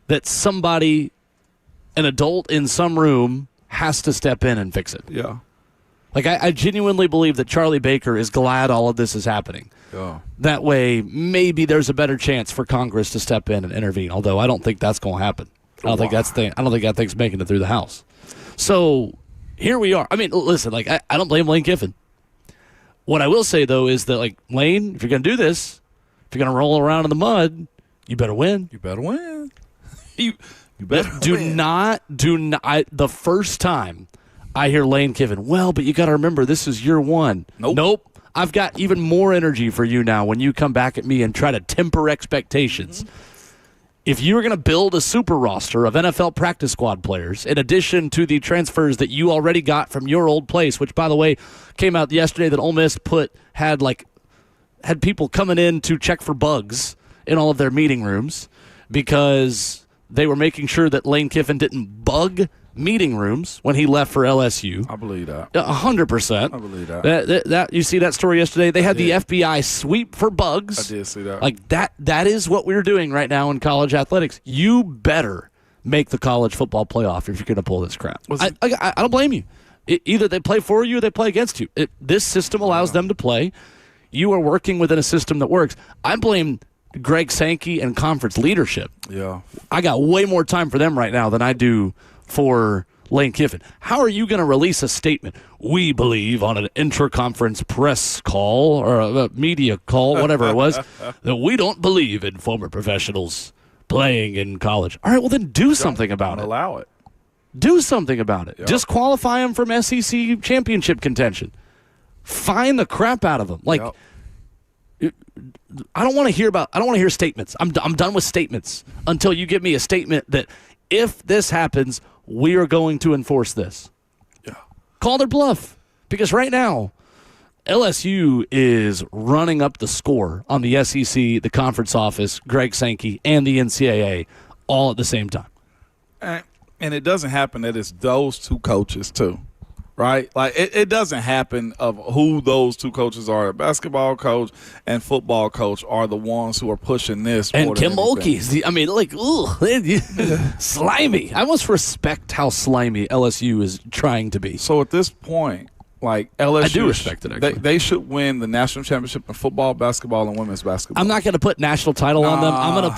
that somebody, an adult in some room, has to step in and fix it. Yeah. Like, I genuinely believe that Charlie Baker is glad all of this is happening. Yeah. That way, maybe there's a better chance for Congress to step in and intervene, although I don't think that's going to happen. I don't think that thing's making it through the House. So here we are. I mean, listen, like I don't blame Lane Kiffin. What I will say though is that, like, Lane, if you're going to do this, if you're going to roll around in the mud, you better win. You better win. you better do not. The first time I hear Lane Kiffin, well, but you got to remember this is year one. Nope. I've got even more energy for you now when you come back at me and try to temper expectations. Mm-hmm. If you were going to build a super roster of NFL practice squad players, in addition to the transfers that you already got from your old place, which, by the way, came out yesterday that Ole Miss had people coming in to check for bugs in all of their meeting rooms because they were making sure that Lane Kiffin didn't bug meeting rooms when he left for LSU. I believe that. 100%. I believe that. That you see that story yesterday? They had the FBI sweep for bugs. I did see that. Like that is what we're doing right now in college athletics. You better make the college football playoff if you're going to pull this crap. I don't blame you. Either they play for you or they play against you. This system allows them to play. You are working within a system that works. I blame Greg Sankey and conference leadership. Yeah. I got way more time for them right now than I do for Lane Kiffin. How are you going to release a statement? We believe on an interconference press call or a media call, whatever it was, that we don't believe in former professionals playing in college. All right, well then do something about it. Allow it. Do something about it. Yep. Disqualify them from SEC championship contention. Fine the crap out of them. Like, I don't want to hear statements. I'm done with statements until you give me a statement that if this happens, we are going to enforce this. Yeah. Call their bluff. Because right now, LSU is running up the score on the SEC, the conference office, Greg Sankey, and the NCAA all at the same time. And it doesn't happen that it's those two coaches, too. Right? Like, it doesn't happen of who those two coaches are. The basketball coach and football coach are the ones who are pushing this. And Kim Mulkey's, slimy. I almost respect how slimy LSU is trying to be. So at this point, like, LSU, I do respect it, actually. They should win the national championship in football, basketball, and women's basketball. I'm not going to put national title on them. I'm going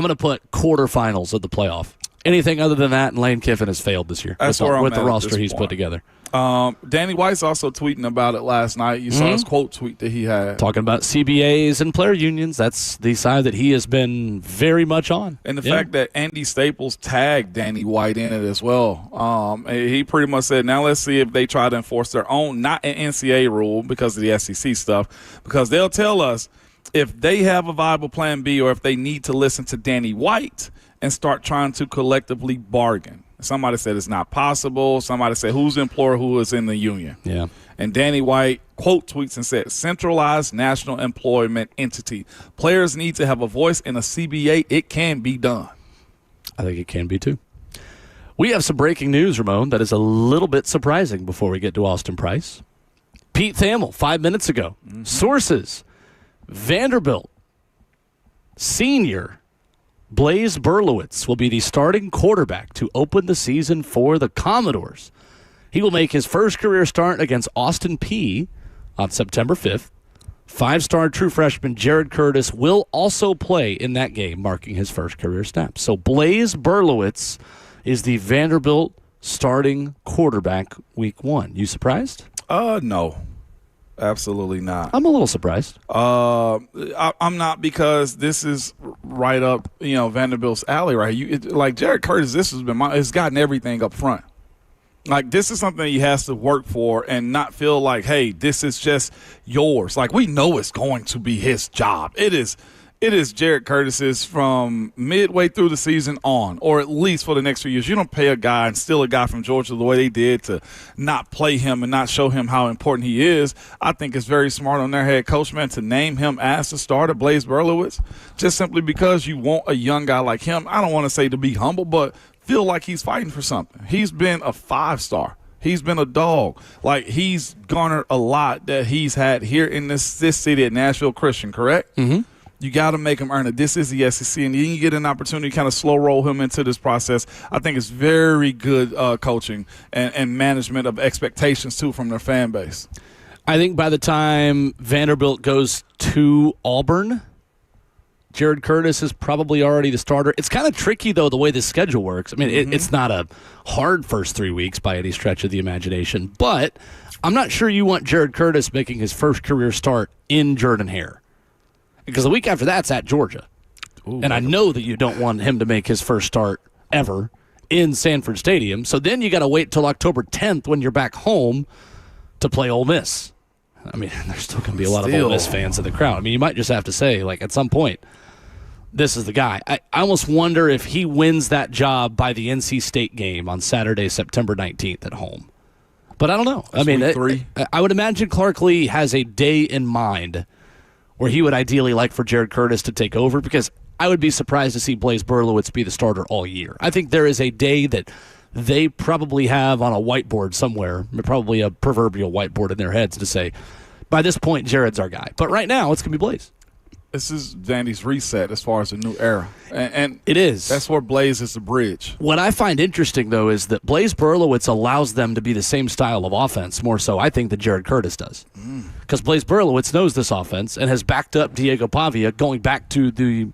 to put quarterfinals of the playoff. Anything other than that, and Lane Kiffin has failed this year That's where I'm with the at roster this he's point. put together. Danny White's also tweeting about it last night. You saw his quote tweet that he had. Talking about CBAs and player unions, that's the side that he has been very much on. And the fact that Andy Staples tagged Danny White in it as well. He pretty much said, now let's see if they try to enforce their own, not an NCAA rule because of the SEC stuff, because they'll tell us if they have a viable plan B or if they need to listen to Danny White and start trying to collectively bargain. Somebody said it's not possible. Somebody said who's the employer, who is in the union. Yeah. And Danny White quote tweets and said, centralized national employment entity. Players need to have a voice in a CBA. It can be done. I think it can be too. We have some breaking news, Ramon, that is a little bit surprising before we get to Austin Price. Pete Thamel, 5 minutes ago. Sources, Vanderbilt senior Blaze Berlowitz will be the starting quarterback to open the season for the Commodores. He will make his first career start against Austin Peay on September 5th. Five-star true freshman Jared Curtis will also play in that game, marking his first career snap. So Blaze Berlowitz is the Vanderbilt starting quarterback week 1. You surprised? No. Absolutely not. I'm a little surprised. I'm not, because this is right up, Vanderbilt's alley, right? Like Jared Curtis, this has been it's gotten everything up front. Like, this is something he has to work for and not feel like, hey, this is just yours. Like, we know it's going to be his job. It is Jared Curtis's from midway through the season on, or at least for the next few years. You don't pay a guy and steal a guy from Georgia the way they did to not play him and not show him how important he is. I think it's very smart on their head coach, man, to name him as the starter, Blaze Berlowitz, just simply because you want a young guy like him. I don't want to say to be humble, but feel like he's fighting for something. He's been a 5-star. He's been a dog. Like, he's garnered a lot that he's had here in this city at Nashville Christian, correct? Mm-hmm. You got to make him earn it. This is the SEC, and then you get an opportunity to kind of slow roll him into this process. I think it's very good coaching and management of expectations, too, from their fan base. I think by the time Vanderbilt goes to Auburn, Jared Curtis is probably already the starter. It's kind of tricky, though, the way the schedule works. I mean, it's not a hard first 3 weeks by any stretch of the imagination, but I'm not sure you want Jared Curtis making his first career start in Jordan-Hare, because the week after that's at Georgia. Ooh, and I know that you don't want him to make his first start ever in Sanford Stadium, so then you got to wait till October 10th when you're back home to play Ole Miss. I mean, there's still going to be a lot of Ole Miss fans in the crowd. I mean, you might just have to say, like, at some point, this is the guy. I almost wonder if he wins that job by the NC State game on Saturday, September 19th at home. But I don't know. That's week 3. I would imagine Clark Lee has a day in mind where he would ideally like for Jared Curtis to take over, because I would be surprised to see Blaze Berlowitz be the starter all year. I think there is a day that they probably have on a whiteboard somewhere, probably a proverbial whiteboard in their heads, to say, by this point, Jared's our guy. But right now, it's going to be Blaze. This is Vandy's reset as far as a new era. And it is. That's where Blaze is the bridge. What I find interesting, though, is that Blaze Berlowitz allows them to be the same style of offense, more so, I think, than Jared Curtis does. Because Blaze Berlowitz knows this offense and has backed up Diego Pavia going back to the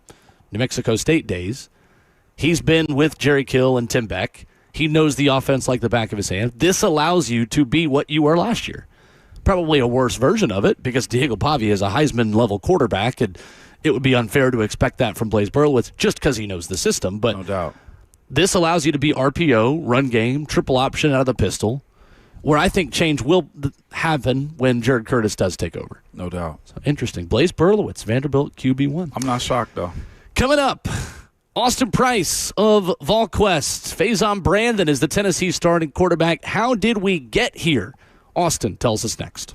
New Mexico State days. He's been with Jerry Kill and Tim Beck. He knows the offense like the back of his hand. This allows you to be what you were last year. Probably a worse version of it, because Diego Pavia is a Heisman-level quarterback, and it would be unfair to expect that from Blaze Berlowitz just because he knows the system. But no doubt, this allows you to be RPO, run game, triple option out of the pistol, where I think change will happen when Jared Curtis does take over. No doubt. So, interesting. Blaze Berlowitz, Vanderbilt QB1. I'm not shocked, though. Coming up, Austin Price of VolQuest. Faison Brandon is the Tennessee starting quarterback. How did we get here? Austin tells us next.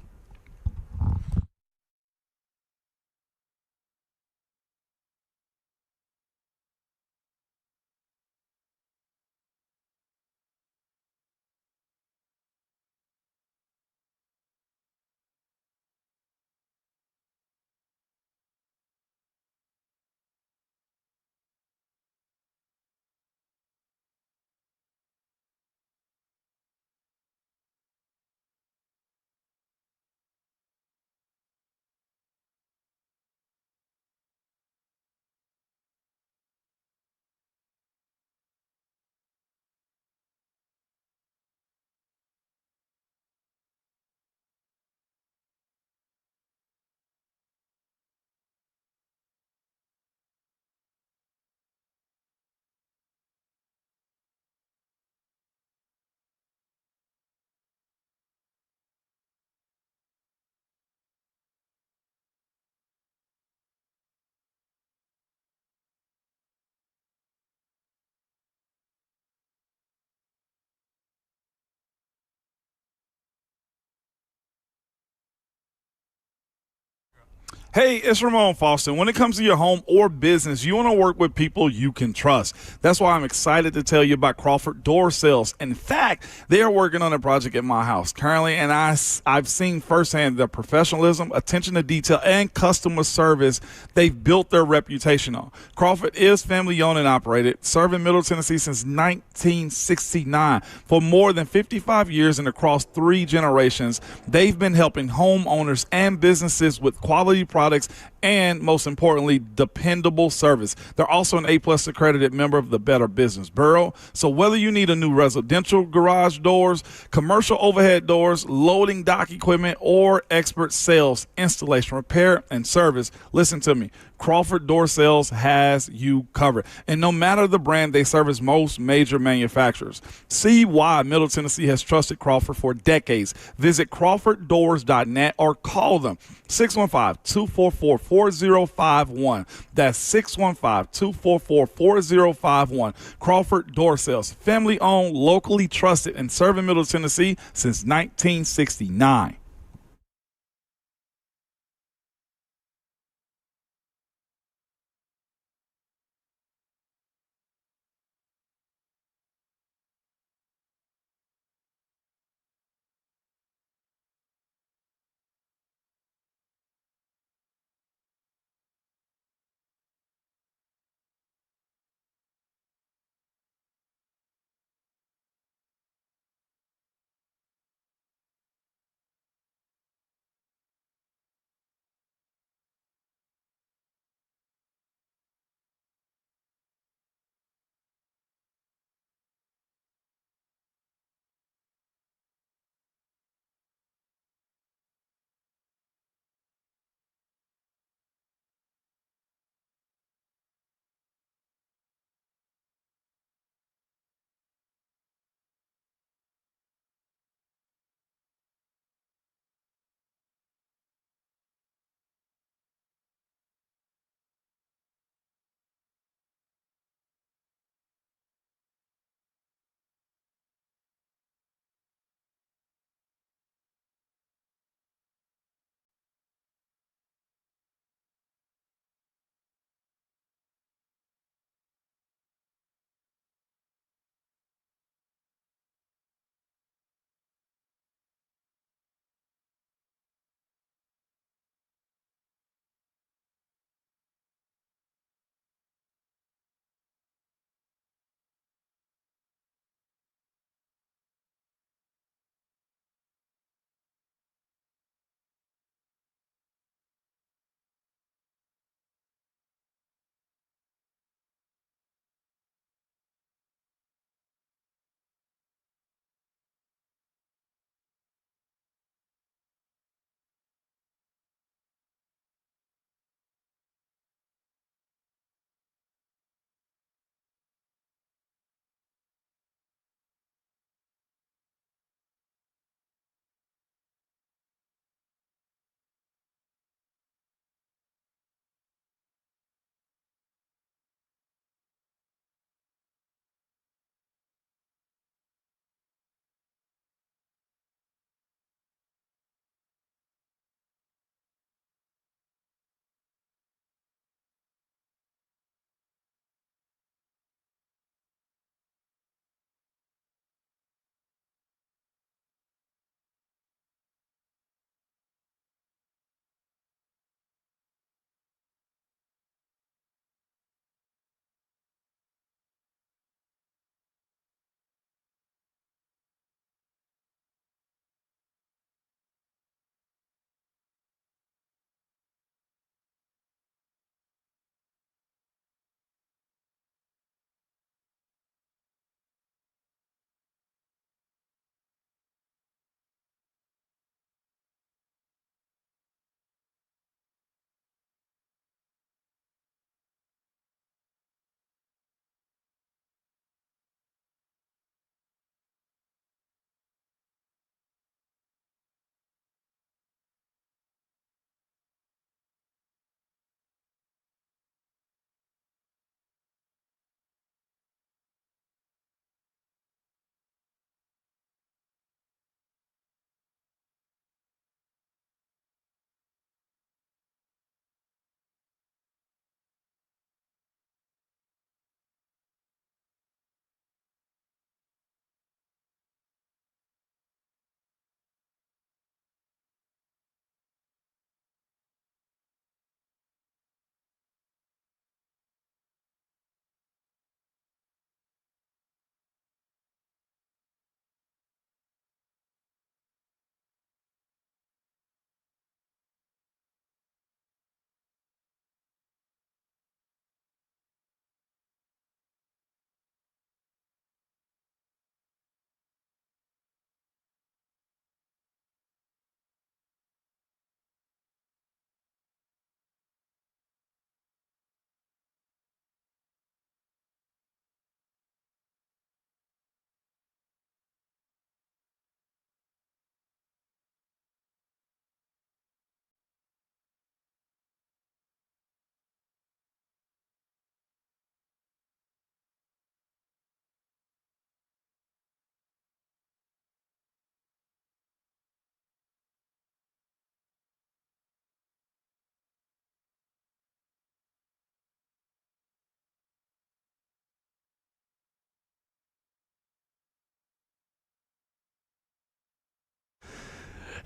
Hey, it's Ramon Foster. When it comes to your home or business, you want to work with people you can trust. That's why I'm excited to tell you about Crawford Door Sales. In fact, they are working on a project at my house currently, and I've seen firsthand the professionalism, attention to detail, and customer service they've built their reputation on. Crawford is family owned and operated, serving Middle Tennessee since 1969. For more than 55 years and across 3 generations, they've been helping homeowners and businesses with quality products and, most importantly, dependable service. They're also an A-plus accredited member of the Better Business Bureau. So whether you need a new residential garage doors, commercial overhead doors, loading dock equipment, or expert sales, installation, repair, and service, listen to me. Crawford Door Sales has you covered. And no matter the brand, they service most major manufacturers. See why Middle Tennessee has trusted Crawford for decades. Visit crawforddoors.net or call them 615-244-4051. That's 615-244-4051. Crawford Door Sales, family owned, locally trusted, and serving Middle Tennessee since 1969.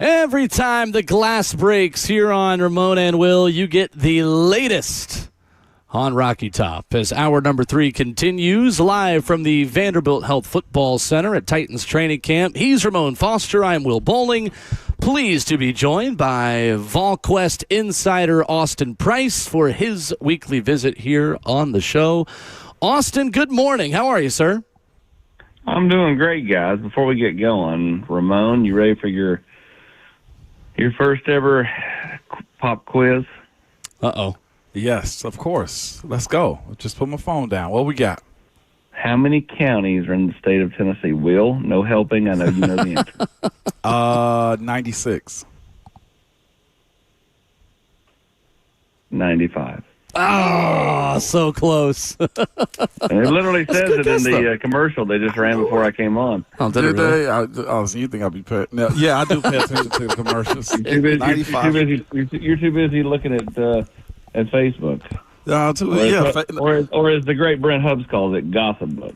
Every time the glass breaks here on Ramon and Will, you get the latest on Rocky Top as hour number 3 continues live from the Vanderbilt Health Football Center at Titans Training Camp. He's Ramon Foster. I'm Will Bowling. Pleased to be joined by VolQuest insider Austin Price for his weekly visit here on the show. Austin, good morning. How are you, sir? I'm doing great, guys. Before we get going, Ramon, you ready for your first ever pop quiz? Uh-oh. Yes, of course. Let's go. Just put my phone down. What we got? How many counties are in the state of Tennessee? Will, no helping. I know you know the answer. 96. 95. Oh, so close. And it literally says it in the commercial they just ran before I came on. Oh, did it really? So you think I'll be paying? No, yeah, I do pay attention to the commercials. You're too busy looking at Facebook. Or as the great Brent Hubbs calls it, gossip book.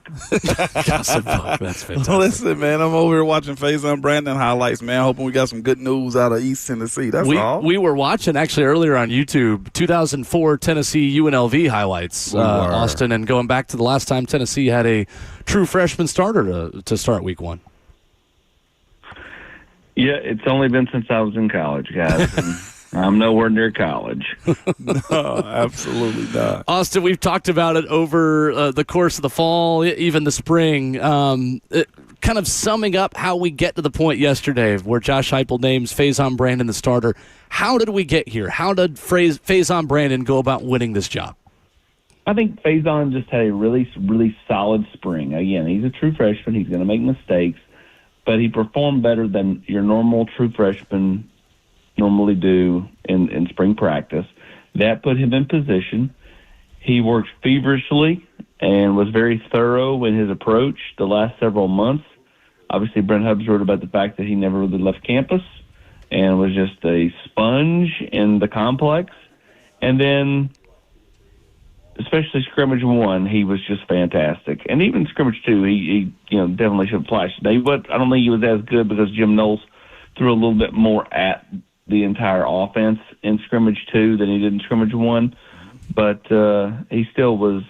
Gossip book. That's fantastic. Listen, man, I'm over here watching Faison Brandon highlights, man, hoping we got some good news out of East Tennessee. That's all. We were watching, actually, earlier on YouTube, 2004 Tennessee UNLV highlights, Austin, and going back to the last time Tennessee had a true freshman starter to start week 1. Yeah, it's only been since I was in college, guys. And I'm nowhere near college. No, absolutely not. Austin, we've talked about it over the course of the fall, even the spring. Kind of summing up how we get to the point yesterday where Josh Heupel names Faison Brandon the starter. How did we get here? How did Faison Brandon go about winning this job? I think Faison just had a really, really solid spring. Again, he's a true freshman. He's going to make mistakes, but he performed better than your normal true freshman normally do in spring practice. That put him in position. He worked feverishly and was very thorough in his approach the last several months. Obviously, Brent Hubbs wrote about the fact that he never really left campus and was just a sponge in the complex. And then, especially scrimmage 1, he was just fantastic. And even scrimmage 2, he definitely should have flashed today. But I don't think he was as good because Jim Knowles threw a little bit more at the entire offense in scrimmage 2 than he did in scrimmage 1. But he still was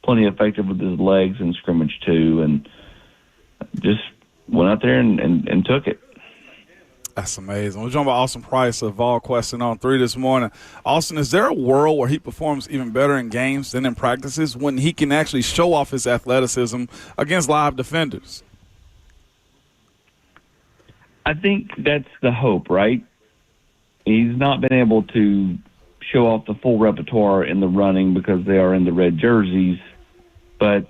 plenty effective with his legs in scrimmage 2 and just went out there and took it. That's amazing. We're talking about Austin Price of VolQuest and On 3 this morning. Austin, is there a world where he performs even better in games than in practices when he can actually show off his athleticism against live defenders? I think that's the hope, right? He's not been able to show off the full repertoire in the running because they are in the red jerseys, but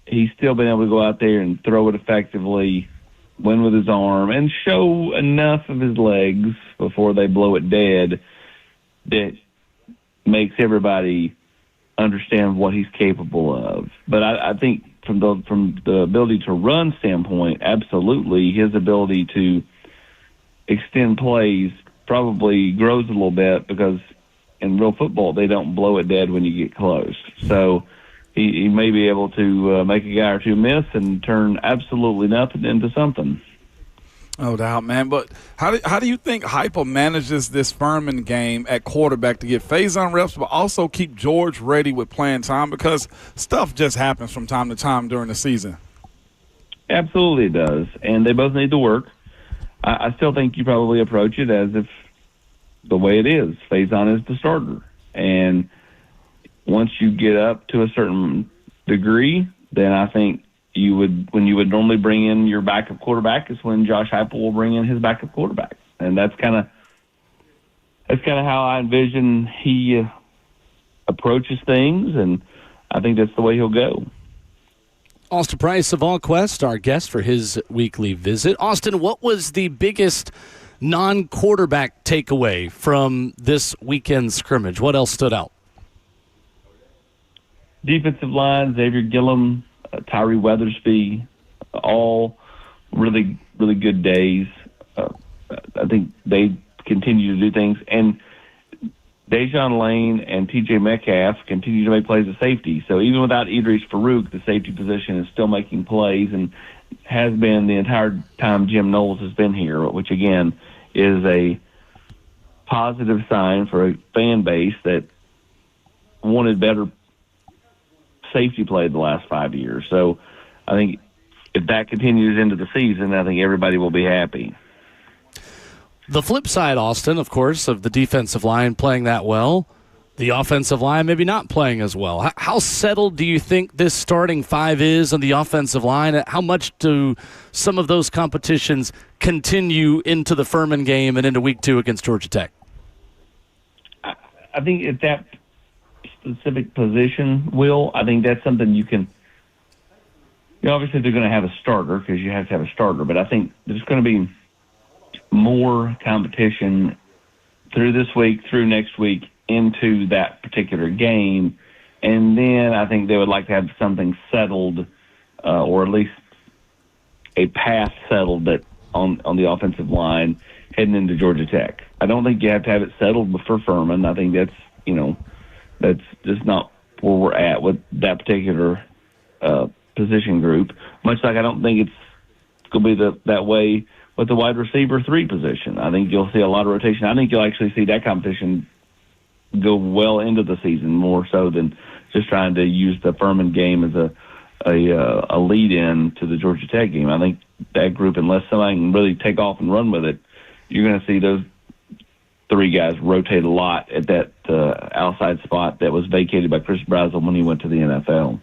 he's still been able to go out there and throw it effectively, win with his arm, and show enough of his legs before they blow it dead that makes everybody understand what he's capable of. But I think from the ability to run standpoint, absolutely, his ability to extend plays probably grows a little bit because in real football they don't blow it dead when you get close. So he may be able to make a guy or two miss and turn absolutely nothing into something. No doubt, man. But how do you think Heupel manages this Furman game at quarterback to get Faison reps, but also keep George ready with playing time because stuff just happens from time to time during the season? Absolutely it does, and they both need to work. I still think you probably approach it as if the way it is. Faison is the starter. And once you get up to a certain degree, then I think when you would normally bring in your backup quarterback is when Josh Heupel will bring in his backup quarterback. And that's kind of how I envision he approaches things, and I think that's the way he'll go. Austin Price of VolQuest, our guest for his weekly visit. Austin, what was the biggest non-quarterback takeaway from this weekend scrimmage? What else stood out? Defensive line, Xavier Gillum, Tyree Weathersby, all really, really good days. I think they continue to do things. And Dejon Lane and T.J. Metcalf continue to make plays at safety. So even without Idris Farouk, the safety position is still making plays and has been the entire time Jim Knowles has been here, which, again, is a positive sign for a fan base that wanted better safety play the last 5 years. So I think if that continues into the season, I think everybody will be happy. The flip side, Austin, of course, of the defensive line playing that well, the offensive line maybe not playing as well. How settled do you think this starting five is on the offensive line? How much do some of those competitions continue into the Furman game and into week 2 against Georgia Tech? I think at that specific position, Will, I think that's something you can – obviously they're going to have a starter because you have to have a starter, but I think there's going to be more competition through this week, through next week, into that particular game. And then I think they would like to have something settled or at least a path settled that on the offensive line heading into Georgia Tech. I don't think you have to have it settled before Furman. I think that's, that's just not where we're at with that particular position group. Much like I don't think it's going to be that way with the wide receiver 3 position. I think you'll see a lot of rotation. I think you'll actually see that competition go well into the season more so than just trying to use the Furman game as a lead-in to the Georgia Tech game. I think that group, unless somebody can really take off and run with it, you're going to see those 3 guys rotate a lot at that outside spot that was vacated by Chris Brazel when he went to the NFL.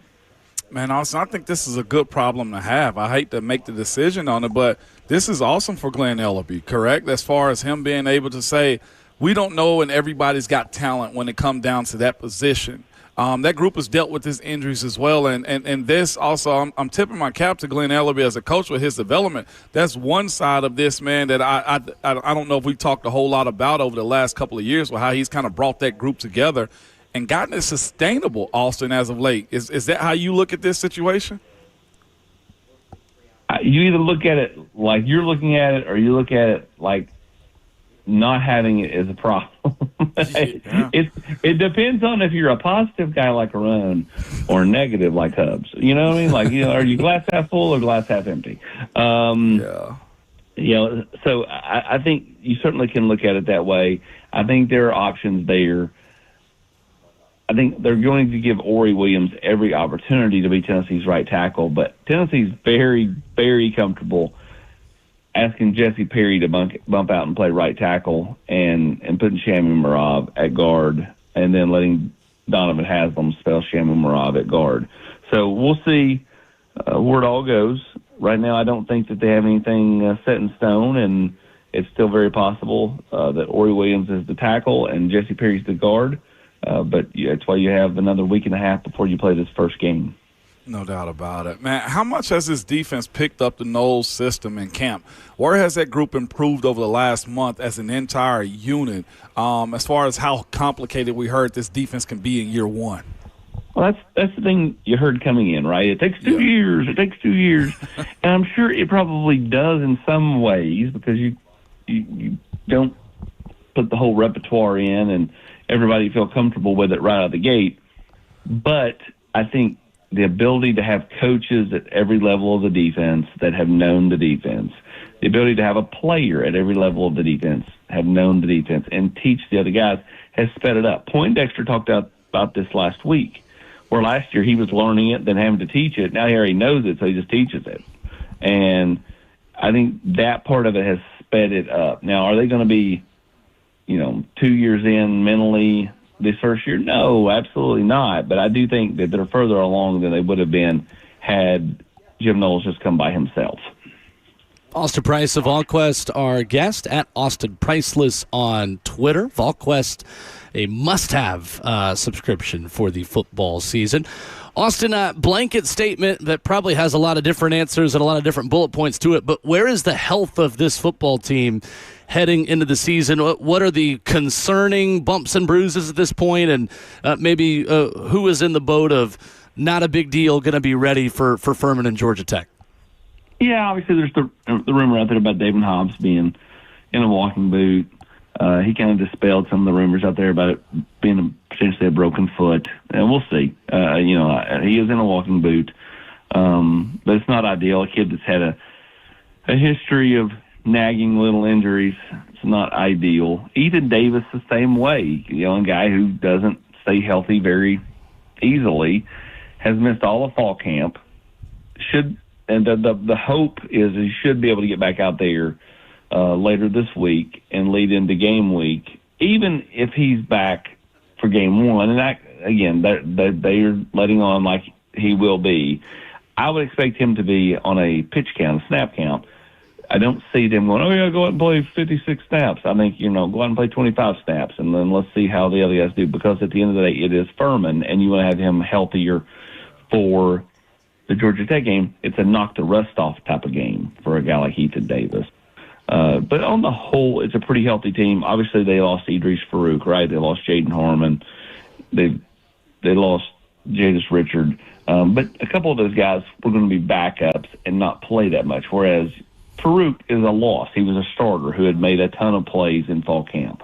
Man, Austin, I think this is a good problem to have. I hate to make the decision on it, but this is awesome for Glenn Ellaby, correct? As far as him being able to say, we don't know and everybody's got talent when it comes down to that position. That group has dealt with his injuries as well, and this also, I'm tipping my cap to Glenn Ellaby as a coach with his development. That's one side of this, man, that I don't know if we talked a whole lot about over the last couple of years with how he's kind of brought that group together and gotten it sustainable, Austin, as of late. Is that how you look at this situation? You either look at it like you're looking at it or you look at it like not having it is a problem. Yeah. It depends on if you're a positive guy like Ramon or negative like Hubs. You know what I mean? Like, are you glass half full or glass half empty? Yeah. So I think you certainly can look at it that way. I think there are options there. I think they're going to give Ori Williams every opportunity to be Tennessee's right tackle, but Tennessee's very, very comfortable asking Jesse Perry to bump out and play right tackle and putting Shamu Marab at guard and then letting Donovan Haslam spell Shamu Marab at guard. So we'll see where it all goes. Right now I don't think that they have anything set in stone, and it's still very possible that Ori Williams is the tackle and Jesse Perry's the guard. But that's why you have another week and a half before you play this first game. No doubt about it. Man, how much has this defense picked up the Knowles system in camp? Where has that group improved over the last month as an entire unit as far as how complicated we heard this defense can be in year one? Well, that's the thing you heard coming in, right? It takes 2 years. It takes 2 years. And I'm sure it probably does in some ways because you don't put the whole repertoire in and everybody feel comfortable with it right out of the gate. But I think the ability to have coaches at every level of the defense that have known the defense, the ability to have a player at every level of the defense have known the defense and teach the other guys has sped it up. Poindexter talked about this last week, where last year he was learning it, then having to teach it. Now he already knows it, so he just teaches it. And I think that part of it has sped it up. Now, are they going to be 2 years in mentally this first year? No, absolutely not. But I do think that they're further along than they would have been had Jim Knowles just come by himself. Austin Price of VolQuest, our guest at Austin Priceless on Twitter. VolQuest, a must-have subscription for the football season. Austin, a blanket statement that probably has a lot of different answers and a lot of different bullet points to it, but where is the health of this football team heading into the season? What are the concerning bumps and bruises at this point, and maybe who is in the boat of not a big deal, going to be ready for Furman and Georgia Tech? Yeah, obviously there's the rumor out there about David Hobbs being in a walking boot. He kind of dispelled some of the rumors out there about it being potentially a broken foot. And we'll see. He is in a walking boot. But it's not ideal. A kid that's had a history of nagging little injuries. It's not ideal. Ethan Davis the same way. A young guy who doesn't stay healthy very easily, has missed all of fall camp. The hope is he should be able to get back out there later this week and lead into game week, even if he's back for game one. And they are letting on like he will be. I would expect him to be on a pitch count, a snap count. I don't see them going, go out and play 56 snaps. I think, go out and play 25 snaps, and then let's see how the other guys do, because at the end of the day, it is Furman, and you want to have him healthier for the Georgia Tech game. It's a knock the rust off type of game for a guy like Ethan Davis. But on the whole, it's a pretty healthy team. Obviously, they lost Idris Farouk, right? They lost Jaden Harmon. They lost Jadis Richard. But a couple of those guys were going to be backups and not play that much, whereas Farouk is a loss. He was a starter who had made a ton of plays in fall camp.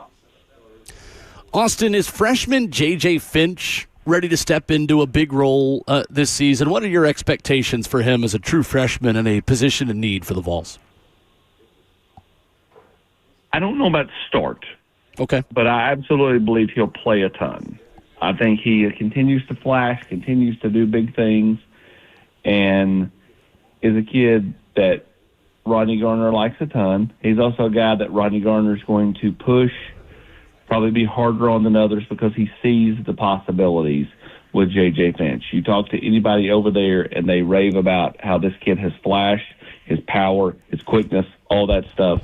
Austin, is freshman J.J. Finch ready to step into a big role this season? What are your expectations for him as a true freshman in a position of need for the Vols? I don't know about start. Okay. But I absolutely believe he'll play a ton. I think he continues to flash, continues to do big things, and is a kid that Rodney Garner likes a ton. He's also a guy that Rodney Garner is going to push, probably be harder on than others, because he sees the possibilities with J.J. Finch. You talk to anybody over there, and they rave about how this kid has flashed, his power, his quickness, all that stuff.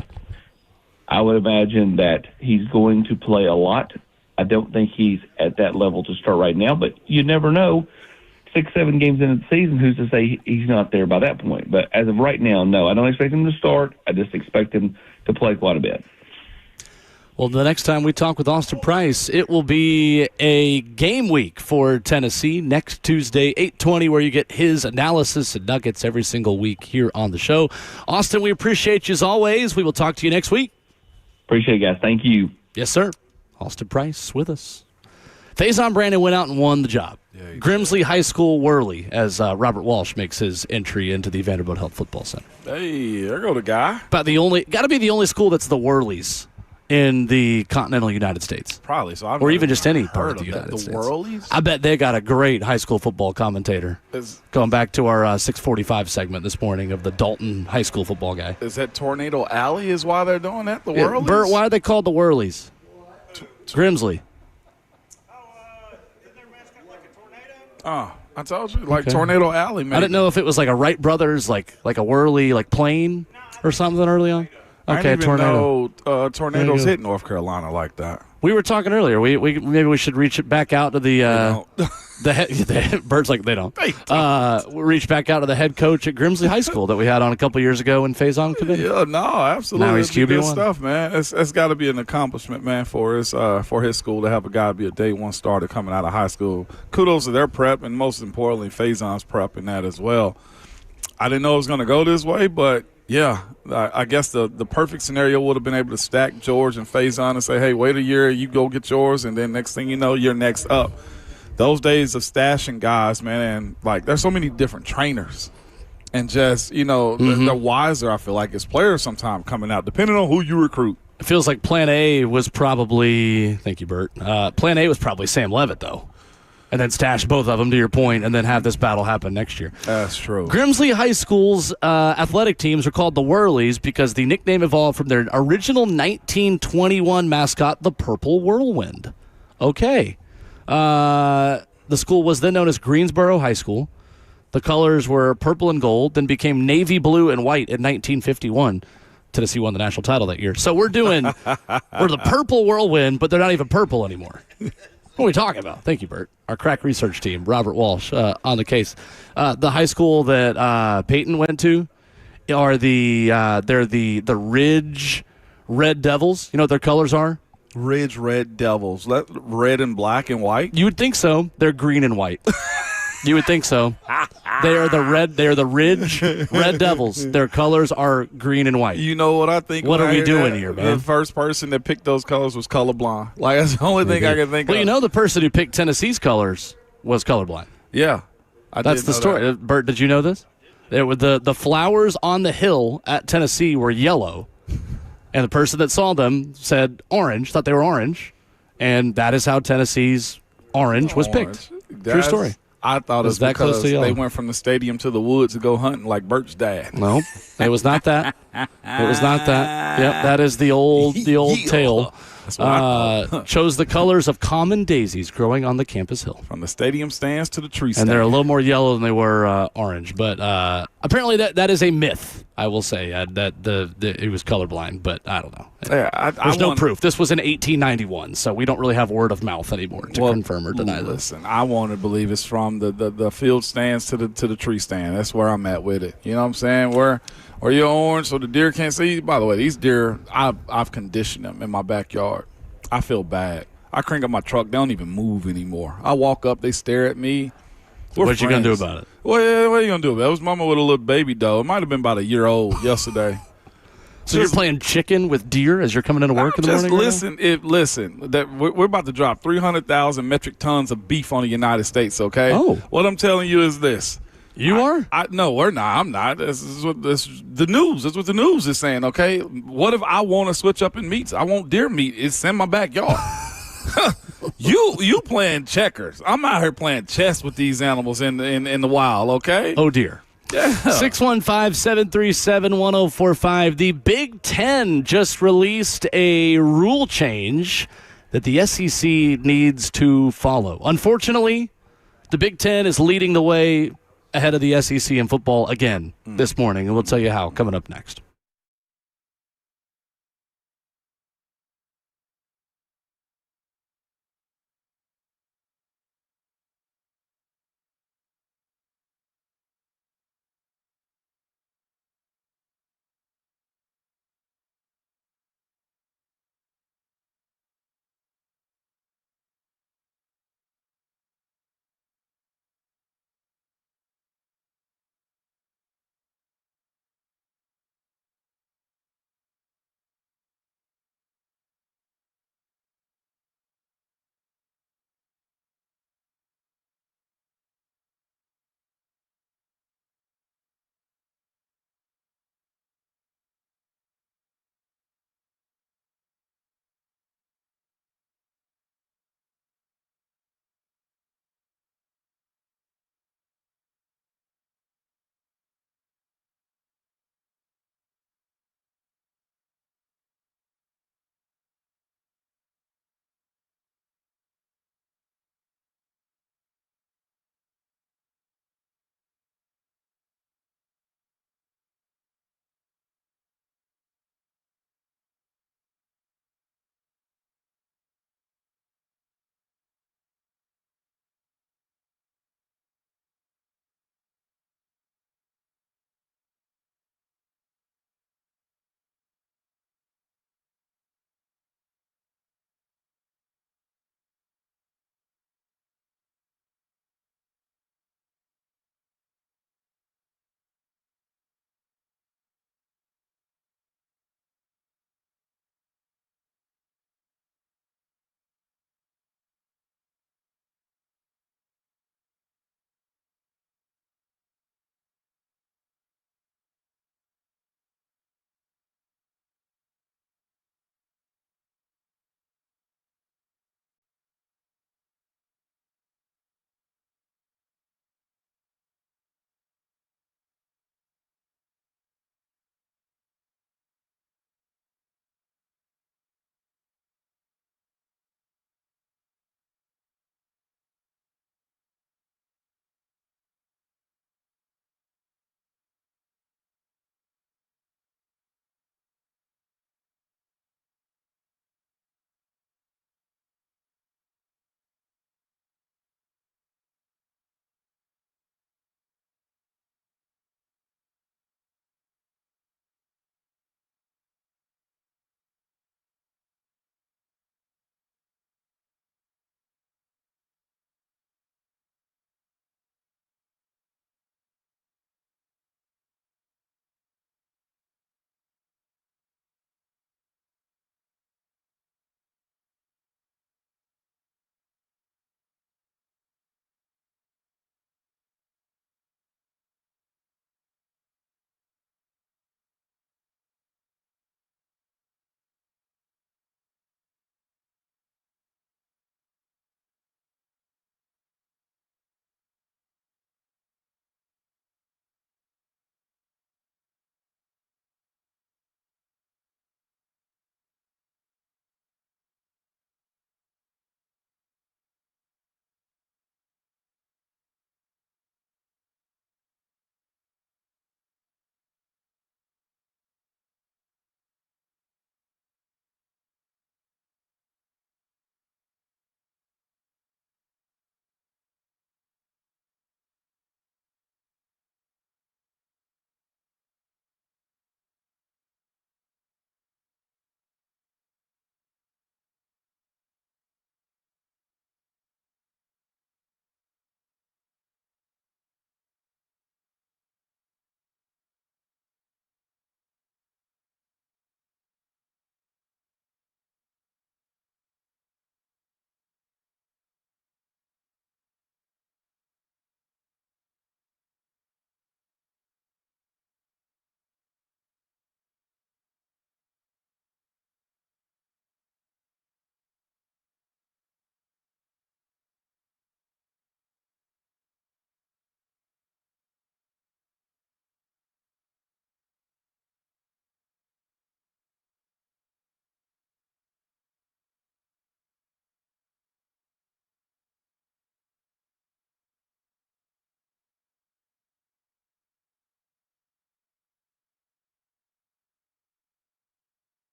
I would imagine that he's going to play a lot. I don't think he's at that level to start right now, but you never know. 6-7 games into the season, who's to say he's not there by that point? But as of right now, no, I don't expect him to start. I just expect him to play quite a bit. Well, the next time we talk with Austin Price, it will be a game week for Tennessee next Tuesday, 8:20, where you get his analysis and nuggets every single week here on the show. Austin, we appreciate you as always. We will talk to you next week. Appreciate it, guys. Thank you. Yes, sir. Austin Price with us. Faison Brandon went out and won the job. Yeah, Grimsley High School Worley, as Robert Walsh makes his entry into the Vanderbilt Health Football Center. Hey, there go the guy. But got to be the only school that's the Worleys in the continental United States. Probably. So or even just any part of the United States. The Worleys? I bet they got a great high school football commentator. Going back to our 6:45 segment this morning of the Dalton high school football guy. Is that Tornado Alley is why they're doing that? The Worleys? Bert, why are they called the Worleys? Grimsley. Oh, I told you, like Tornado Alley, man. I didn't know if it was like a Wright Brothers, like a whirly, like plane or something early on. Okay, I didn't even know tornadoes hit North Carolina like that. We were talking earlier. We maybe we should reach it back out to the Bert's like they don't. We reach back out to the head coach at Grimsley High School that we had on a couple years ago in Faison. Yeah, no, absolutely. Now he's QB1 stuff, man. It's got to be an accomplishment, man, for his school to have a guy be a day one starter coming out of high school. Kudos to their prep, and most importantly, Faison's prep in that as well. I didn't know it was going to go this way, but yeah, I guess the perfect scenario would have been able to stack George and Faison and say, hey, wait a year, you go get yours, and then next thing you know, you're next up. Those days of stashing guys, man, and like there's so many different trainers. And just, they're wiser, I feel like, as players sometimes coming out, depending on who you recruit. It feels like Plan A was probably, thank you, Bert, Plan A was probably Sam Levitt, though. And then stash both of them, to your point, and then have this battle happen next year. That's true. Grimsley High School's athletic teams are called the Whirlies because the nickname evolved from their original 1921 mascot, the Purple Whirlwind. Okay. The school was then known as Greensboro High School. The colors were purple and gold, then became navy blue and white in 1951. Tennessee won the national title that year. So we're the Purple Whirlwind, but they're not even purple anymore. What are we talking about? Thank you, Bert. Our crack research team, Robert Walsh, on the case. The high school that Peyton went to are they're the Ridge Red Devils. You know what their colors are? Ridge Red Devils. Red and black and white? You would think so. They're green and white. You would think so. They are the Ridge Red Devils. Their colors are green and white. You know what I think? What are we doing here, man? The first person that picked those colors was colorblind. Like, that's the only thing I can think of. Well, the person who picked Tennessee's colors was colorblind. Yeah. That's the story. That. Bert, did you know this? The flowers on the hill at Tennessee were yellow, And the person that saw them said orange, thought they were orange, and that is how Tennessee's orange was picked. True story. I thought it was that close because to yellow. they went from the stadium to the woods to go hunting like Bert's dad. No, it was not that. It was not that. Yep, that is the old tale. That's what I thought. Chose the colors of common daisies growing on the campus hill. From the stadium stands to the tree stand. And they're a little more yellow than they were orange. But apparently that is a myth, I will say, that it was colorblind. But I don't know. Yeah, There's no proof. This was in 1891, so we don't really have word of mouth anymore to confirm or deny this. Listen, I want to believe it's from the field stands to the tree stand. That's where I'm at with it. You know what I'm saying? Where you're orange so the deer can't see. By the way, these deer, I've conditioned them in my backyard. I feel bad. I crank up my truck. They don't even move anymore. I walk up. They stare at me. What you going to do about it? Well, yeah, what are you going to do about it? It was mama with a little baby dog. It might have been about a year old yesterday. So you're playing chicken with deer as you're coming into work in the morning? Listen, that we're about to drop 300,000 metric tons of beef on the United States, okay? Oh. What I'm telling you is this. You are? No, we're not. I'm not. This is what the news. That's what the news is saying. Okay. What if I want to switch up in meats? I want deer meat. It's in my backyard. You playing checkers? I'm out here playing chess with these animals in the wild. Okay. Oh dear. Yeah. 615-737-1045. The Big Ten just released a rule change that the SEC needs to follow. Unfortunately, the Big Ten is leading the way ahead of the SEC in football again this morning, and we'll tell you how coming up next.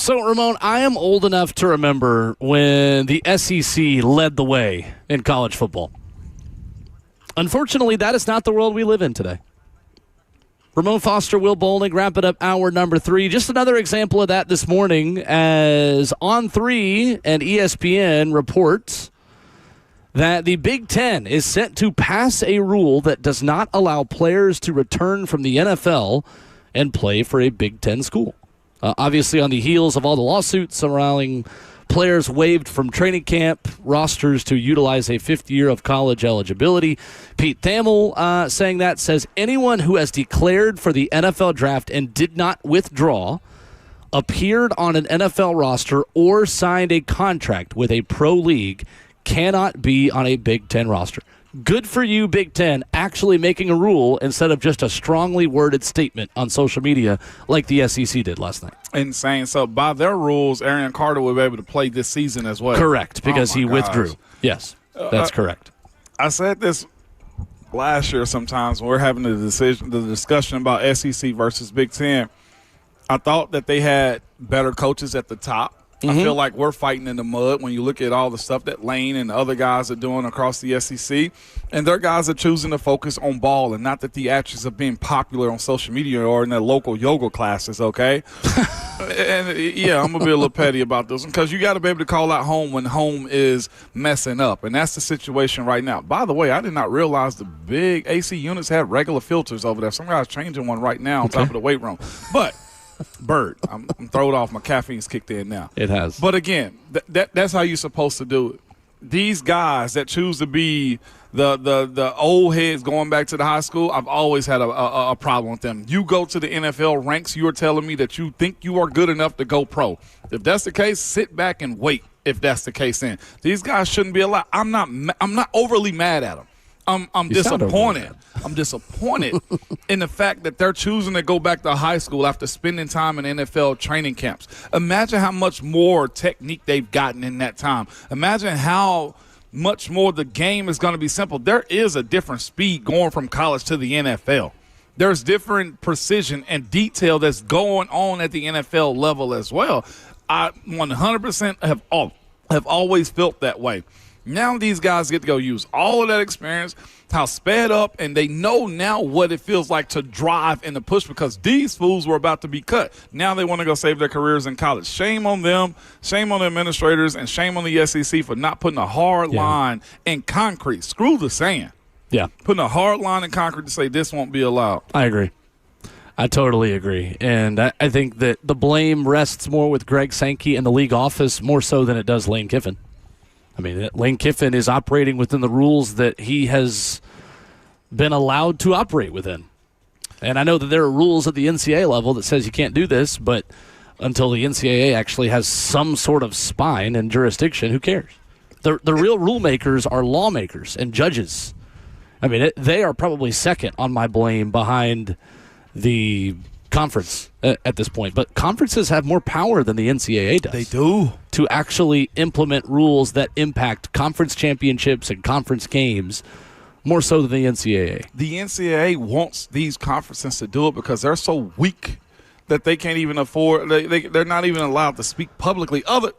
So, Ramon, I am old enough to remember when the SEC led the way in college football. Unfortunately, that is not the world we live in today. Ramon Foster, Will Bowling, wrapping up hour number 3. Just another example of that this morning as On3 and ESPN reports that the Big Ten is set to pass a rule that does not allow players to return from the NFL and play for a Big Ten school. Obviously, on the heels of all the lawsuits surrounding players waived from training camp rosters to utilize a fifth year of college eligibility. Pete Thamel saying that says anyone who has declared for the NFL draft and did not withdraw, appeared on an NFL roster, or signed a contract with a pro league cannot be on a Big Ten roster. Good for you, Big Ten, actually making a rule instead of just a strongly worded statement on social media like the SEC did last night. Insane. So by their rules, Arian Carter will be able to play this season as well. Correct, because he withdrew. Yes, that's correct. I said this last year sometimes when we're having the discussion about SEC versus Big Ten. I thought that they had better coaches at the top. I feel like we're fighting in the mud when you look at all the stuff that Lane and the other guys are doing across the SEC. And their guys are choosing to focus on ball and not the theatrics of being popular on social media or in their local yoga classes, okay? And, yeah, I'm going to be a little petty about this one because you got to be able to call out home when home is messing up. And that's the situation right now. By the way, I did not realize the big AC units had regular filters over there. Some guy's changing one right now on top of the weight room. But – Bird, I'm thrown off. My caffeine's kicked in now. It has. But again, that's how you're supposed to do it. These guys that choose to be the old heads going back to the high school, I've always had a problem with them. You go to the NFL ranks, you're telling me that you think you are good enough to go pro. If that's the case, sit back and wait. If that's the case, then these guys shouldn't be allowed. I'm not overly mad at them. I'm disappointed. I'm disappointed in the fact that they're choosing to go back to high school after spending time in NFL training camps. Imagine how much more technique they've gotten in that time. Imagine how much more the game is going to be simple. There is a different speed going from college to the NFL. There's different precision and detail that's going on at the NFL level as well. I 100% have always felt that way. Now these guys get to go use all of that experience, how sped up, and they know now what it feels like to drive and to push because these fools were about to be cut. Now they want to go save their careers in college. Shame on them, shame on the administrators, and shame on the SEC for not putting a hard line in concrete. Screw the sand. Yeah. Putting a hard line in concrete to say this won't be allowed. I agree. I totally agree. And I think that the blame rests more with Greg Sankey and the league office more so than it does Lane Kiffin. I mean, Lane Kiffin is operating within the rules that he has been allowed to operate within. And I know that there are rules at the NCAA level that says you can't do this, but until the NCAA actually has some sort of spine and jurisdiction, who cares? The real rule makers are lawmakers and judges. I mean, they are probably second on my blame behind the conference at this point. But conferences have more power than the NCAA does. They do. To actually implement rules that impact conference championships and conference games more so than the NCAA. The NCAA wants these conferences to do it because they're so weak that they can't even afford they're not even allowed to speak publicly other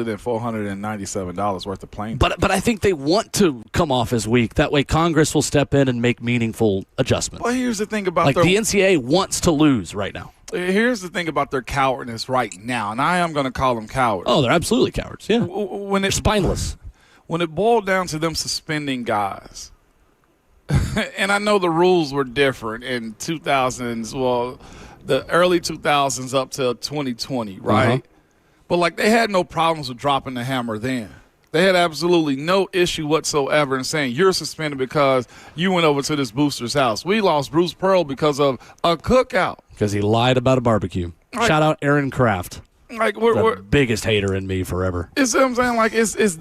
than $497 worth of plane. But I think they want to come off as weak. That way Congress will step in and make meaningful adjustments. Well, here's the thing about the NCAA wants to lose right now. Here's the thing about their cowardness right now, and I am going to call them cowards. Oh, they're absolutely cowards, yeah. They're spineless. When it boiled down to them suspending guys, and I know the rules were different in 2000s, well, the early 2000s up to 2020, right? Uh-huh. But, they had no problems with dropping the hammer then. They had absolutely no issue whatsoever in saying you're suspended because you went over to this booster's house. We lost Bruce Pearl because of a cookout. Because he lied about a barbecue. Shout out Aaron Kraft. We're the biggest hater in me forever. It's what I'm saying. It's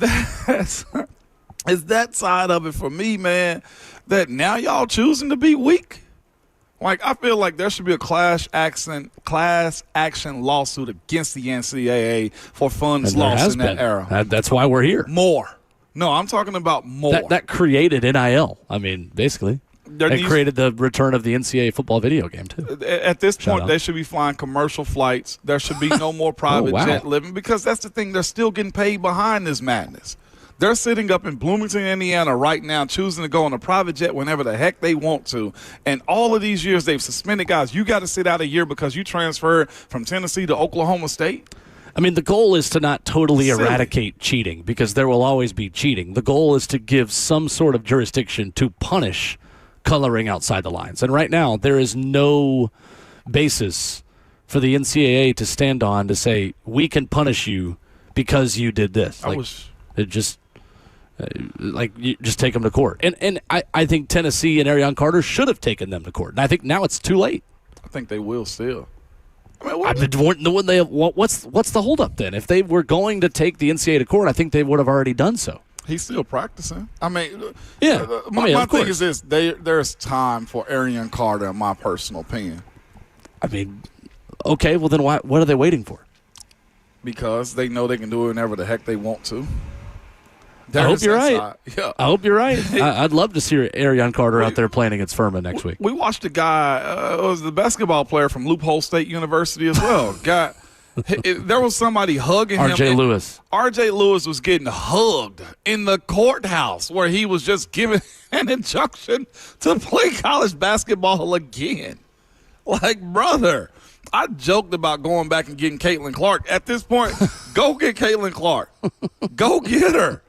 that side of it for me, man, that now y'all choosing to be weak. I feel like there should be a class action lawsuit against the NCAA for funds lost in that era. That's why we're here. More. No, I'm talking about more. That created NIL. I mean, basically. They created the return of the NCAA football video game, too. At this point, they should be flying commercial flights. There should be no more private jet living, because that's the thing. They're still getting paid behind this madness. They're sitting up in Bloomington, Indiana right now, choosing to go on a private jet whenever the heck they want to. And all of these years, they've suspended guys. You got to sit out a year because you transferred from Tennessee to Oklahoma State. I mean, the goal is to not totally eradicate cheating, because there will always be cheating. The goal is to give some sort of jurisdiction to punish coloring outside the lines. And right now, there is no basis for the NCAA to stand on to say, we can punish you because you did this. You just take them to court. And I think Tennessee and Arion Carter should have taken them to court. And I think now it's too late. I think they will still. What's the holdup then? If they were going to take the NCAA to court, I think they would have already done so. He's still practicing. I mean, my thing is this: there's time for Arion Carter, in my personal opinion. I mean, okay, well then what are they waiting for? Because they know they can do it whenever the heck they want to. I hope you're right. Yeah. I hope you're right. I'd love to see Arion Carter out there playing against Furman next week. We watched a guy, it was the basketball player from Loophole State University as well. There was somebody hugging him. R.J. Lewis. R.J. Lewis was getting hugged in the courthouse where he was just given an injunction to play college basketball again. Like, brother, I joked about going back and getting Caitlin Clark. At this point, go get Caitlin Clark. Go get her.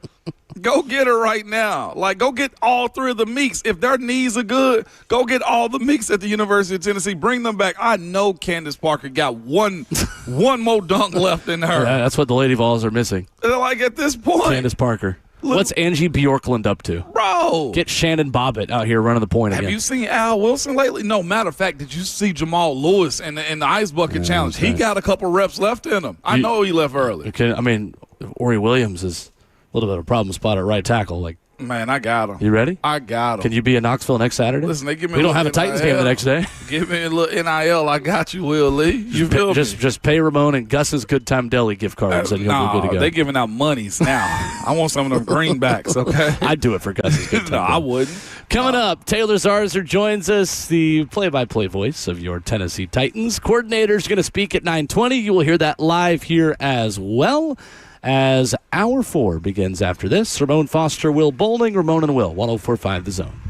Go get her right now. Like, go get all three of the Meeks. If their knees are good, go get all the Meeks at the University of Tennessee. Bring them back. I know Candace Parker got one more dunk left in her. Yeah, that's what the Lady Vols are missing. Like, at this point. Candace Parker. What's Angie Bjorklund up to? Bro. Get Shannon Bobbitt out here running the point again. Have you seen Al Wilson lately? No, matter of fact, did you see Jamal Lewis in the Ice Bucket Challenge? He got a couple reps left in him. I know he left early. Okay, I mean, Ori Williams is a little bit of a problem spot at right tackle. Like, man, I got him. You ready? I got him. Can you be in Knoxville next Saturday? Listen, they give me. We don't have a Titans game the next day. Give me a little NIL. I got you, Will Lee. You feel me? Just pay Ramon and Gus's Good Time Deli gift cards, and you'll be good to go. They're giving out monies now. I want some of them greenbacks. Okay, I'd do it for Gus's Good Time. No, I wouldn't. Coming up, Taylor Zarzer joins us, the play-by-play voice of your Tennessee Titans. Coordinator's going to speak at 9:20. You will hear that live here as well, as Hour 4 begins after this. Ramon Foster, Will Bowling, Ramon and Will, 104.5 The Zone.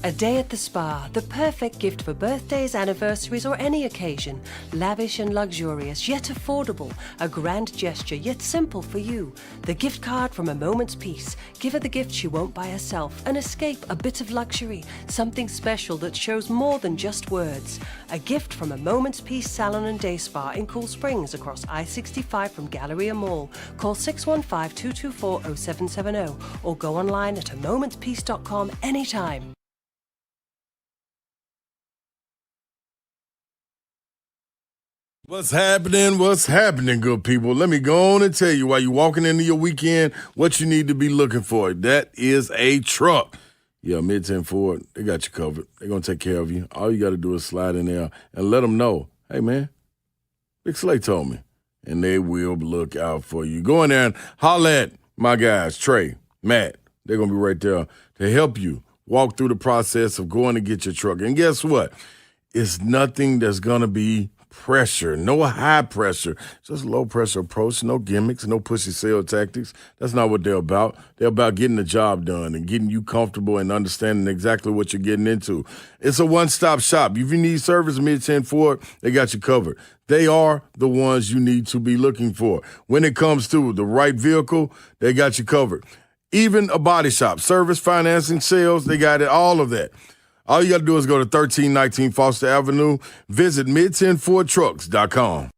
A day at the spa, the perfect gift for birthdays, anniversaries, or any occasion. Lavish and luxurious, yet affordable. A grand gesture, yet simple for you. The gift card from A Moment's Peace. Give her the gift she won't buy herself. An escape, a bit of luxury. Something special that shows more than just words. A gift from A Moment's Peace Salon and Day Spa in Cool Springs across I-65 from Galleria Mall. Call 615-224-0770 or go online at amomentspeace.com anytime. What's happening? What's happening, good people? Let me go on and tell you while you're walking into your weekend what you need to be looking for. That is a truck. Yeah, Mid-10 Ford, they got you covered. They're going to take care of you. All you got to do is slide in there and let them know, hey, man, Big Slay told me. And they will look out for you. Go in there and holler at my guys, Trey, Matt. They're going to be right there to help you walk through the process of going to get your truck. And guess what? It's nothing that's going to be pressure, no high pressure, just low pressure approach, no gimmicks, no pushy sale tactics. That's not what they're about. They're about getting the job done and getting you comfortable and understanding exactly what you're getting into. It's a one-stop shop. If you need service, Mid-10 Ford, they got you covered. They are the ones you need to be looking for. When it comes to the right vehicle, they got you covered. Even a body shop, service, financing, sales, they got it, all of that. All you got to do is go to 1319 Foster Avenue. Visit mid10fordtrucks.com.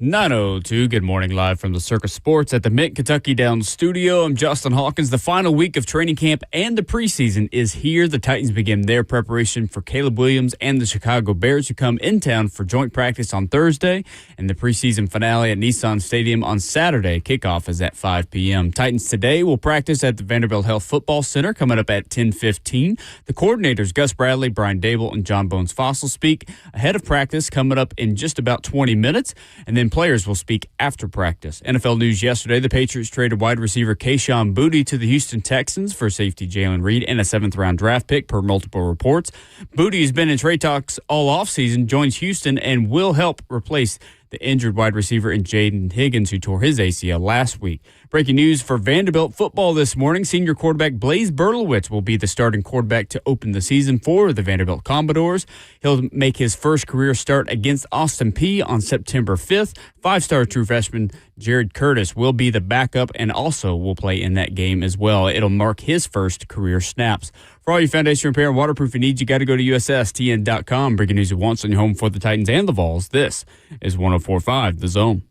9:02. Good morning, live from the Circus Sports at the Mid-Kentucky Downs studio. I'm Justin Hawkins. The final week of training camp and the preseason is here. The Titans begin their preparation for Caleb Williams and the Chicago Bears, who come in town for joint practice on Thursday, and the preseason finale at Nissan Stadium on Saturday. Kickoff is at 5 p.m. Titans today will practice at the Vanderbilt Health Football Center coming up at 10:15. The coordinators, Gus Bradley, Brian Dable, and John Bones Fossil, speak ahead of practice coming up in just about 20 minutes, and then players will speak after practice. NFL news yesterday, the Patriots traded wide receiver Kayshon Boutte to the Houston Texans for safety Jalen Reed and a 7th-round draft pick, per multiple reports. Boutte has been in trade talks all offseason, joins Houston, and will help replace the injured wide receiver in Jaden Higgins, who tore his ACL last week. Breaking news for Vanderbilt football this morning. Senior quarterback Blaise Berlowitz will be the starting quarterback to open the season for the Vanderbilt Commodores. He'll make his first career start against Austin Peay on September 5th. 5-star true freshman Jared Curtis will be the backup and also will play in that game as well. It'll mark his first career snaps. For all your foundation repair and waterproofing needs, you got to go to USSTN.com. Breaking news at once on your home for the Titans and the Vols. This is 104.5 The Zone.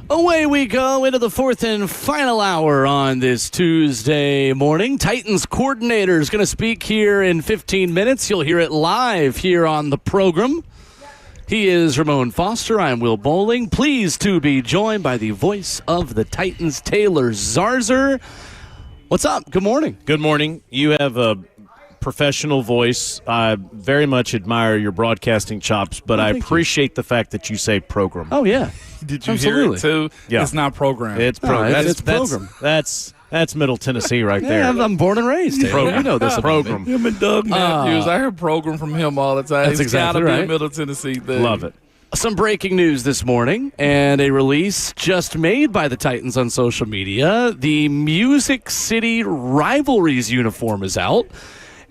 Away we go into the fourth and final hour on this Tuesday morning. Titans coordinator is going to speak here in 15 minutes. You'll hear it live here on the program. He is Ramon Foster. I'm Will Bowling. Pleased to be joined by the voice of the Titans, Taylor Zarzer. What's up? Good morning. Good morning. You have a professional voice. I very much admire your broadcasting chops, but I appreciate the fact that you say program. Oh, yeah. Did you Absolutely. hear it, too? Yeah. It's not program. It's program. No, it's program. That's Middle Tennessee right there. Yeah, I'm born and raised. Program. You know this about Program. me. Him and Doug Matthews. I hear program from him all the time. That's exactly gotta right. Be a Middle Tennessee thing. Love it. Some breaking news this morning and a release just made by the Titans on social media. The Music City Rivalries uniform is out,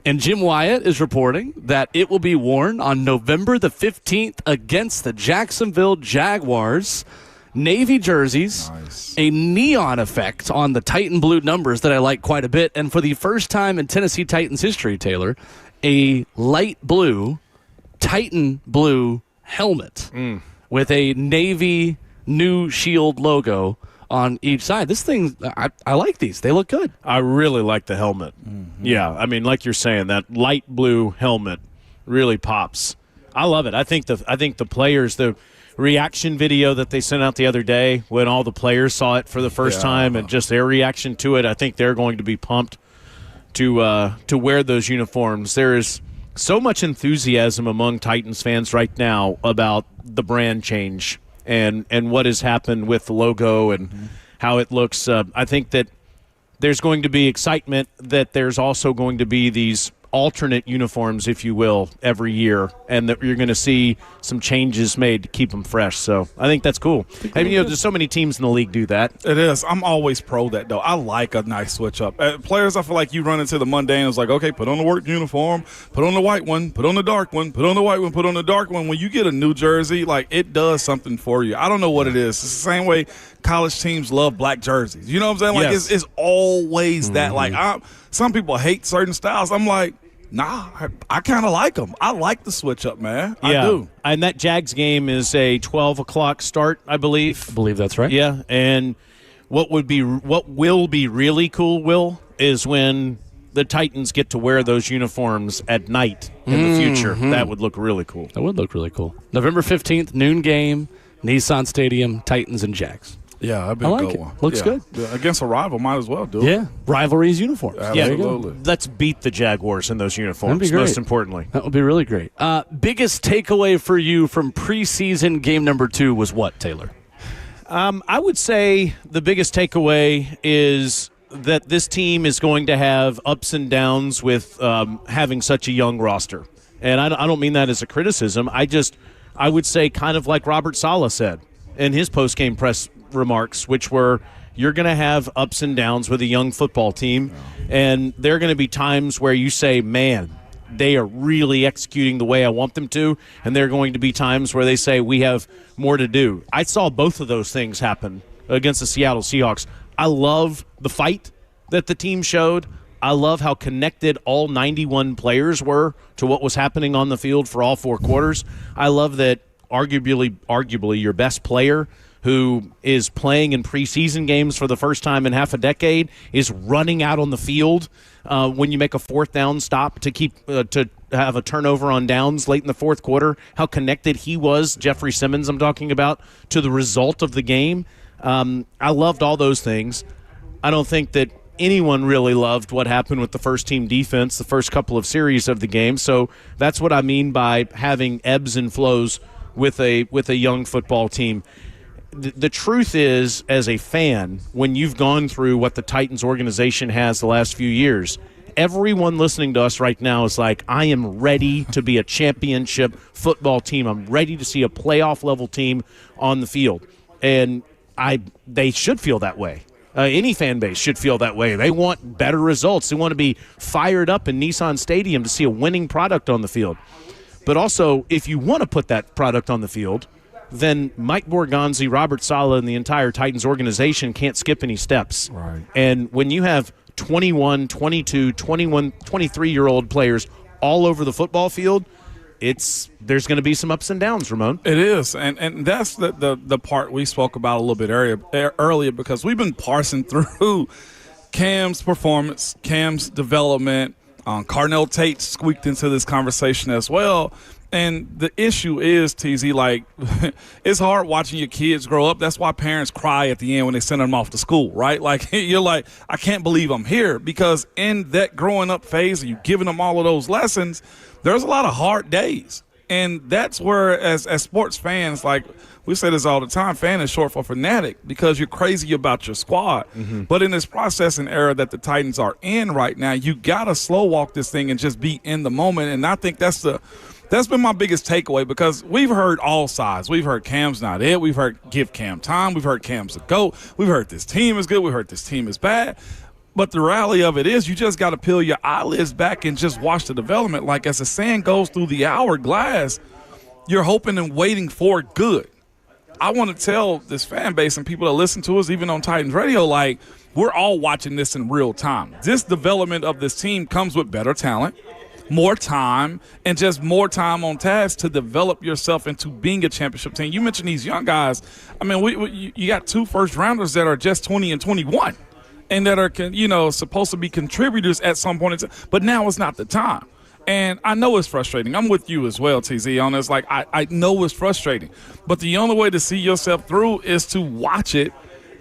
and Jim Wyatt is reporting that it will be worn on November the 15th against the Jacksonville Jaguars. Navy jerseys, a neon effect on the Titan blue numbers that I like quite a bit, and for the first time in Tennessee Titans history, Taylor, a light blue, Titan blue helmet with a Navy New Shield logo on each side. This thing, I like these. They look good. I really like the helmet. Mm-hmm. Yeah, I mean, like you're saying, that light blue helmet really pops. I love it. I think the players, the reaction video that they sent out the other day when all the players saw it for the first time and just their reaction to it, I think they're going to be pumped to wear those uniforms. There is so much enthusiasm among Titans fans right now about the brand change and what has happened with the logo and how it looks. I think that there's going to be excitement that there's also going to be these alternate uniforms, if you will, every year, and that you're going to see some changes made to keep them fresh. So I think that's cool. I mean, there's so many teams in the league do that. It is. I'm always pro that, though. I like a nice switch up. Players, I feel like you run into the mundane. It's like, okay, put on the work uniform, put on the white one, put on the dark one, put on the white one, put on the dark one. When you get a new jersey, like, it does something for you. I don't know what it is. It's the same way college teams love black jerseys. You know what I'm saying? Like, yes. it's always that. Like, some people hate certain styles. I'm like, nah, I kind of like them. I like the switch up, man. Yeah. I do. And that Jags game is a 12 o'clock start, I believe. I believe that's right. Yeah, and what will be really cool, Will, is when the Titans get to wear those uniforms at night in the future. That would look really cool. That would look really cool. November 15th, noon game, Nissan Stadium, Titans and Jags. Yeah, that'd be I a like good it. one. Looks good. Yeah, against a rival, might as well do it. Yeah, rivalries uniforms. Absolutely. Let's beat the Jaguars in those uniforms, That'd be great. most importantly. That would be really great. Biggest takeaway for you from preseason game number 2 was what, Taylor? I would say the biggest takeaway is that this team is going to have ups and downs with having such a young roster. And I don't mean that as a criticism. I would say kind of like Robert Saleh said in his post-game press remarks, which were, you're going to have ups and downs with a young football team, and there are going to be times where you say, man, they are really executing the way I want them to, and there are going to be times where they say we have more to do. I saw both of those things happen against the Seattle Seahawks. I love the fight that the team showed. I love how connected all 91 players were to what was happening on the field for all 4 quarters. I love that arguably your best player, who is playing in preseason games for the first time in half a decade, is running out on the field when you make a 4th down stop to keep to have a turnover on downs late in the 4th quarter. How connected he was, Jeffrey Simmons I'm talking about, to the result of the game. I loved all those things. I don't think that anyone really loved what happened with the first team defense the first couple of series of the game. So that's what I mean by having ebbs and flows with a young football team. The truth is, as a fan, when you've gone through what the Titans organization has the last few years, everyone listening to us right now is like, I am ready to be a championship football team. I'm ready to see a playoff level team on the field. And they should feel that way. Any fan base should feel that way. They want better results. They want to be fired up in Nissan Stadium to see a winning product on the field. But also, if you want to put that product on the field, then Mike Borgonzi, Robert Saleh, and the entire Titans organization can't skip any steps. Right. And when you have 21, 22, 21, 23-year-old players all over the football field, there's going to be some ups and downs, Ramon. It is, and that's the part we spoke about a little bit earlier, because we've been parsing through Cam's performance, Cam's development. Carnell Tate squeaked into this conversation as well. And the issue is, TZ, like, it's hard watching your kids grow up. That's why parents cry at the end when they send them off to school, right? Like, you're like, I can't believe I'm here, because in that growing up phase, you giving them all of those lessons, there's a lot of hard days. And that's where, as sports fans, like we say this all the time, fan is short for fanatic, because you're crazy about your squad. Mm-hmm. But in this processing era that the Titans are in right now, you got to slow walk this thing and just be in the moment. And I think that's been my biggest takeaway, because we've heard all sides. We've heard Cam's not it. We've heard give Cam time. We've heard Cam's a GOAT. We've heard this team is good. We've heard this team is bad. But the reality of it is, you just got to peel your eyelids back and just watch the development. Like, as the sand goes through the hourglass, you're hoping and waiting for good. I want to tell this fan base and people that listen to us, even on Titans Radio, like, we're all watching this in real time. This development of this team comes with better talent, more time, and just more time on task to develop yourself into being a championship team. You mentioned these young guys. I mean, you got 2 first-rounders that are just 20 and 21. And that are, supposed to be contributors at some point. But now is not the time. And I know it's frustrating. I'm with you as well, TZ, on this. Like, I know it's frustrating. But the only way to see yourself through is to watch it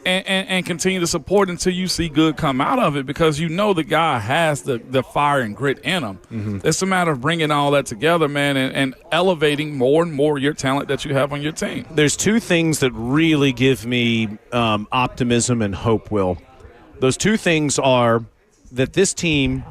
and continue to support until you see good come out of it, because you know the guy has the fire and grit in him. Mm-hmm. It's a matter of bringing all that together, man, and elevating more and more your talent that you have on your team. There's 2 things that really give me optimism and hope, Will. Those 2 things are that this team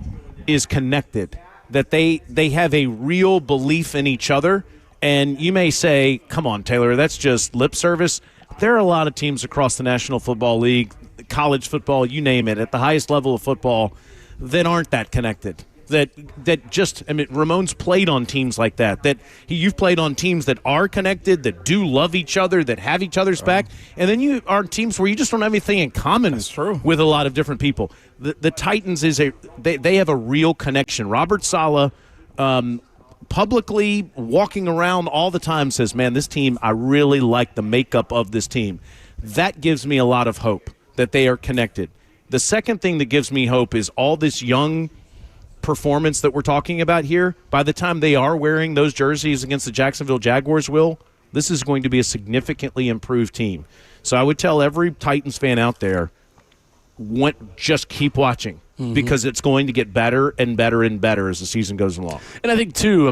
is connected, that they have a real belief in each other. And you may say, come on, Taylor, that's just lip service. There are a lot of teams across the National Football League, college football, you name it, at the highest level of football that aren't that connected. Ramon's played on teams like that. You've played on teams that are connected, that do love each other, that have each other's back, and then you are teams where you just don't have anything in common with a lot of different people. The Titans they have a real connection. Robert Saleh, publicly walking around all the time, says, "Man, this team, I really like the makeup of this team." That gives me a lot of hope that they are connected. The second thing that gives me hope is all this young performance that we're talking about here. By the time they are wearing those jerseys against the Jacksonville Jaguars, this is going to be a significantly improved team. So I would tell every Titans fan out there, just keep watching, because it's going to get better and better and better as the season goes along. And I think, too,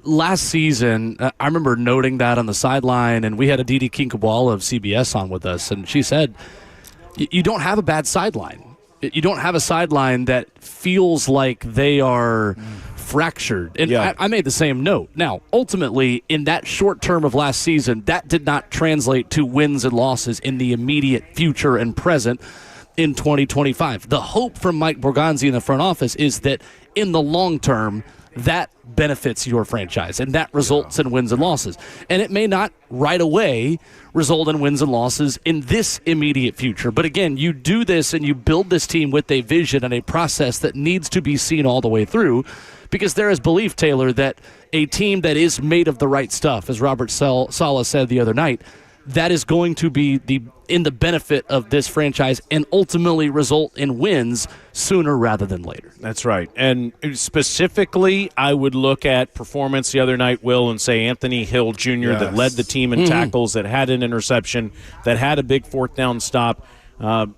last season, I remember noting that on the sideline, and we had Aditi Kinkabwala of CBS on with us, and she said, you don't have a bad sideline. You don't have a sideline that feels like they are fractured. And yeah. I made the same note. Now, ultimately, in that short term of last season, that did not translate to wins and losses in the immediate future and present in 2025. The hope from Mike Borgonzi in the front office is that in the long term, that benefits your franchise, and that results in wins and losses. And it may not right away result in wins and losses in this immediate future. But again, you do this and you build this team with a vision and a process that needs to be seen all the way through, because there is belief, Taylor, that a team that is made of the right stuff, as Robert Saleh said the other night, that is going to be in the benefit of this franchise and ultimately result in wins sooner rather than later. That's right. And specifically, I would look at performance the other night, Will, and say Anthony Hill Jr. that led the team in tackles, that had an interception, that had a big fourth down stop.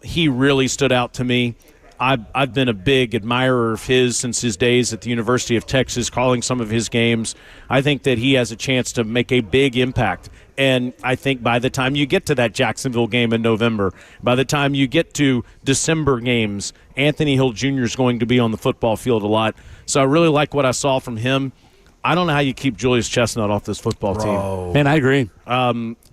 He really stood out to me. I've been a big admirer of his since his days at the University of Texas, calling some of his games. I think that he has a chance to make a big impact. And I think by the time you get to that Jacksonville game in November, by the time you get to December games, Anthony Hill Jr. is going to be on the football field a lot. So I really like what I saw from him. I don't know how you keep Julius Chestnut off this football team. Man, I agree.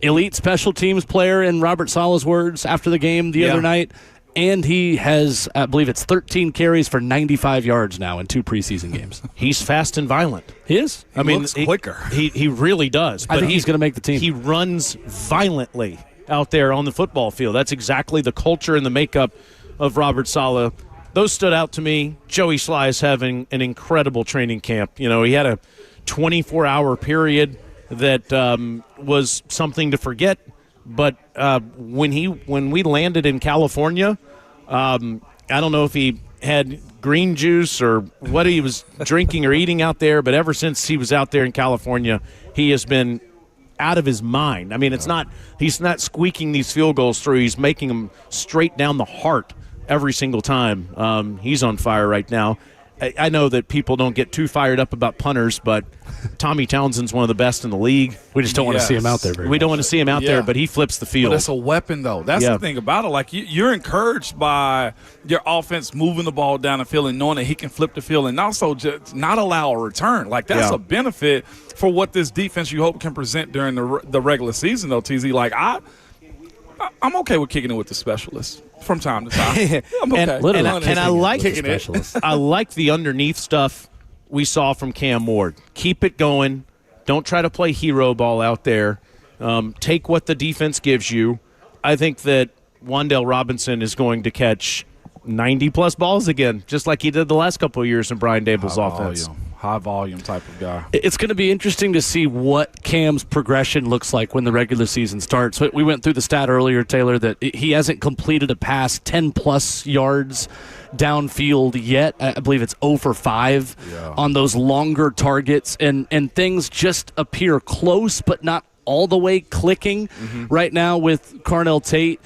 Elite special teams player, in Robert Saleh's words after the game the other night. And he has, I believe it's 13 carries for 95 yards now in 2 preseason games. He's fast and violent. He is. I mean, looks quicker. He really does. I think he's going to make the team. He runs violently out there on the football field. That's exactly the culture and the makeup of Robert Saleh. Those stood out to me. Joey Sly is having an incredible training camp. You know, he had a 24-hour period that was something to forget. But when we landed in California, I don't know if he had green juice or what he was drinking or eating out there, but ever since he was out there in California, he has been out of his mind. I mean, he's not squeaking these field goals through. He's making them straight down the heart every single time. He's on fire right now. I know that people don't get too fired up about punters, but Tommy Townsend's one of the best in the league. We just don't want to see him out there very much. We don't want to see him out there, but he flips the field. But it's a weapon, though. That's the thing about it. Like, you're encouraged by your offense moving the ball down the field and knowing that he can flip the field and also just not allow a return. Like, that's a benefit for what this defense you hope can present during the regular season, though, TZ. Like, I'm okay with kicking it with the specialists from time to time. I'm okay. And I like kicking it. I like the underneath stuff we saw from Cam Ward. Keep it going. Don't try to play hero ball out there. Take what the defense gives you. I think that Wan'Dale Robinson is going to catch 90-plus balls again, just like he did the last couple of years in Brian Daboll's offense. High volume type of guy. It's going to be interesting to see what Cam's progression looks like when the regular season starts. We went through the stat earlier, Taylor, that he hasn't completed a pass 10-plus yards downfield yet. I believe it's 0 for 5 on those longer targets, and things just appear close but not all the way clicking right now with Carnell Tate.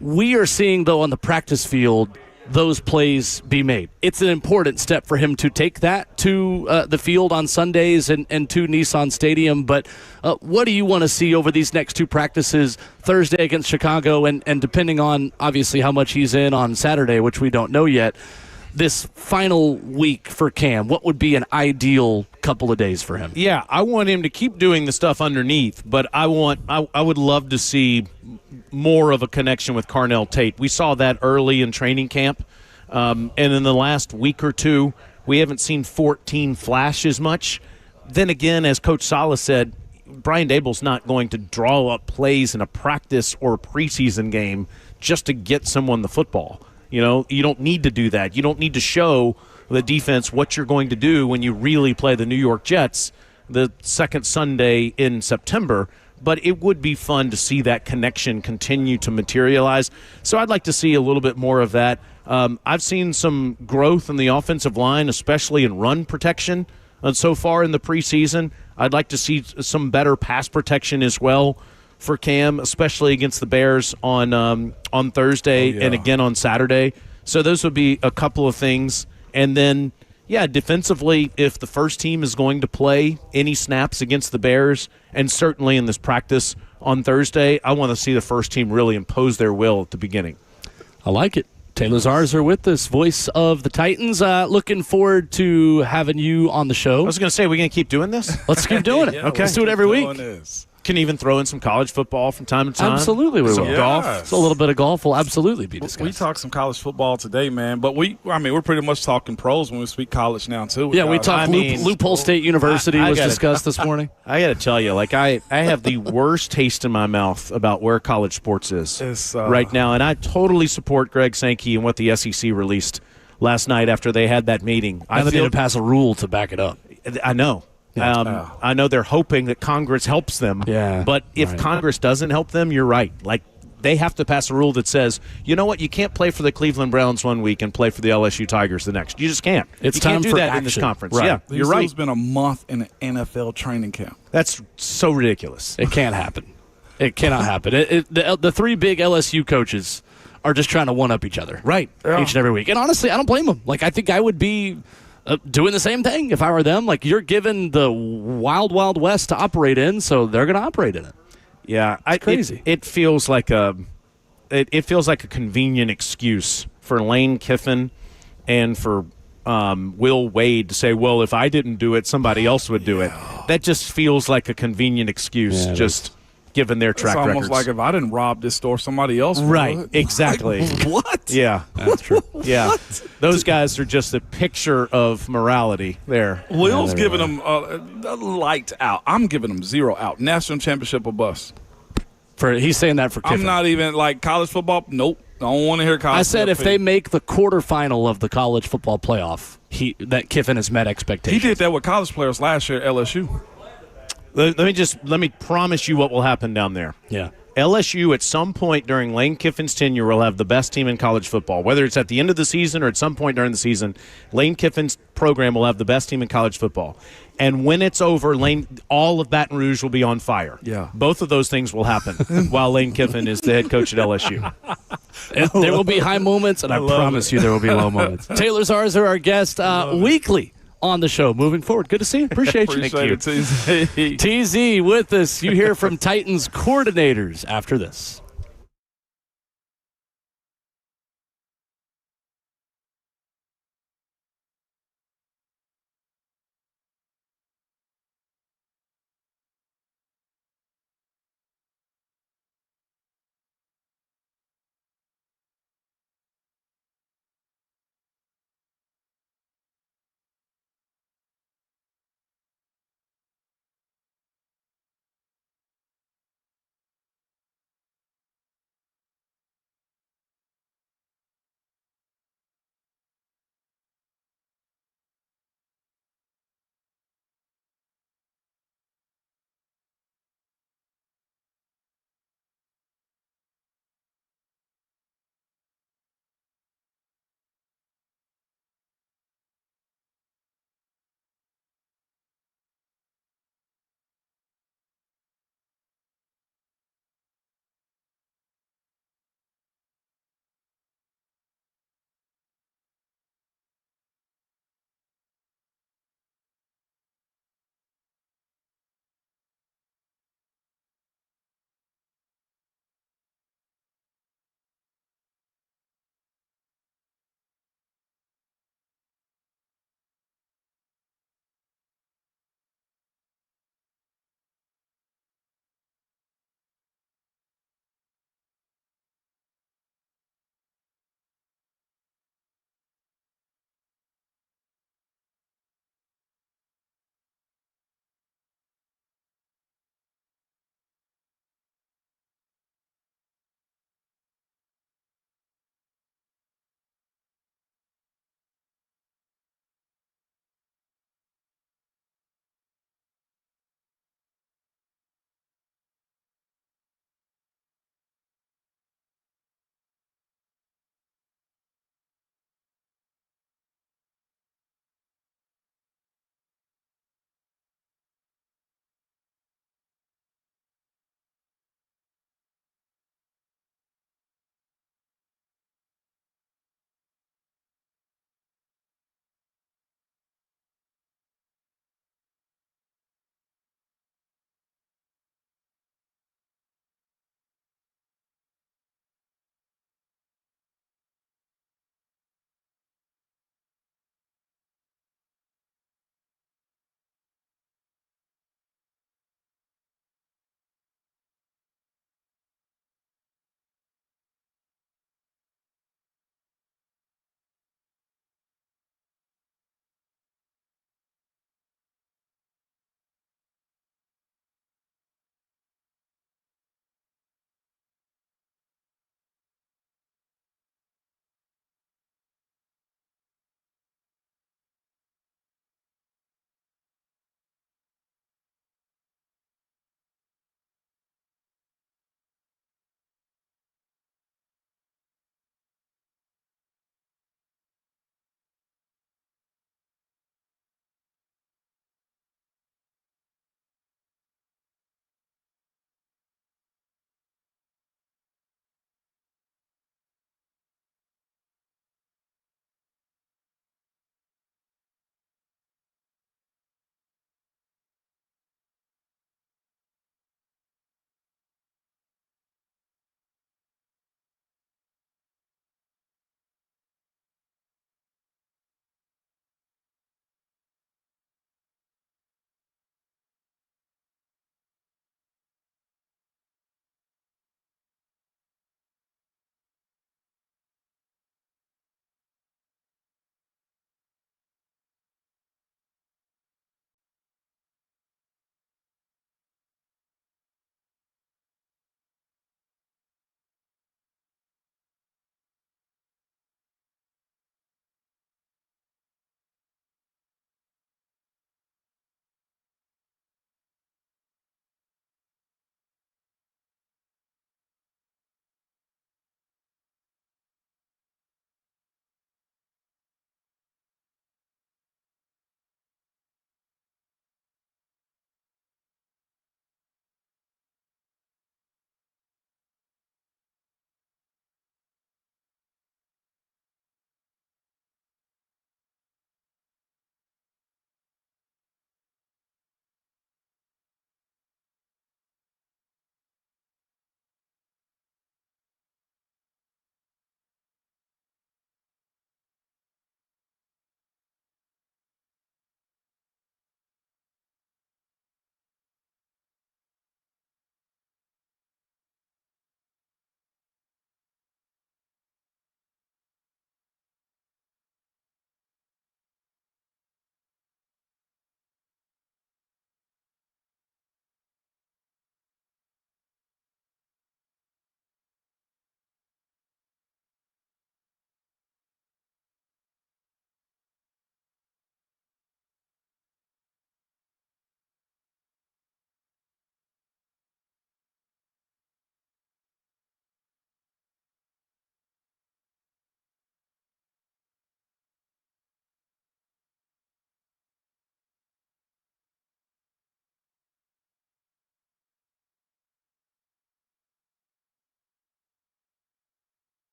We are seeing, though, on the practice field, those plays be made. It's an important step for him to take that to the field on Sundays and to Nissan Stadium. But what do you want to see over these next 2 practices, Thursday against Chicago, and depending on, obviously, how much he's in on Saturday, which we don't know yet, this final week for Cam? What would be an ideal couple of days for him? Yeah, I want him to keep doing the stuff underneath, but I would love to see more of a connection with Carnell Tate. We saw that early in training camp, and in the last week or 2, we haven't seen 14 flash as much. Then again, as Coach Saleh said, Brian Daboll's not going to draw up plays in a practice or a preseason game just to get someone the football. You know, you don't need to do that. You don't need to show the defense what you're going to do when you really play the New York Jets the second Sunday in September. But it would be fun to see that connection continue to materialize. So I'd like to see a little bit more of that. I've seen some growth in the offensive line, especially in run protection so far in the preseason. I'd like to see some better pass protection as well for Cam, especially against the Bears on Thursday and again on Saturday. So those would be a couple of things. And then, defensively, if the first team is going to play any snaps against the Bears, and certainly in this practice on Thursday, I want to see the first team really impose their will at the beginning. I like it. Taylor Zarza with us, voice of the Titans. Looking forward to having you on the show. I was going to say, we're going to keep doing this? Let's keep doing it. Okay. Let's do it every week. Can even throw in some college football from time to time. Absolutely, we some will. golf. So a little bit of golf will absolutely be discussed. We talked some college football today, man. But we're pretty much talking pros when we speak college now too. Yeah, we talked. Loophole State University was discussed this morning. I got to tell you, like I have the worst taste in my mouth about where college sports is right now, and I totally support Greg Sankey and what the SEC released last night after they had that meeting. I need to pass a rule to back it up. I know. I know they're hoping that Congress helps them. Yeah, but if Congress doesn't help them, you're right. Like, they have to pass a rule that says, you know what, you can't play for the Cleveland Browns one week and play for the LSU Tigers the next. You just can't. It's you time can't do for that action. in this conference. Right. Yeah, you're right. It's been a month in an NFL training camp. That's so ridiculous. It can't happen. It cannot happen. The three big LSU coaches are just trying to one-up each other. Right. Each and every week. And honestly, I don't blame them. Like, I think I would be doing the same thing if I were them. Like, you're given the wild, wild west to operate in, so they're going to operate in it. Yeah. It's crazy. It feels like it feels like a convenient excuse for Lane Kiffin and for Will Wade to say, well, if I didn't do it, somebody else would do it. That just feels like a convenient excuse, given their track records. It's almost like if I didn't rob this store, somebody else would. Right, exactly. Like, what? Yeah, that's true. Yeah. Those guys are just a picture of morality there. Will's giving them a light out. I'm giving them 0 out. National championship or bust. He's saying that for Kiffin. I'm not even, like, college football. Nope. I don't want to hear college. I said if they make the quarterfinal of the college football playoff, that Kiffin has met expectations. He did that with college players last year at LSU. Let me promise you what will happen down there. Yeah. LSU at some point during Lane Kiffin's tenure will have the best team in college football. Whether it's at the end of the season or at some point during the season, Lane Kiffin's program will have the best team in college football. And when it's over, all of Baton Rouge will be on fire. Yeah. Both of those things will happen while Lane Kiffin is the head coach at LSU. There will be high moments, and I promise you there will be low moments. Taylor Zarza, our guest, weekly on the show moving forward. Good to see you. Appreciate you. Appreciate it, TZ. TZ with us. You hear from Titans coordinators after this.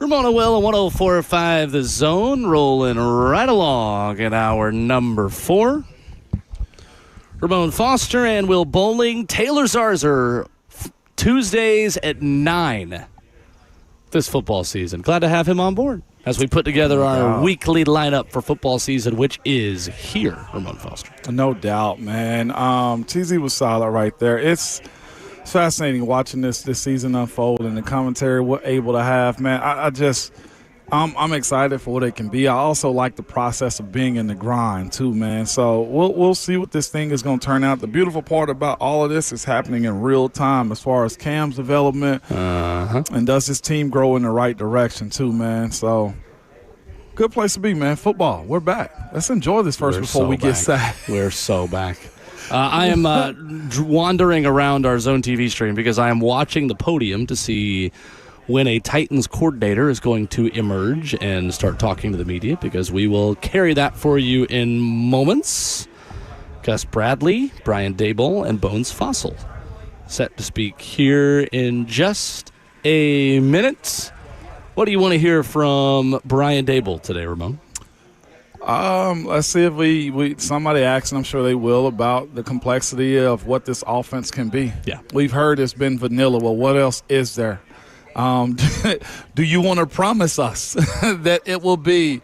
Ramon Will on 104.5 The Zone, rolling right along in hour number 4. Ramon Foster and Will Bowling, Taylor Zarzer, Tuesdays at 9 this football season. Glad to have him on board as we put together our weekly lineup for football season, which is here, Ramon Foster. No doubt, man. TZ was solid right there. It's fascinating watching this season unfold and the commentary we're able to have, man. I'm excited for what it can be. I also like the process of being in the grind too, man. So we'll see what this thing is going to turn out. The beautiful part about all of this is happening in real time as far as Cam's development and does his team grow in the right direction too, man. So good place to be, man. Football, we're back. Let's enjoy this first before we get sad. We're so back. I am wandering around our Zone TV stream because I am watching the podium to see when a Titans coordinator is going to emerge and start talking to the media, because we will carry that for you in moments. Gus Bradley, Brian Daboll, and Bones Fossil set to speak here in just a minute. What do you want to hear from Brian Daboll today, Ramon? Let's see if we somebody asks, and I'm sure they will, about the complexity of what this offense can be. Yeah. We've heard it's been vanilla. Well, what else is there? Do you want to promise us that it will be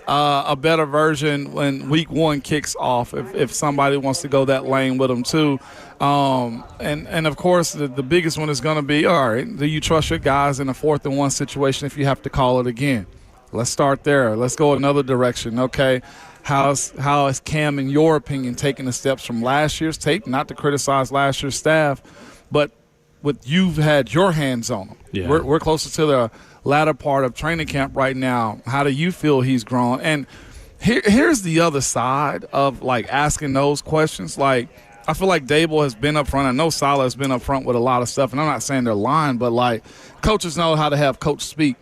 a better version when week 1 kicks off, if somebody wants to go that lane with them too? And of course, the biggest one is going to be, all right, do you trust your guys in a 4th and 1 situation if you have to call it again? Let's start there. Let's go another direction, okay? How is Cam, in your opinion, taking the steps from last year's tape? Not to criticize last year's staff, but you've had your hands on him. Yeah. We're closer to the latter part of training camp right now. How do you feel he's grown? And here's the other side of, like, asking those questions. Like, I feel like Daboll has been up front. I know Saleh has been up front with a lot of stuff, and I'm not saying they're lying, but, like, coaches know how to have coach speak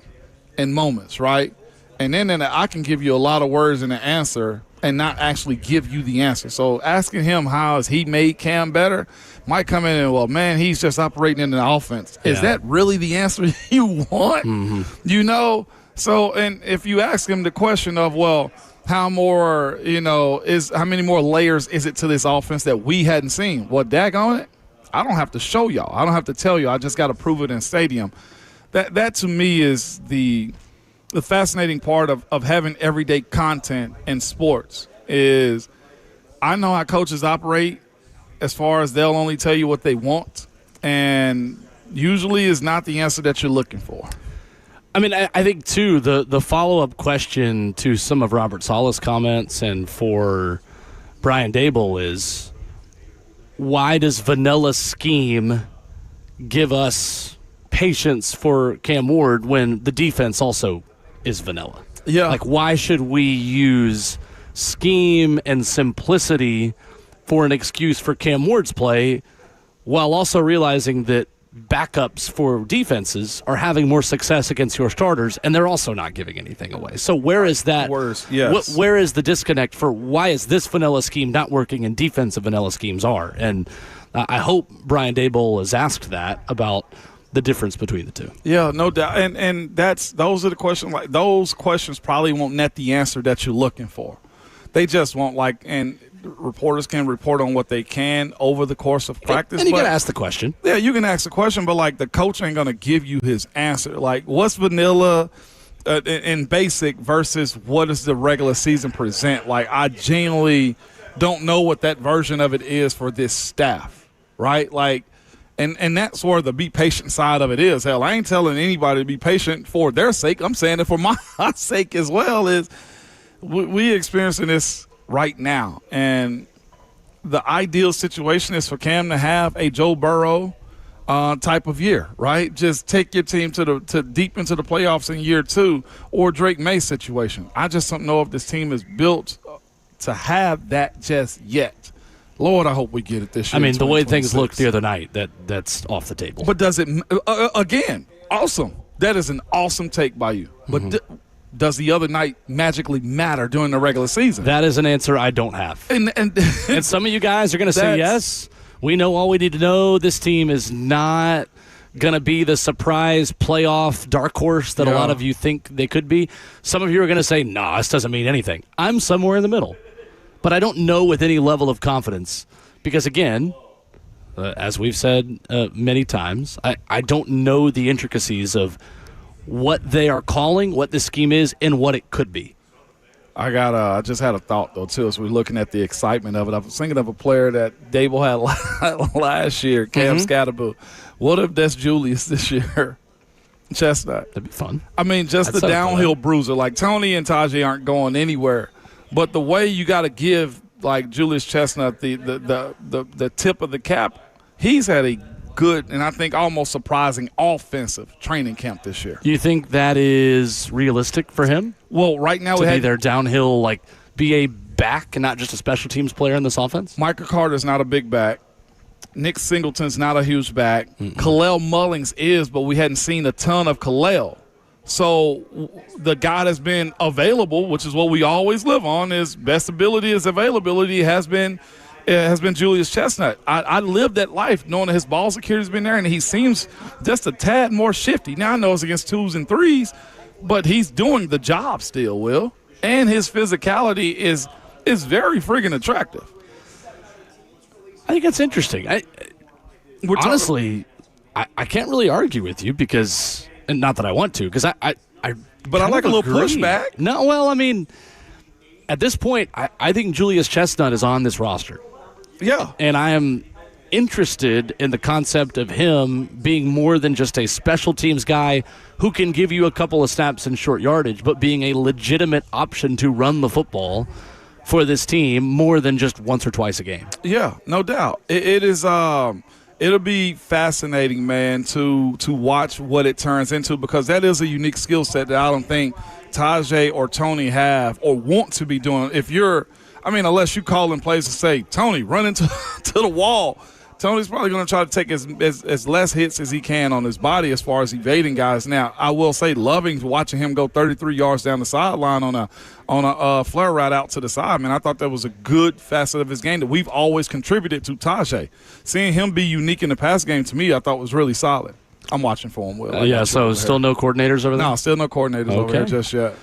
in moments, right? And then I can give you a lot of words in the answer and not actually give you the answer. So asking him how has he made Cam better might come in and, well, man, he's just operating in the offense. Yeah. Is that really the answer you want? Mm-hmm. You know? So, and if you ask him the question of, well, how many more layers is it to this offense that we hadn't seen? Well, daggone it, I don't have to show y'all. I don't have to tell you. I just got to prove it in stadium. That to me is the fascinating part of having everyday content in sports. Is I know how coaches operate as far as they'll only tell you what they want, and usually is not the answer that you're looking for. I mean, I think, too, the follow-up question to some of Robert Saleh's comments and for Brian Daboll is, why does vanilla scheme give us patience for Cam Ward when the defense also is vanilla? Yeah. Like, why should we use scheme and simplicity for an excuse for Cam Ward's play while also realizing that backups for defenses are having more success against your starters and they're also not giving anything away? So where is that? Worse, yes. Where is the disconnect for why is this vanilla scheme not working and defensive vanilla schemes are? And I hope Brian Daboll has asked that about the difference between the two. Yeah, no doubt. And those are the questions. Like, those questions probably won't net the answer that you're looking for. They just won't, and reporters can report on what they can over the course of practice. And you got to ask the question. Yeah, you can ask the question, but, the coach ain't going to give you his answer. Like, what's vanilla in basic versus what does the regular season present? Like, I genuinely don't know what that version of it is for this staff, right? Like, and that's where the be patient side of it is. Hell, I ain't telling anybody to be patient for their sake. I'm saying it for my sake as well. Is we experiencing this right now, and the ideal situation is for Cam to have a Joe Burrow type of year, right? Just take your team to deep into the playoffs in year 2, or Drake May situation. I just don't know if this team is built to have that just yet. Lord, I hope we get it this year. I mean, the way things looked the other night, that's off the table. But does it again? Awesome. That is an awesome take by you. But does the other night magically matter during the regular season? That is an answer I don't have. And some of you guys are going to say yes. We know all we need to know. This team is not going to be the surprise playoff dark horse that a lot of you think they could be. Some of you are going to say, nah, this doesn't mean anything. I'm somewhere in the middle. But I don't know with any level of confidence because, again, as we've said many times, I don't know the intricacies of what they are calling, what the scheme is, and what it could be. I just had a thought, though, too, as we're looking at the excitement of it. I was thinking of a player that Dable had last year, Cam Scatterboo. What if that's Julius this year? Chestnut. That'd be fun. I mean, just the downhill bruiser. Like, Tony and Tajay aren't going anywhere. But the way you got to give, like, Julius Chestnut the tip of the cap, he's had a good and I think almost surprising offensive training camp this year. Do you think that is realistic for him? Well, right now to be their downhill, like be a back and not just a special teams player in this offense? Michael Carter's not a big back. Nick Singleton's not a huge back. Kalel Mullings is, but we hadn't seen a ton of Kalel. So the guy that's been available, which is what we always live on, is best ability is availability has been Julius Chestnut. I lived that life knowing that his ball security's been there, and he seems just a tad more shifty. Now I know it's against 2s and 3s, but he's doing the job still, Will. And his physicality is very friggin' attractive. I think that's interesting. Honestly, I can't really argue with you because, and not that I want to, because I like a little pushback. No, well, I mean, at this point, I think Julius Chestnut is on this roster. Yeah. And I am interested in the concept of him being more than just a special teams guy who can give you a couple of snaps in short yardage, but being a legitimate option to run the football for this team more than just once or twice a game. Yeah, no doubt. It is it'll be fascinating, man, to watch what it turns into because that is a unique skill set that I don't think Tajay or Tony have or want to be doing. Unless you call in plays to say, Tony, run into to the wall. Tony's probably going to try to take as less hits as he can on his body as far as evading guys. Now, I will say, loving watching him go 33 yards down the sideline on a flare route out to the side. Man, I thought that was a good facet of his game that we've always contributed to Tajay. Seeing him be unique in the pass game, to me, I thought was really solid. I'm watching for him, Will. So still no coordinators over there? No, still no coordinators over there just yet.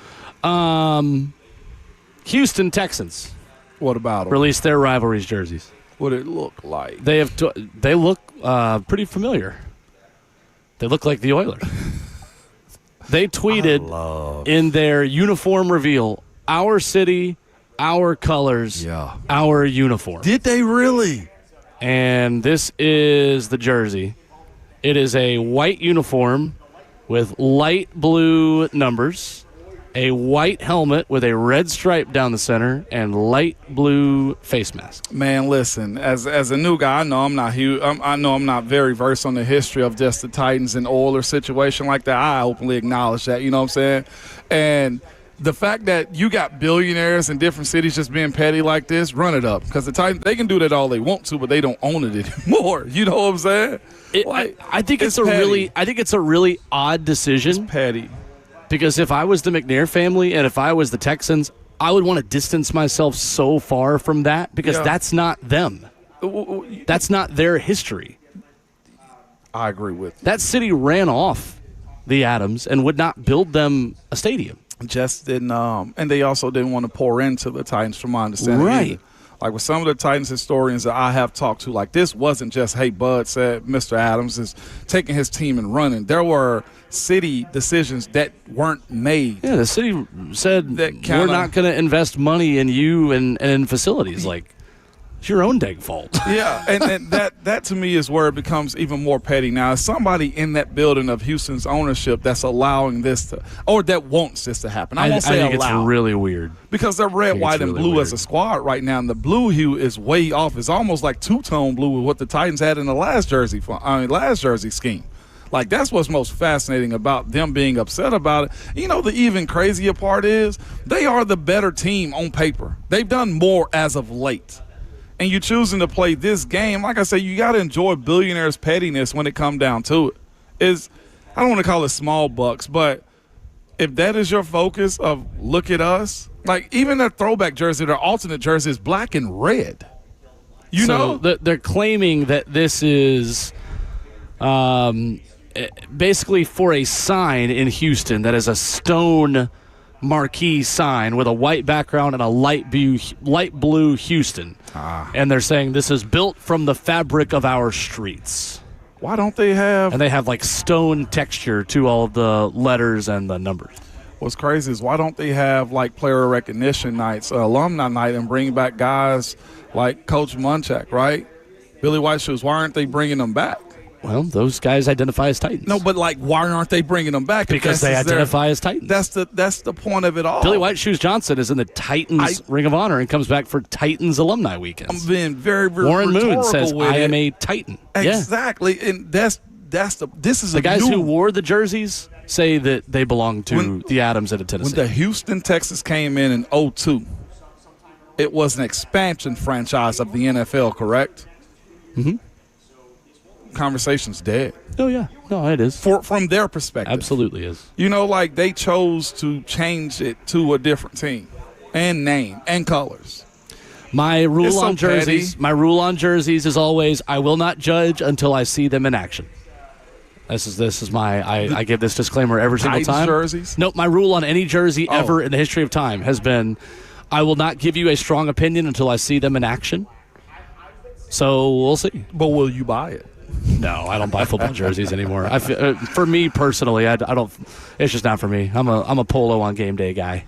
Houston Texans. What about them? Released their rivalries jerseys. What it look like? They look pretty familiar. They look like the Oilers. They tweeted in their uniform reveal, "Our city, our colors, our uniform." Did they really? And this is the jersey. It is a white uniform with light blue numbers, a white helmet with a red stripe down the center, and light blue face mask. Man, listen, as a new guy, I know I'm not huge. I know I'm not very versed on the history of just the Titans and Oilers situation like that. I openly acknowledge that, you know what I'm saying? And the fact that you got billionaires in different cities just being petty like this, run it up. Because the Titans, they can do that all they want to, but they don't own it anymore. You know what I'm saying? I think it's a really odd decision. It's petty. Because if I was the McNair family and if I was the Texans, I would want to distance myself so far from that because that's not them. That's not their history. I agree with you. That city ran off the Adams and would not build them a stadium. Just didn't, and they also didn't want to pour into the Titans, from my understanding. Right. Either. Like with some of the Titans historians that I have talked to, like this wasn't just, hey, Bud said Mr. Adams is taking his team and running. There were city decisions that weren't made. Yeah, the city said we're not going to invest money in you and in facilities. Like, it's your own dang fault. Yeah, and that to me is where it becomes even more petty. Now, is somebody in that building of Houston's ownership that's allowing this to, or that wants this to happen? I won't say think allow. It's really weird. Because they're red, white, and blue as a squad right now, and the blue hue is way off. It's almost like two-tone blue with what the Titans had in the last jersey scheme. Like, that's what's most fascinating about them being upset about it. You know, the even crazier part is they are the better team on paper. They've done more as of late. And you choosing to play this game, like I said, you got to enjoy billionaires' pettiness when it comes down to it. I don't want to call it small bucks, but if that is your focus of look at us, like even their throwback jersey, their alternate jersey is black and red. You know? They're claiming that this is basically for a sign in Houston that is a stone marquee sign with a white background and a light blue Houston. And they're saying this is built from the fabric of our streets. Why don't they have? And they have like stone texture to all of the letters and the numbers. What's crazy is why don't they have like player recognition nights, alumni night, and bring back guys like Coach Munchak, right? Billy White Shoes. Why aren't they bringing them back? Well, those guys identify as Titans. No, but like, why aren't they bringing them back? Because they identify as Titans. That's the point of it all. Billy White Shoes Johnson is in the Titans Ring of Honor and comes back for Titans alumni weekends. I'm being very, very Warren Moon rhetorical says, with "I am it. a Titan." Exactly, Yeah. and this is the a guys new, who wore the jerseys say that they belong to the Adams at Tennessee. When the Houston Texans came in 2002, it was an expansion franchise of the NFL, correct? Mm-hmm. Conversation's dead. Oh, yeah. No, it is. From their perspective. Absolutely is. You know, like they chose to change it to a different team and name and colors. My rule on jerseys. petty. My rule on jerseys is always: I will not judge until I see them in action. This is my. I give this disclaimer every single Titans time. jerseys? Nope. My rule on any jersey ever in the history of time has been: I will not give you a strong opinion until I see them in action. So we'll see. But will you buy it? No, I don't buy football jerseys anymore. For me personally, I don't. It's just not for me. I'm a polo on game day guy.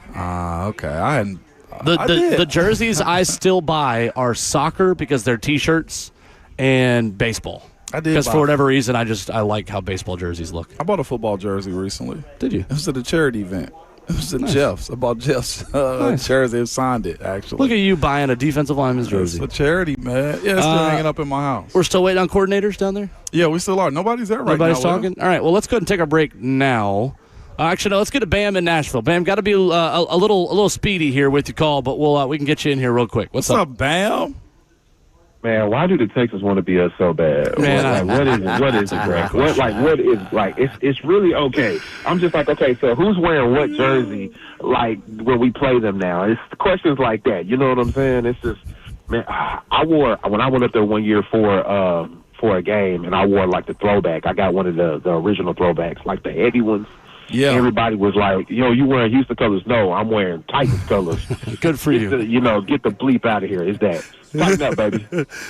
Okay. I hadn't. The jerseys I still buy are soccer because they're T-shirts and baseball. I did because buy- for whatever reason I like how baseball jerseys look. I bought a football jersey recently. Did you? It was at a charity event. It was at Jeff's. I bought Jeff's Nice. jersey. They signed it, actually. Look at you buying a defensive lineman's jersey. It's a charity, man. Yeah, it's still hanging up in my house. We're still waiting on coordinators down there. Yeah, we still are. Nobody's there right Nobody's now. talking. All right. Well, let's go ahead and take our break now. Actually, no. Let's get to Bam in Nashville. Bam, got to be a little speedy here with your call, but we can get you in here real quick. What's up, Bam? Man, why do the Texans want to be us so bad? Man, what is it, Greg? It's really okay. I'm just like, okay, so who's wearing what jersey, like, when we play them now? It's questions like that. You know what I'm saying? It's just, man, when I went up there one year for a game, and I wore, like, the throwback. I got one of the original throwbacks, like the heavy ones. Yeah. Everybody was like, you wearing Houston colors? No, I'm wearing Titans colors. Good for you. Get the bleep out of here. It's that. Tighten up, baby.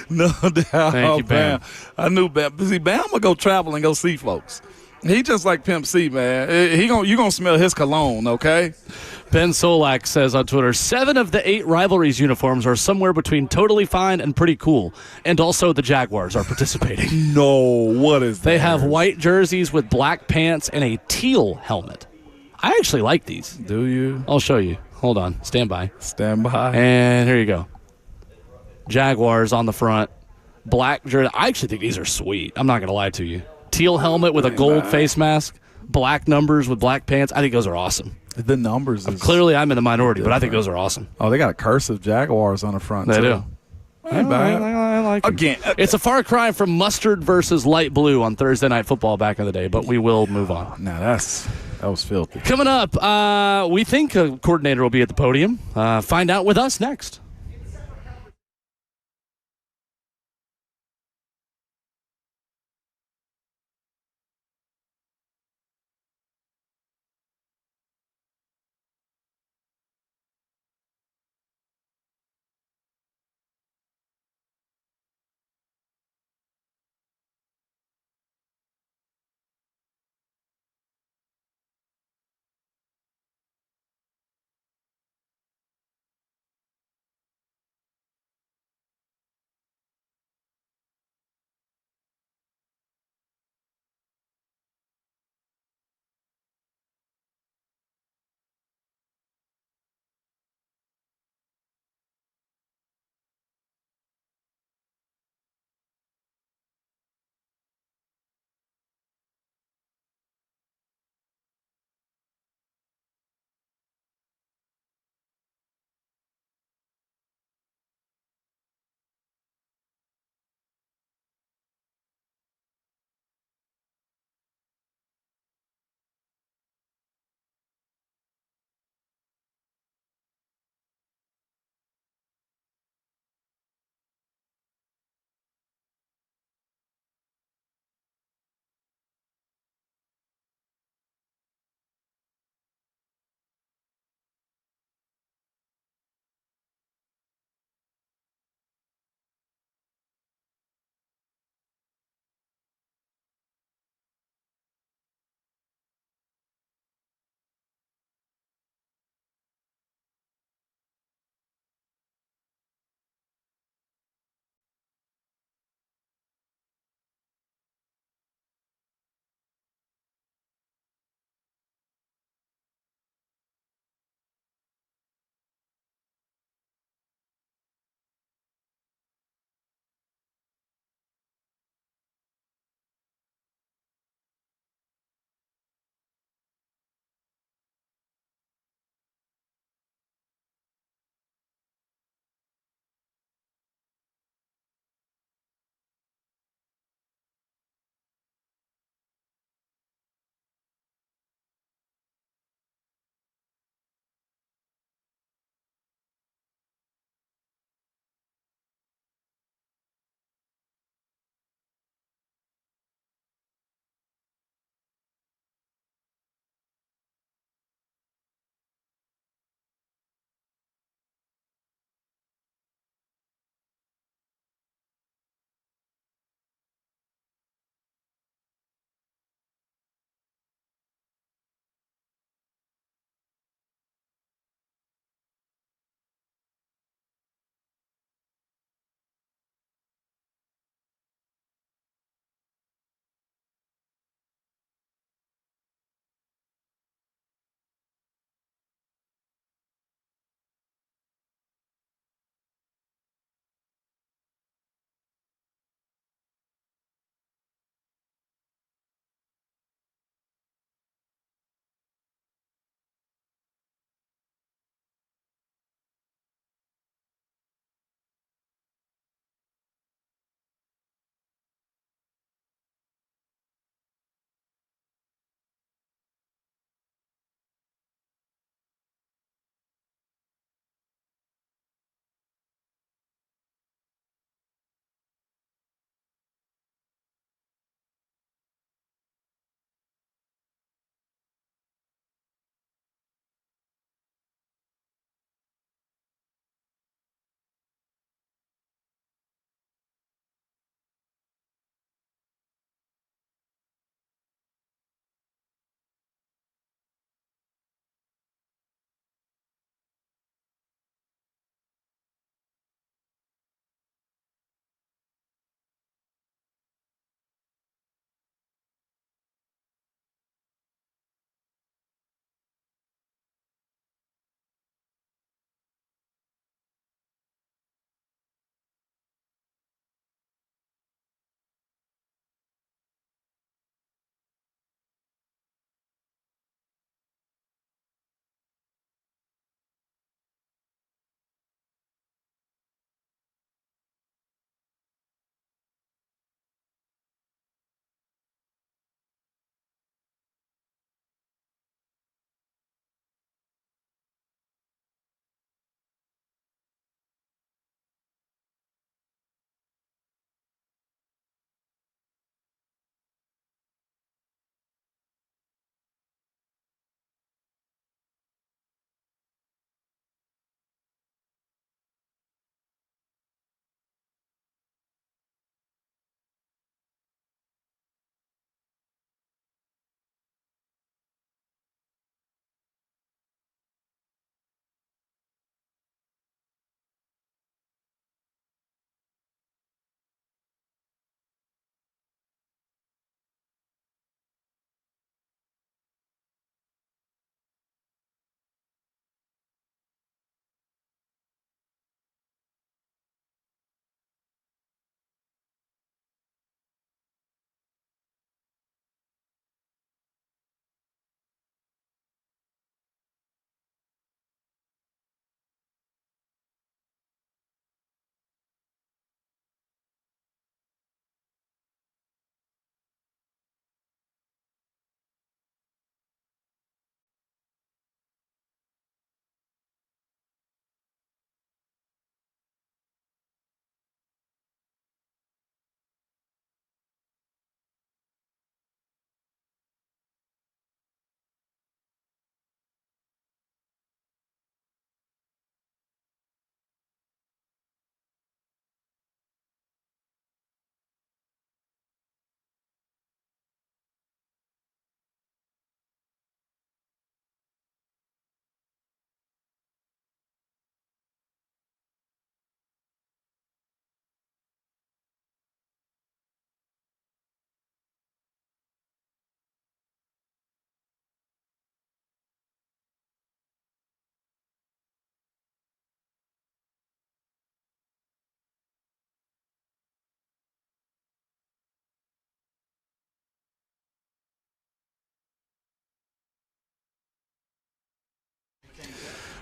No doubt. Thank you, Bam. I knew Bam. But see, Bam will go travel and go see folks. He just like Pimp C, man. You gonna smell his cologne, okay? Ben Solak says on Twitter, 7 of the 8 rivalries uniforms are somewhere between totally fine and pretty cool. And also the Jaguars are participating. No, what is that? They have white jerseys with black pants and a teal helmet. I actually like these. Do you? I'll show you. Hold on. Stand by. Stand by. And here you go. Jaguars on the front. Black jersey. I actually think these are sweet. I'm not going to lie to you. Teal helmet with a gold face mask. Black numbers with black pants. I think those are awesome. The numbers is Clearly, I'm in the minority, but I think those are awesome. Oh, they got a cursive Jaguars on the front. They too. do. Ain't bad. I like 'em. Again, It's a far cry from mustard versus light blue on Thursday Night Football back in the day, but we will move on. Now that was filthy. Coming up, we think a coordinator will be at the podium. Find out with us next.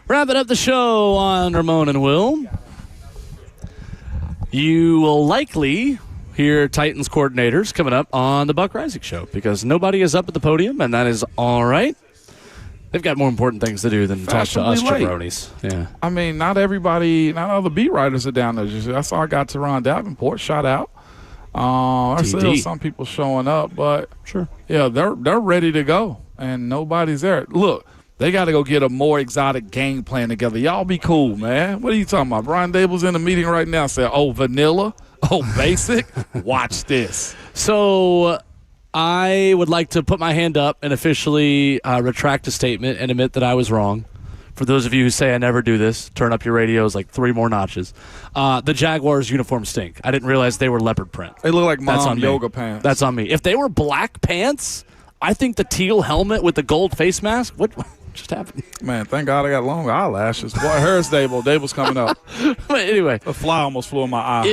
Wrapping up the show on Ramon and Will. You will likely hear Titans coordinators coming up on the Buck Reisig Show because nobody is up at the podium, and that is all right. They've got more important things to do than talk to us jabronis. Yeah. I mean, not all the beat writers are down there. I saw I got Teron Davenport shout out. There's still some people showing up, but sure, yeah, they're ready to go, and nobody's there. Look, they got to go get a more exotic game plan together. Y'all be cool, man. What are you talking about? Brian Dable's in the meeting right now saying, oh, vanilla, oh, basic. Watch this. So I would like to put my hand up and officially retract a statement and admit that I was wrong. For those of you who say I never do this, turn up your radios like 3 more notches. The Jaguars' uniforms stink. I didn't realize they were leopard print. They look like mom yoga pants. That's on me. If they were black pants, I think the teal helmet with the gold face mask, what just happened? Man, thank God I got long eyelashes. Boy, here's Dable. Dable's coming up. But anyway. A fly almost flew in my eye.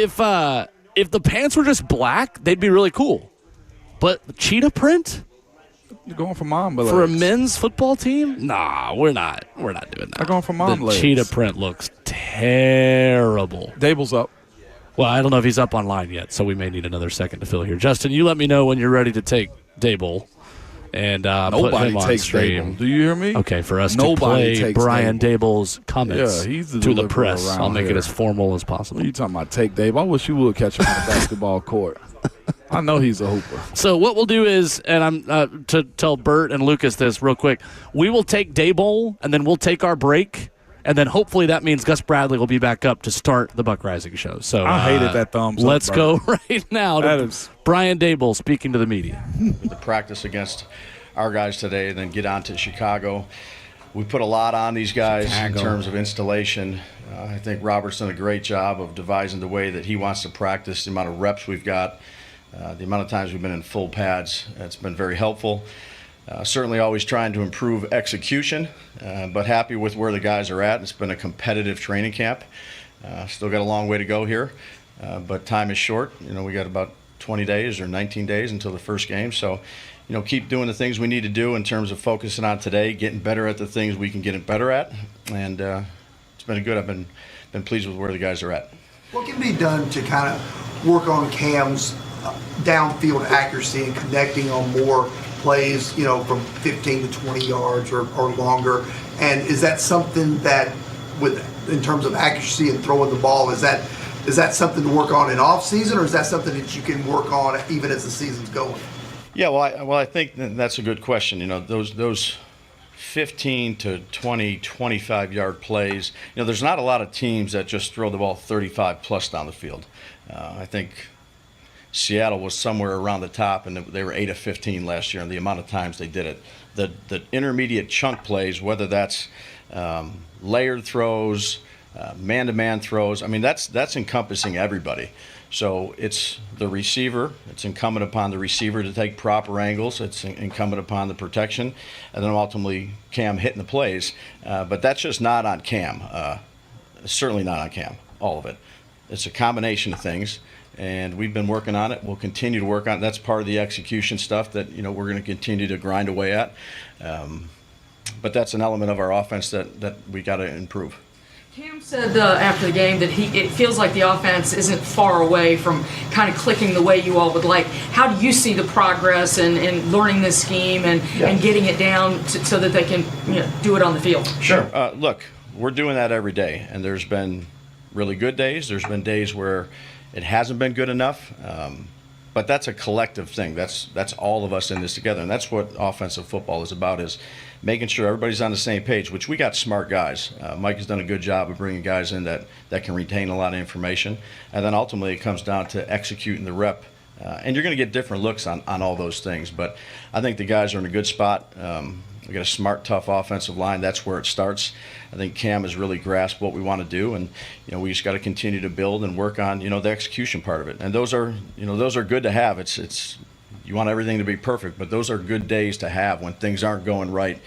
If the pants were just black, they'd be really cool. But the cheetah print? You're going for mom legs. For a men's football team? Nah, we're not doing that. They're going for mom legs. The cheetah print looks terrible. Dable's up. Well, I don't know if he's up online yet, so we may need another second to fill here. Justin, you let me know when you're ready to take Dable and put him on stream. Dable. Do you hear me? Okay, for us to play Brian Dable's comments to the press. I'll make it as formal as possible. What are you talking about? Take Dable? I wish you would catch him on the basketball court. I know he's a hooper. So what we'll do is, and I'm to tell Bert and Lucas this real quick, we will take Dayball, and then we'll take our break, and then hopefully that means Gus Bradley will be back up to start the Buck Reisig Show. So I hated that thumbs up. Let's go right now to Brian Dayball speaking to the media. The practice against our guys today, and then get on to Chicago. We put a lot on these guys in terms of installation. I think Robert's done a great job of devising the way that he wants to practice, the amount of reps we've got. The amount of times we've been in full pads, it's been very helpful. Certainly always trying to improve execution, but happy with where the guys are at. It's been a competitive training camp. Still got a long way to go here, but time is short. We got about 20 days or 19 days until the first game. So, keep doing the things we need to do in terms of focusing on today, getting better at the things we can get better at. And it's been good. I've been pleased with where the guys are at. What can be done to kind of work on Cam's downfield accuracy and connecting on more plays, from 15 to 20 yards or longer? And is that something that, in terms of accuracy and throwing the ball, is that something to work on in off season, or is that something that you can work on even as the season's going? Yeah, well, I think that's a good question. Those 15 to 20, 25-yard plays, there's not a lot of teams that just throw the ball 35-plus down the field. I think Seattle was somewhere around the top, and they were 8 of 15 last year, and the amount of times they did it. The intermediate chunk plays, whether that's layered throws, man-to-man throws, that's encompassing everybody. So it's the receiver. It's incumbent upon the receiver to take proper angles. It's incumbent upon the protection, and then ultimately Cam hitting the plays. But that's just not on Cam. Certainly not on Cam, all of it. It's a combination of things. And we've been working on it. We'll continue to work on it. That's part of the execution stuff that we're going to continue to grind away at. But that's an element of our offense that we got to improve. Cam said after the game that it feels like the offense isn't far away from kind of clicking the way you all would like. How do you see the progress in learning this scheme and getting it down so that they can do it on the field? Sure. Look, we're doing that every day, and there's been really good days. There's been days where it hasn't been good enough, but that's a collective thing. That's all of us in this together, and that's what offensive football is about, is making sure everybody's on the same page, which we got smart guys. Mike has done a good job of bringing guys in that can retain a lot of information, and then ultimately it comes down to executing the rep. And you're going to get different looks on all those things, but I think the guys are in a good spot. We got a smart, tough offensive line. That's where it starts. I think Cam has really grasped what we want to do, and we just got to continue to build and work on the execution part of it. And those are good to have. It's you want everything to be perfect, but those are good days to have when things aren't going right.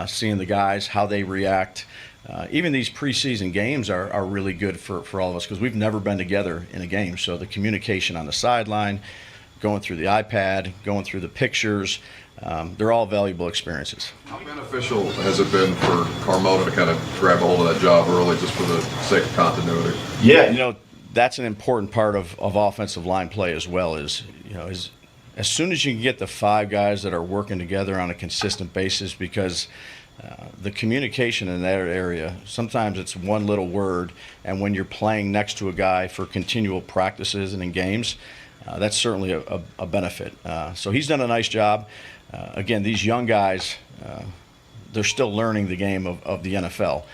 Seeing the guys, how they react. Even these preseason games are really good for all of us because we've never been together in a game. So the communication on the sideline, going through the iPad, going through the pictures. They're all valuable experiences. How beneficial has it been for Carmona to kind of grab a hold of that job early just for the sake of continuity? Yeah, that's an important part of offensive line play as well. Is as soon as you can get the 5 guys that are working together on a consistent basis, because the communication in that area, sometimes it's one little word, and when you're playing next to a guy for continual practices and in games, that's certainly a benefit. So he's done a nice job. Again, these young guys, they're still learning the game of the NFL,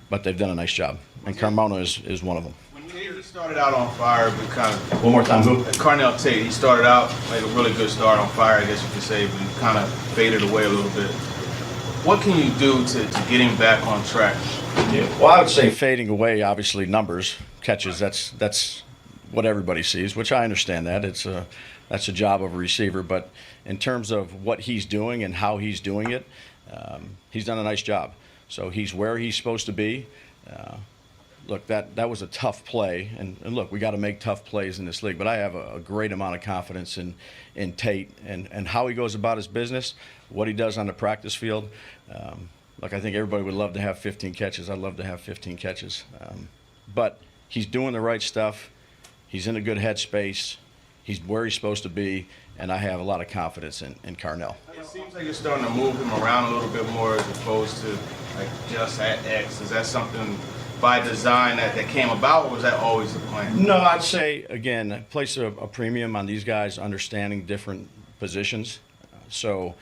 but they've done a nice job, and Carmona is one of them. He started out on fire, but kind of... One more time, who? Carnell Tate. He started out like a really good start on fire, I guess you could say, but he kind of faded away a little bit. What can you do to get him back on track? Yeah. Well, I would say fading away, obviously, numbers, catches, that's what everybody sees, which I understand that. That's a job of a receiver, but in terms of what he's doing and how he's doing it, he's done a nice job. So he's where he's supposed to be. Look, that was a tough play, and look, we got to make tough plays in this league, but I have a great amount of confidence in Tate and how he goes about his business, what he does on the practice field. Look, I think everybody would love to have 15 catches. I'd love to have 15 catches. But he's doing the right stuff. He's in a good headspace. He's where he's supposed to be, and I have a lot of confidence in Carnell. It seems like you're starting to move him around a little bit more as opposed to like just at X. Is that something by design that came about, or was that always the plan? No, I'd say, again, place a premium on these guys understanding different positions. So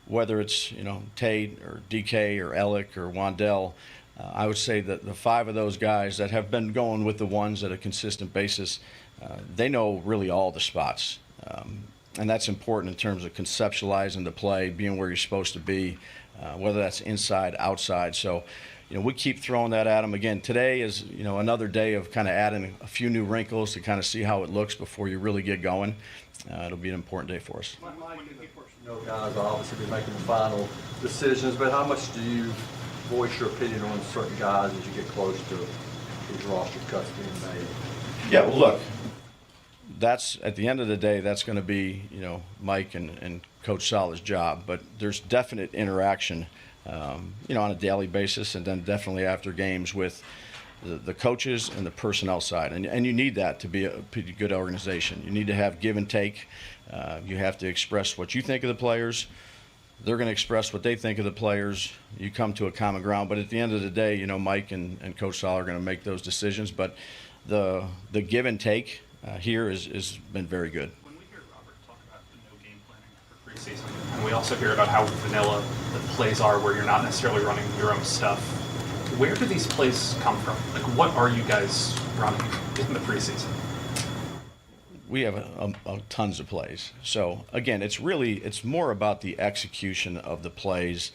whether it's, Tate or DK or Ellick or Wandell, I would say that the 5 of those guys that have been going with the ones at a consistent basis, they know really all the spots. And that's important in terms of conceptualizing the play, being where you're supposed to be, whether that's inside, outside. So, we keep throwing that at them. Again, today is, another day of kind of adding a few new wrinkles to kind of see how it looks before you really get going. It'll be an important day for us. Guys will obviously be making the final decisions, but how much do you voice your opinion on certain guys as you get close to these roster cuts being made? Yeah, well, look, that's at the end of the day, that's going to be, Mike and Coach Sala's job, but there's definite interaction, on a daily basis, and then definitely after games with the coaches and the personnel side. And you need that to be a pretty good organization. You need to have give and take. You have to express what you think of the players. They're going to express what they think of the players. You come to a common ground. But at the end of the day, Mike and Coach Sala are going to make those decisions. But the give and take here has been very good. When we hear Robert talk about the no game planning for preseason, and we also hear about how vanilla the plays are where you're not necessarily running your own stuff, where do these plays come from? Like, what are you guys running in the preseason? We have tons of plays. So, again, it's more about the execution of the plays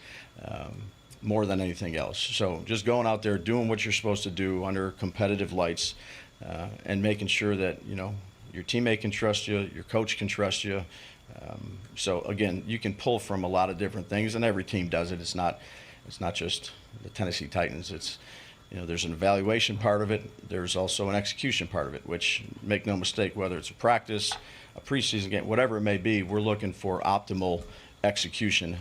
more than anything else. So just going out there, doing what you're supposed to do under competitive lights and making sure that, your teammate can trust you, your coach can trust you. So, again, you can pull from a lot of different things, and every team does it. It's not just the Tennessee Titans. It's, there's an evaluation part of it. There's also an execution part of it, which, make no mistake, whether it's a practice, a preseason game, whatever it may be, we're looking for optimal execution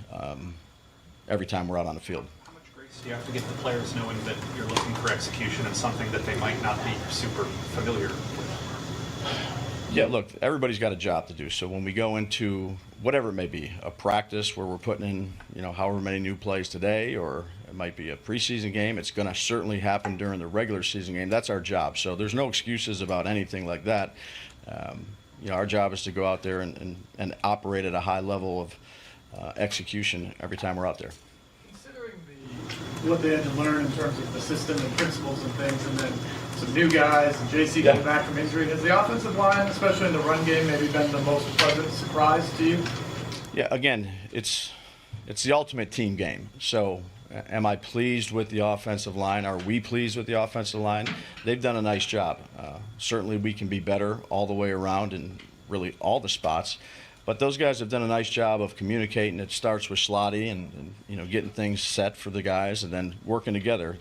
every time we're out on the field. How much grace do you have to give the players knowing that you're looking for execution and something that they might not be super familiar with? Yeah, look, everybody's got a job to do. So when we go into whatever it may be, a practice where we're putting in, however many new plays today, or it might be a preseason game, it's going to certainly happen during the regular season game. That's our job. So there's no excuses about anything like that. Our job is to go out there and operate at a high level of execution every time we're out there. Considering what they had to learn in terms of the system and principles and things, and then some new guys, and JC coming back from injury, has the offensive line, especially in the run game, maybe been the most pleasant surprise to you? Yeah, again, it's the ultimate team game. So am I pleased with the offensive line? Are we pleased with the offensive line? They've done a nice job. Certainly we can be better all the way around in really all the spots. But those guys have done a nice job of communicating. It starts with Slotty and getting things set for the guys and then working together.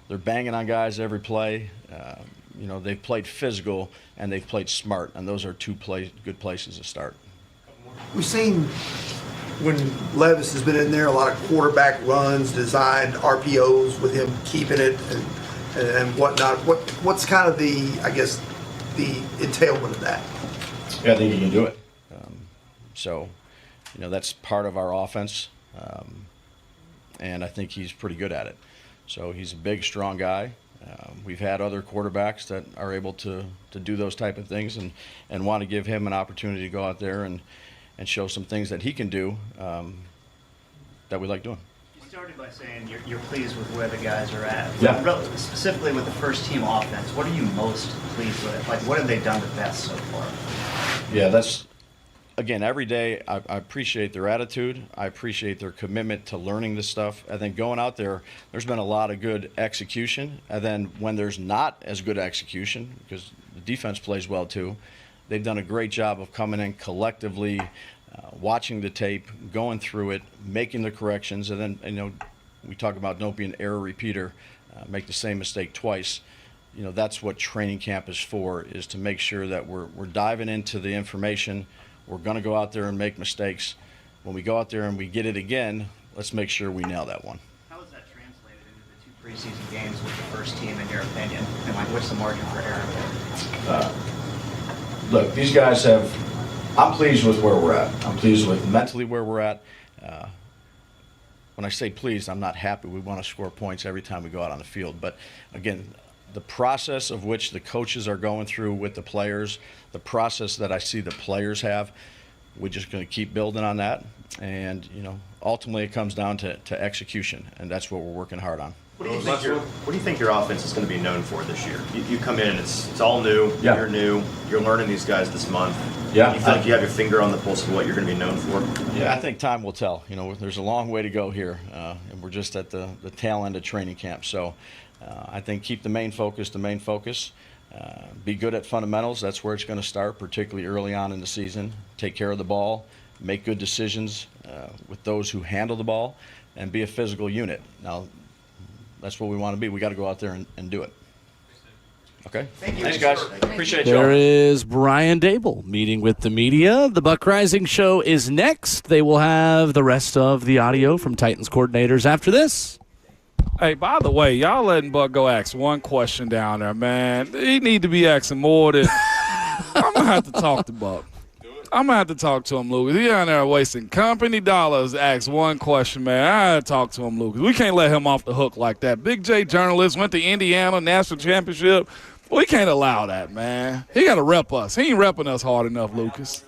They're banging on guys every play. they've played physical and they've played smart, and those are two good places to start. We've seen when Levis has been in there, a lot of quarterback runs, designed RPOs with him keeping it and whatnot. What's kind of the entailment of that? Yeah, I think he can do it. So, that's part of our offense, and I think he's pretty good at it. So he's a big, strong guy. We've had other quarterbacks that are able to do those type of things, and want to give him an opportunity to go out there and show some things that he can do that we like doing. You started by saying you're pleased with where the guys are at. Yeah. Specifically with the first team offense, what are you most pleased with? Like, what have they done the best so far? Yeah, that's, again, every day I appreciate their attitude. I appreciate their commitment to learning this stuff. I think going out there's been a lot of good execution. And then when there's not as good execution, because the defense plays well too, they've done a great job of coming in collectively, watching the tape, going through it, making the corrections. And then, we talk about don't be an error repeater, make the same mistake twice. That's what training camp is for, is to make sure that we're diving into the information. We're going to go out there and make mistakes. When we go out there and we get it again, let's make sure we nail that one. How is that translated into the 2 preseason games with the first team, in your opinion? And what's the margin for error? Look, these guys I'm pleased with where we're at. I'm pleased with mentally where we're at. When I say pleased, I'm not happy. We want to score points every time we go out on the field. But again, the process of which the coaches are going through with the players, the process that I see the players have, we're just going to keep building on that. And, ultimately it comes down to execution, and that's what we're working hard on. What do you think your offense is going to be known for this year? You come in and it's all new. Yeah. You're new. You're learning these guys this month. Yeah. You feel like you have your finger on the pulse of what you're going to be known for? Yeah, I think time will tell. There's a long way to go here, and we're just at the tail end of training camp. So I think keep the main focus. Be good at fundamentals. That's where it's going to start, particularly early on in the season. Take care of the ball. Make good decisions with those who handle the ball, and be a physical unit. Now, that's what we want to be. We got to go out there and do it. Okay? Thank you. Thanks, guys. Appreciate you. There is Brian Dable meeting with the media. The Buck Rising Show is next. They will have the rest of the audio from Titans coordinators after this. Hey, by the way, y'all letting Buck go ask one question down there, man. He need to be asking more than I'm going to have to talk to Buck. I'm going to have to talk to him, Lucas. He down there wasting company dollars to ask one question, man. I got to talk to him, Lucas. We can't let him off the hook like that. Big J journalist, went to Indiana National Championship. We can't allow that, man. He got to rep us. He ain't repping us hard enough, Lucas.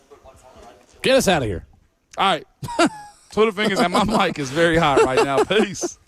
Get us out of here. All right. Twitter fingers and my mic is very hot right now. Peace.